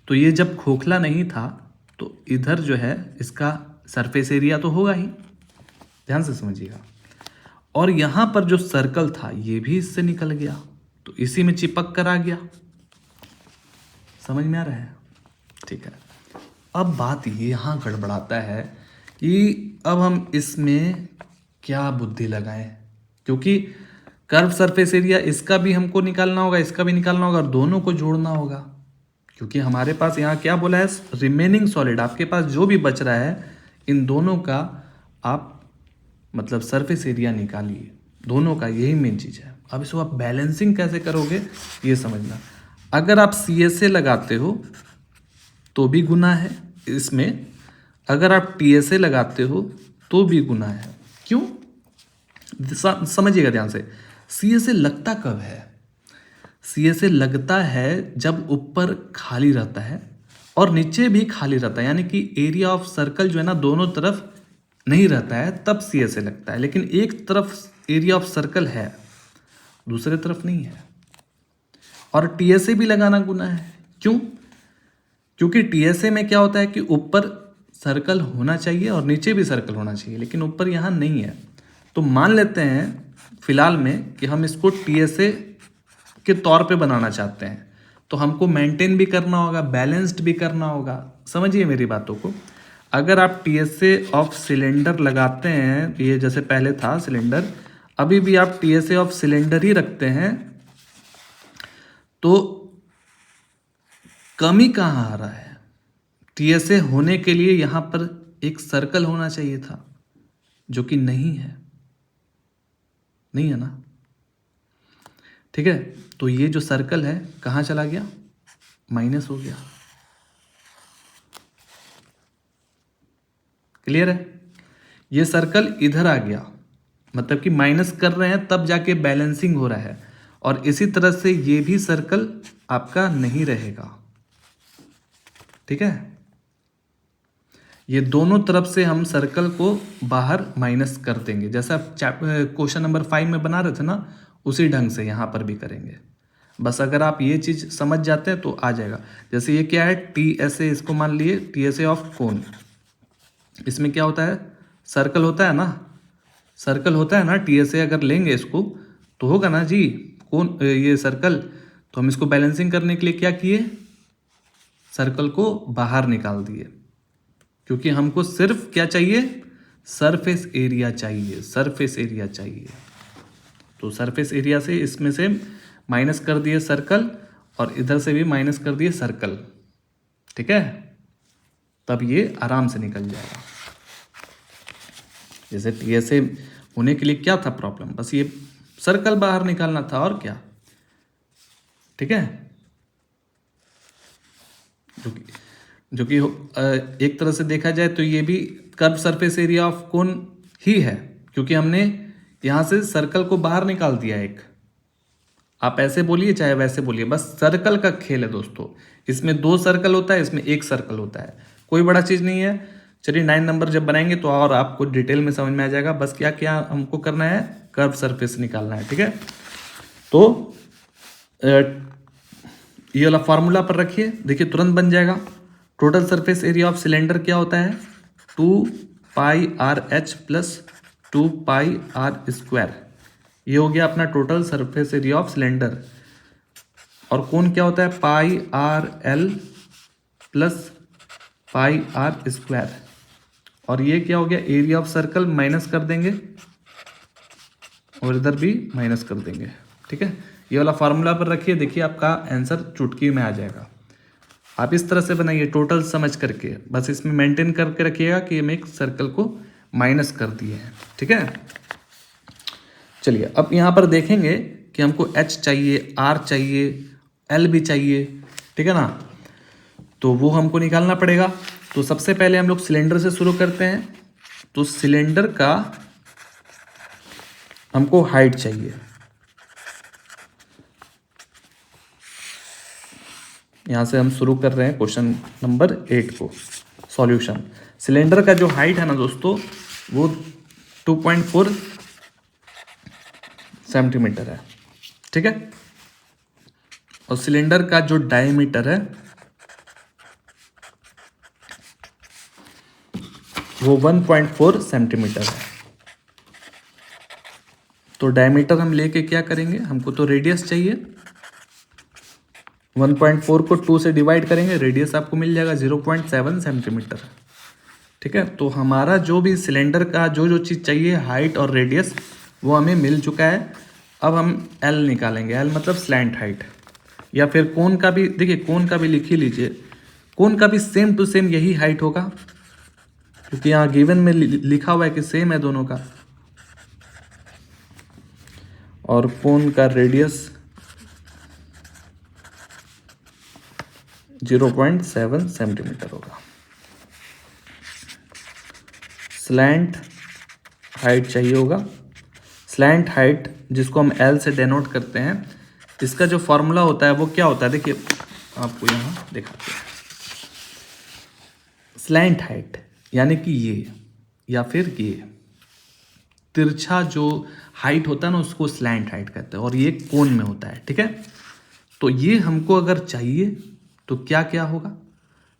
तो ये जब खोखला नहीं था तो इधर जो है इसका सरफेस एरिया तो होगा ही। ध्यान से समझिएगा। और यहाँ पर जो सर्कल था ये भी इससे निकल गया, तो इसी में चिपक कर आ गया। समझ में आ रहा है? ठीक है। अब बात ये यहाँ गड़बड़ाता है कि अब हम इसमें क्या बुद्धि लगाएं, क्योंकि कर्व सरफेस एरिया इसका भी हमको निकालना होगा, इसका भी निकालना होगा, और दोनों को जोड़ना होगा। क्योंकि हमारे पास यहाँ क्या बोला है? रिमेनिंग सॉलिड, आपके पास जो भी बच रहा है इन दोनों का आप मतलब सरफेस एरिया निकालिए, दोनों का, यही मेन चीज़ है। अब इसको आप बैलेंसिंग कैसे करोगे ये समझना। अगर आप CSA लगाते हो तो भी गुना है इसमें, अगर आप TSA लगाते हो तो भी गुना है। क्यों? समझिएगा ध्यान से। CSA लगता कब है? CSA लगता है जब ऊपर खाली रहता है और नीचे भी खाली रहता है, यानी कि एरिया ऑफ सर्कल जो है ना दोनों तरफ नहीं रहता है, तब CSA लगता है। लेकिन एक तरफ एरिया ऑफ सर्कल है, दूसरे तरफ नहीं है। और TSA भी लगाना गुना है। क्यों? क्योंकि TSA में क्या होता है कि ऊपर सर्कल होना चाहिए और नीचे भी सर्कल होना चाहिए, लेकिन ऊपर यहाँ नहीं है। तो मान लेते हैं फिलहाल में कि हम इसको TSA के तौर पे बनाना चाहते हैं, तो हमको मेंटेन भी करना होगा, बैलेंस्ड भी करना होगा। समझिए मेरी बातों को। अगर आप TSA ऑफ सिलेंडर लगाते हैं, ये जैसे पहले था सिलेंडर, अभी भी आप TSA ऑफ सिलेंडर ही रखते हैं, तो कमी कहाँ आ रहा है? TSA होने के लिए यहाँ पर एक सर्कल होना चाहिए था, जो कि नहीं है, नहीं है ना। ठीक है, तो ये जो सर्कल है कहाँ चला गया? माइनस हो गया। क्लियर है? ये सर्कल इधर आ गया, मतलब कि माइनस कर रहे हैं तब जाके बैलेंसिंग हो रहा है। और इसी तरह से ये भी सर्कल आपका नहीं रहेगा, ठीक है। ये दोनों तरफ से हम सर्कल को बाहर माइनस कर देंगे, जैसा क्वेश्चन नंबर 5 में बना रहे थे ना, उसी ढंग से यहाँ पर भी करेंगे। बस अगर आप ये चीज़ समझ जाते हैं तो आ जाएगा। जैसे ये क्या है, TSA, इसको मान लिए TSA ऑफ कोन। इसमें क्या होता है, सर्कल होता है ना, सर्कल होता है ना। TSA अगर लेंगे इसको तो होगा ना जी कोन, ये सर्कल। तो हम इसको बैलेंसिंग करने के लिए क्या किए, सर्कल को बाहर निकाल दिए, क्योंकि हमको सिर्फ क्या चाहिए, सरफेस एरिया चाहिए, सरफेस एरिया चाहिए। तो सरफेस एरिया से इसमें से माइनस कर दिए सर्कल, और इधर से भी माइनस कर दिए सर्कल, ठीक है। तब ये आराम से निकल जाएगा। जैसे TSA होने के लिए क्या था प्रॉब्लम, बस ये सर्कल बाहर निकालना था, और क्या, ठीक है। जो कि एक तरह से देखा जाए तो ये भी curve surface area of cone ही है, क्योंकि हमने यहाँ से सर्कल को बाहर निकाल दिया एक। आप ऐसे बोलिए चाहे वैसे बोलिए, बस सर्कल का खेल है दोस्तों। इसमें 2 सर्कल होता है, इसमें 1 सर्कल होता है, कोई बड़ा चीज़ नहीं है। चलिए 9 नंबर जब बनाएंगे तो और आपको डिटेल में समझ में आ जाएगा। बस क्या क्या हमको करना है, कर्व सरफेस निकालना है, ठीक है। तो ये वाला फार्मूला पर रखिए, देखिए तुरंत बन जाएगा। Total surface area of cylinder क्या होता है, 2πRH प्लस 2πR²। ये हो गया अपना total surface area of cylinder. और कोण क्या होता है, πRL प्लस πR²। और ये क्या हो गया, एरिया ऑफ सर्कल माइनस कर देंगे, और इधर भी माइनस कर देंगे, ठीक है। ये वाला फार्मूला पर रखिए, देखिए आपका आंसर चुटकी में आ जाएगा। आप इस तरह से बनाइए टोटल समझ करके, बस इसमें मेंटेन करके रखिएगा कि हम एक सर्कल को माइनस कर दिए हैं, ठीक है। चलिए अब यहाँ पर देखेंगे कि हमको H चाहिए, R चाहिए, L भी चाहिए, ठीक है ना। तो वो हमको निकालना पड़ेगा। तो सबसे पहले हम लोग सिलेंडर से शुरू करते हैं। तो सिलेंडर का हमको हाइट चाहिए। यहाँ से हम शुरू कर रहे हैं क्वेश्चन नंबर 8 को, सॉल्यूशन। सिलेंडर का जो हाइट है ना दोस्तों, वो 2.4 सेंटीमीटर है, ठीक है। और सिलेंडर का जो डायमीटर है वो 1.4 सेंटीमीटर है। तो डायमीटर हम लेके क्या करेंगे, हमको तो रेडियस चाहिए। 1.4 को 2 से डिवाइड करेंगे, रेडियस आपको मिल जाएगा 0.7 सेंटीमीटर, ठीक है। तो हमारा जो भी सिलेंडर का जो जो चीज़ चाहिए, हाइट और रेडियस, वो हमें मिल चुका है। अब हम L निकालेंगे। L मतलब स्लैंट हाइट, या फिर कोन का भी, देखिए कोन का भी लिख ही लीजिए। कोन का भी सेम टू सेम यही हाइट होगा, क्योंकि यहाँ गिवन में लिखा हुआ है कि सेम है दोनों का। और कोन का रेडियस 0.7 सेंटीमीटर होगा। स्लैंट हाइट चाहिए होगा। स्लैंट हाइट जिसको हम L से डेनोट करते हैं, इसका जो फॉर्मूला होता है वो क्या होता है, देखिए आपको यहाँ दिखाते हैं। स्लैंट हाइट यानी कि ये, या फिर ये तिरछा जो हाइट होता है ना, उसको स्लैंट हाइट कहते हैं, और ये कोन में होता है, ठीक है। तो ये हमको अगर चाहिए तो क्या क्या होगा,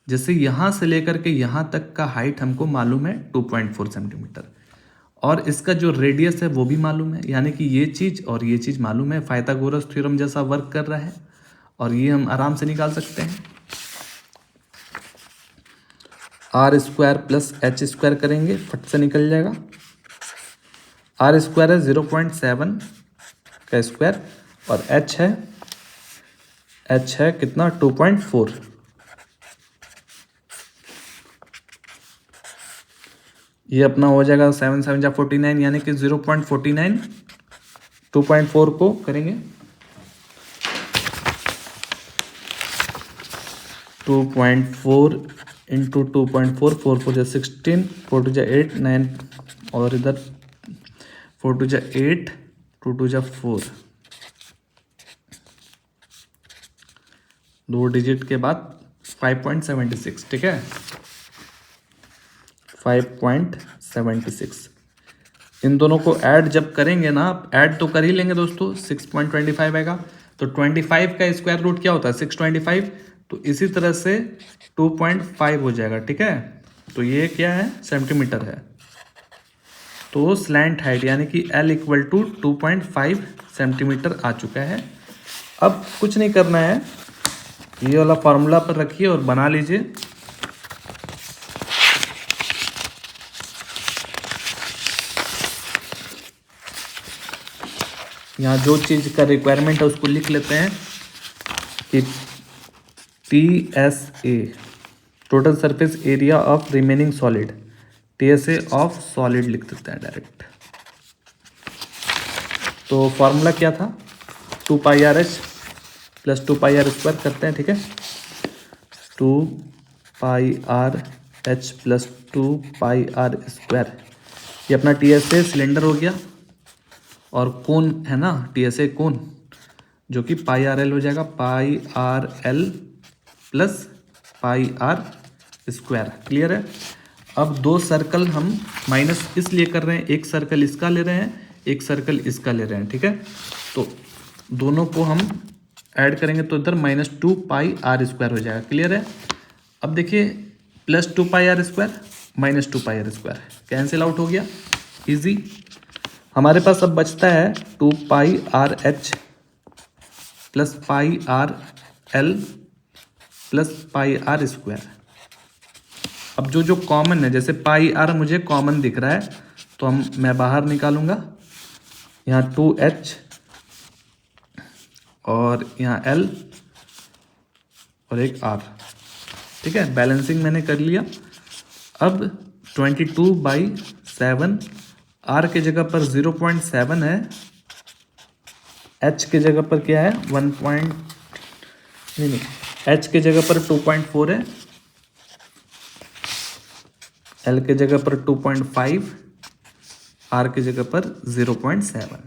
जैसे यहाँ से लेकर के यहाँ तक का हाइट हमको मालूम है 2.4 सेंटीमीटर, और इसका जो रेडियस है वो भी मालूम है, यानी कि ये चीज़ और ये चीज़ मालूम है। पाइथागोरस थ्योरम जैसा वर्क कर रहा है, और ये हम आराम से निकाल सकते हैं। R² प्लस H² करेंगे, फट से निकल जाएगा। R² है 0.7 का स्क्वायर, और H है कितना, 2.4। ये अपना हो जाएगा 7 7 जा 49, यानी कि 0.49। 2.4 को करेंगे 2.4 इंटू 2.4, 4 4 जा 16, 4 2 जा 8 9, और इधर 4 2 जा 8, 2 2 जा 4, 2 डिजिट के बाद 5.76, ठीक है। 5.76। इन दोनों को ऐड जब करेंगे ना, आप ऐड तो कर ही लेंगे दोस्तों, 6.25 आएगा। तो 25 का स्क्वायर रूट क्या होता है? 625। तो इसी तरह से 2.5 हो जाएगा, ठीक है। तो ये क्या है? सेंटीमीटर है। तो स्लैंट हाइट यानी कि L इक्वल टू 2.5 सेंटीमीटर आ चुका है। अब कुछ नहीं करना है, ये वाला फार्मूला पर रखिए और बना लीजिए। यहाँ जो चीज़ का रिक्वायरमेंट है उसको लिख लेते हैं कि TSA, total surface area of remaining solid, TSA of solid लिख देते हैं डायरेक्ट। तो फॉर्मूला क्या था? 2πRH प्लस 2πr² करते हैं, ठीक है। 2πRH प्लस 2πr², ये अपना TSA सिलेंडर हो गया, और कोन है ना, TSA कोन, जो कि πRL हो जाएगा, πRL प्लस πr²। क्लियर है। अब दो सर्कल हम माइनस इसलिए कर रहे हैं, एक सर्कल इसका ले रहे हैं, एक सर्कल इसका ले रहे हैं, ठीक है। तो दोनों को हम ऐड करेंगे तो इधर -2πr² हो जाएगा। क्लियर है। अब देखिए, +2πr² -2πr² कैंसिल आउट हो गया, इजी। हमारे पास अब बचता है 2πRH plus πRL plus πr²। अब जो कॉमन है, जैसे πr मुझे कॉमन दिख रहा है, तो मैं बाहर निकालूंगा। यहाँ 2h और यहाँ l और एक r, ठीक है। बैलेंसिंग मैंने कर लिया। अब 22/7, r के जगह पर 0.7 है, h के जगह पर क्या है 1 h के जगह पर 2.4 है, l के जगह पर 2.5, r के जगह पर 0.7।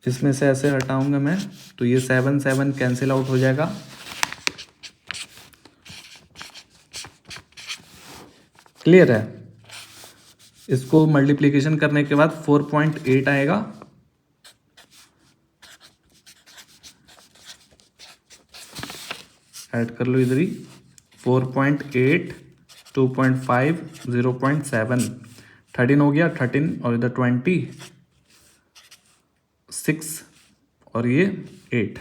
इसमें से ऐसे हटाऊंगा मैं, तो ये 7 कैंसिल आउट हो जाएगा। क्लियर है। इसको मल्टीप्लिकेशन करने के बाद 4.8 आएगा। ऐड कर लो इधर ही, 4.8, 2.5, 0.7, 13 हो गया, 13 और इधर 26 और ये 8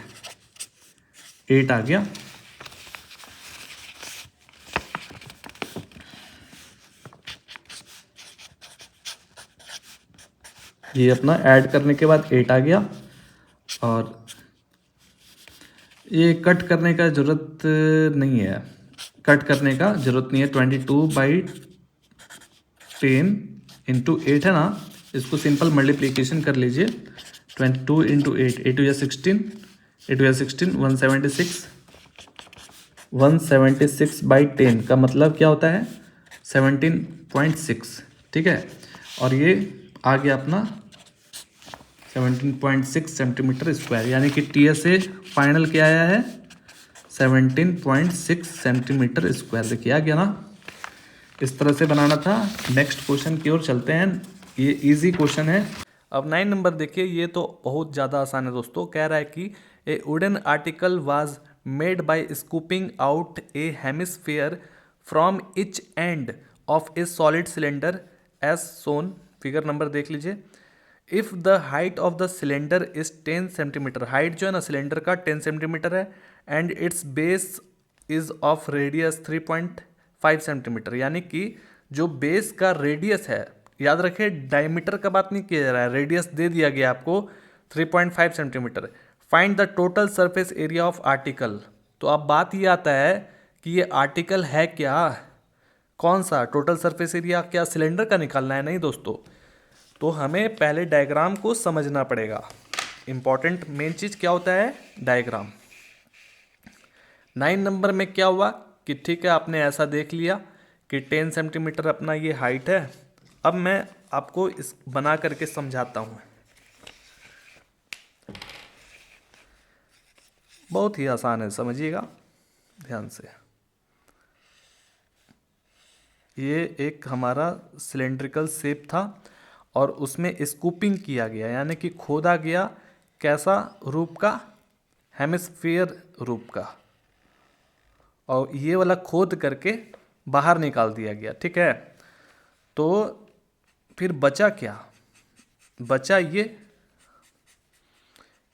आ गया। ये अपना ऐड करने के बाद 8 आ गया। और ये कट करने का ज़रूरत नहीं है, 22/10 इंटू 8 है ना, इसको सिंपल मल्टीप्लिकेशन कर लीजिए। 22 इंटू 8, 8 या 16, 8 या 16, 176, 176/10 का मतलब क्या होता है 17.6, ठीक है। और ये आ गया अपना 17.6 सेंटीमीटर स्क्वायर, यानी कि TSA फाइनल क्या आया है 17.6 सेंटीमीटर स्क्वायर। देखिए आ गया ना। इस तरह से बनाना था। नेक्स्ट क्वेश्चन की ओर चलते हैं, ये इजी क्वेश्चन है। अब 9 नंबर देखिए, ये तो बहुत ज़्यादा आसान है दोस्तों। कह रहा है कि a wooden article was made by scooping out a hemisphere from each end of a solid cylinder as shown. Figure number देख लीजिए। If the height of the cylinder is 10 centimetre, height जो है ना सिलेंडर का 10 centimetre है, and its base is of radius 3.5 centimetre, यानी कि जो बेस का रेडियस है, याद रखिए डायमीटर का बात नहीं किया जा रहा है, रेडियस दे दिया गया आपको 3.5 centimetre. Find the total surface area of article. तो अब बात ये आता है कि ये आर्टिकल है क्या, कौन सा टोटल सरफेस एरिया, क्या सिलेंडर का निकालना है? नहीं दोस्तों, तो हमें पहले डायग्राम को समझना पड़ेगा। इंपॉर्टेंट मेन चीज़ क्या होता है डायग्राम। 9 नंबर में क्या हुआ कि ठीक है, आपने ऐसा देख लिया कि 10 सेंटीमीटर अपना ये हाइट है। अब मैं आपको इस बना करके समझाता हूँ। बहुत ही आसान है, समझिएगा ध्यान से। ये एक हमारा सिलेंड्रिकल शेप था और उसमें स्कूपिंग किया गया, यानी कि खोदा गया। कैसा रूप का? हेमिस्फीयर रूप का। और ये वाला खोद करके बाहर निकाल दिया गया, ठीक है। तो फिर बचा क्या? बचा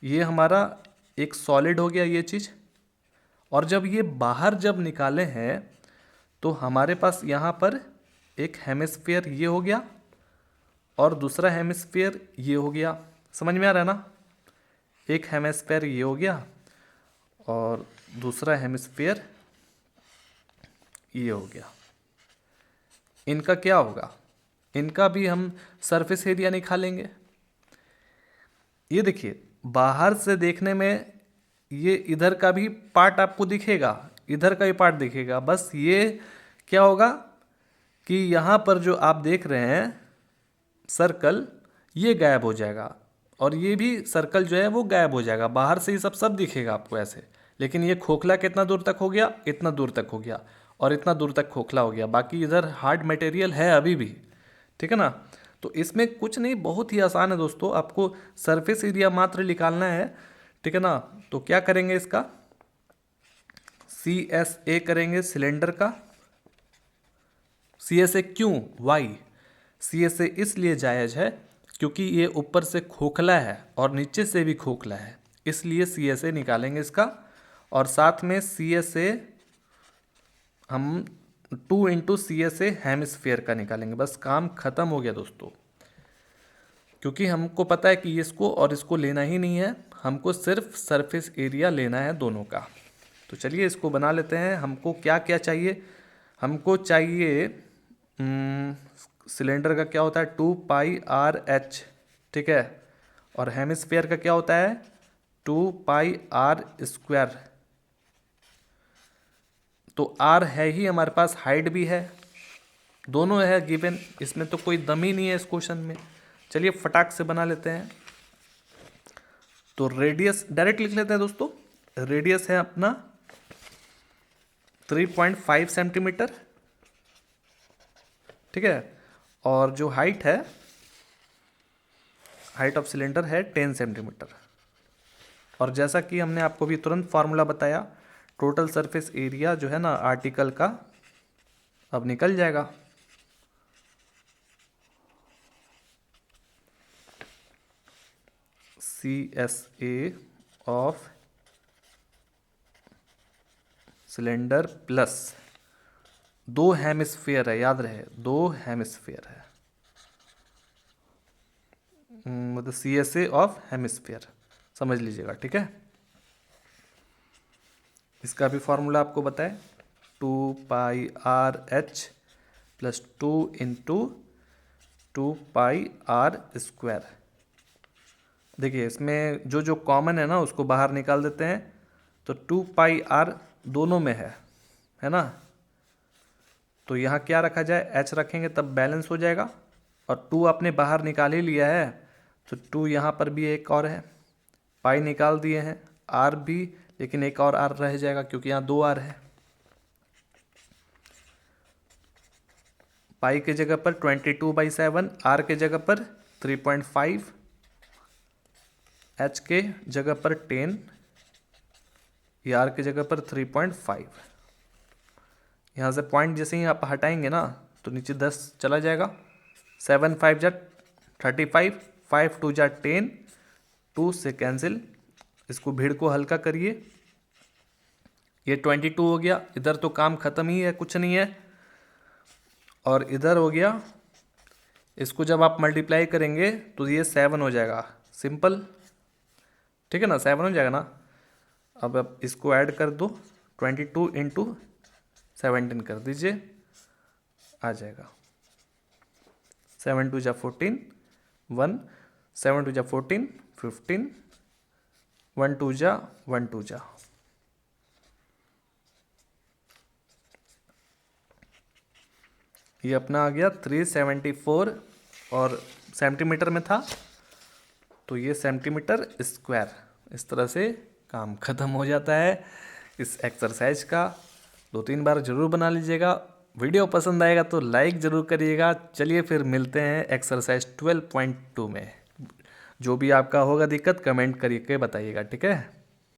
ये हमारा एक सॉलिड हो गया ये चीज़। और जब ये बाहर जब निकाले हैं तो हमारे पास यहाँ पर एक हेमिस्फीयर ये हो गया और दूसरा हेमिस्फीयर ये हो गया। समझ में आ रहा है ना? एक हेमिस्फीयर ये हो गया और दूसरा हेमिस्फीयर ये हो गया। इनका क्या होगा? इनका भी हम सरफेस एरिया निकालेंगे। ये देखिए, बाहर से देखने में ये इधर का भी पार्ट आपको दिखेगा, इधर का भी पार्ट दिखेगा। बस ये क्या होगा कि यहाँ पर जो आप देख रहे हैं सर्कल, ये गायब हो जाएगा और ये भी सर्कल जो है वो गायब हो जाएगा। बाहर से ही सब दिखेगा आपको ऐसे, लेकिन ये खोखला कितना दूर तक हो गया? इतना दूर तक हो गया और इतना दूर तक खोखला हो गया। बाकी इधर हार्ड मटेरियल है अभी भी, ठीक है ना। तो इसमें कुछ नहीं, बहुत ही आसान है दोस्तों। आपको सरफेस एरिया मात्र निकालना है, ठीक है ना। तो क्या करेंगे इसका? CSA करेंगे सिलेंडर का। CSA क्यों? वाई? CSA इसलिए जायज़ है क्योंकि ये ऊपर से खोखला है और नीचे से भी खोखला है, इसलिए CSA निकालेंगे इसका। और साथ में CSA हम 2 इंटू CSA हेमिस्फीयर का निकालेंगे। बस काम खत्म हो गया दोस्तों, क्योंकि हमको पता है कि इसको और इसको लेना ही नहीं है, हमको सिर्फ सरफेस एरिया लेना है दोनों का। तो चलिए इसको बना लेते हैं। हमको क्या क्या चाहिए? हमको चाहिए सिलेंडर का क्या होता है? 2πRh, ठीक है। और हेमिस्फीयर का क्या होता है? 2πr²। तो r है ही हमारे पास, हाइट भी है, दोनों है गिवन। इसमें तो कोई दम ही नहीं है इस क्वेश्चन में। चलिए फटाक से बना लेते हैं। तो रेडियस डायरेक्ट लिख लेते हैं दोस्तों। रेडियस है अपना 3.5 सेंटीमीटर, ठीक है। और जो हाइट है, हाइट ऑफ सिलेंडर है 10 सेंटीमीटर। और जैसा कि हमने आपको भी तुरंत फार्मूला बताया, टोटल सरफेस एरिया जो है ना आर्टिकल का, अब निकल जाएगा। CSA of cylinder plus 2 hemisphere है, याद रहे 2 हेमिस्फीयर है, मतलब CSA ऑफ हेमिस्फीयर समझ लीजिएगा, ठीक है। इसका भी फॉर्मूला आपको बताए, 2πRh प्लस 2 इंटू 2πr²। देखिए इसमें जो जो कॉमन है ना उसको बाहर निकाल देते हैं। तो 2πr दोनों में है ना। तो यहाँ क्या रखा जाए? h रखेंगे तब बैलेंस हो जाएगा। और 2 आपने बाहर निकाल ही लिया है, तो 2 यहाँ पर भी एक और है, पाई निकाल दिए हैं, r भी, लेकिन एक और r रह जाएगा क्योंकि यहाँ 2 r है। पाई के जगह पर 22/7, r के जगह पर 3.5, h के जगह पर 10, r के जगह पर 3.5। यहाँ से पॉइंट जैसे ही आप हटाएंगे ना तो नीचे 10 चला जाएगा। 7 5 जा 35, 5 2 जा 10, 2 से कैंसिल। इसको भीड़ को हल्का करिए, ये 22 हो गया। इधर तो काम खत्म ही है, कुछ नहीं है। और इधर हो गया, इसको जब आप मल्टीप्लाई करेंगे तो ये 7 हो जाएगा, सिंपल, ठीक है ना। 7 हो जाएगा ना। अब आप इसको ऐड कर दो, 22 इंटू 17 कर दीजिए, आ जाएगा 7 2 जा 14, 1 7 2 जा 14, 15, 1 2 जा 1 2 जा। ये अपना आ गया 374 और सेंटीमीटर में था, तो ये सेंटीमीटर स्क्वायर। इस तरह से काम खत्म हो जाता है इस एक्सरसाइज का। 2-3 बार जरूर बना लीजिएगा वीडियो पसंद आएगा तो लाइक ज़रूर करिएगा। चलिए फिर मिलते हैं एक्सरसाइज 12.2 में। जो भी आपका होगा दिक्कत कमेंट करके बताइएगा, ठीक है।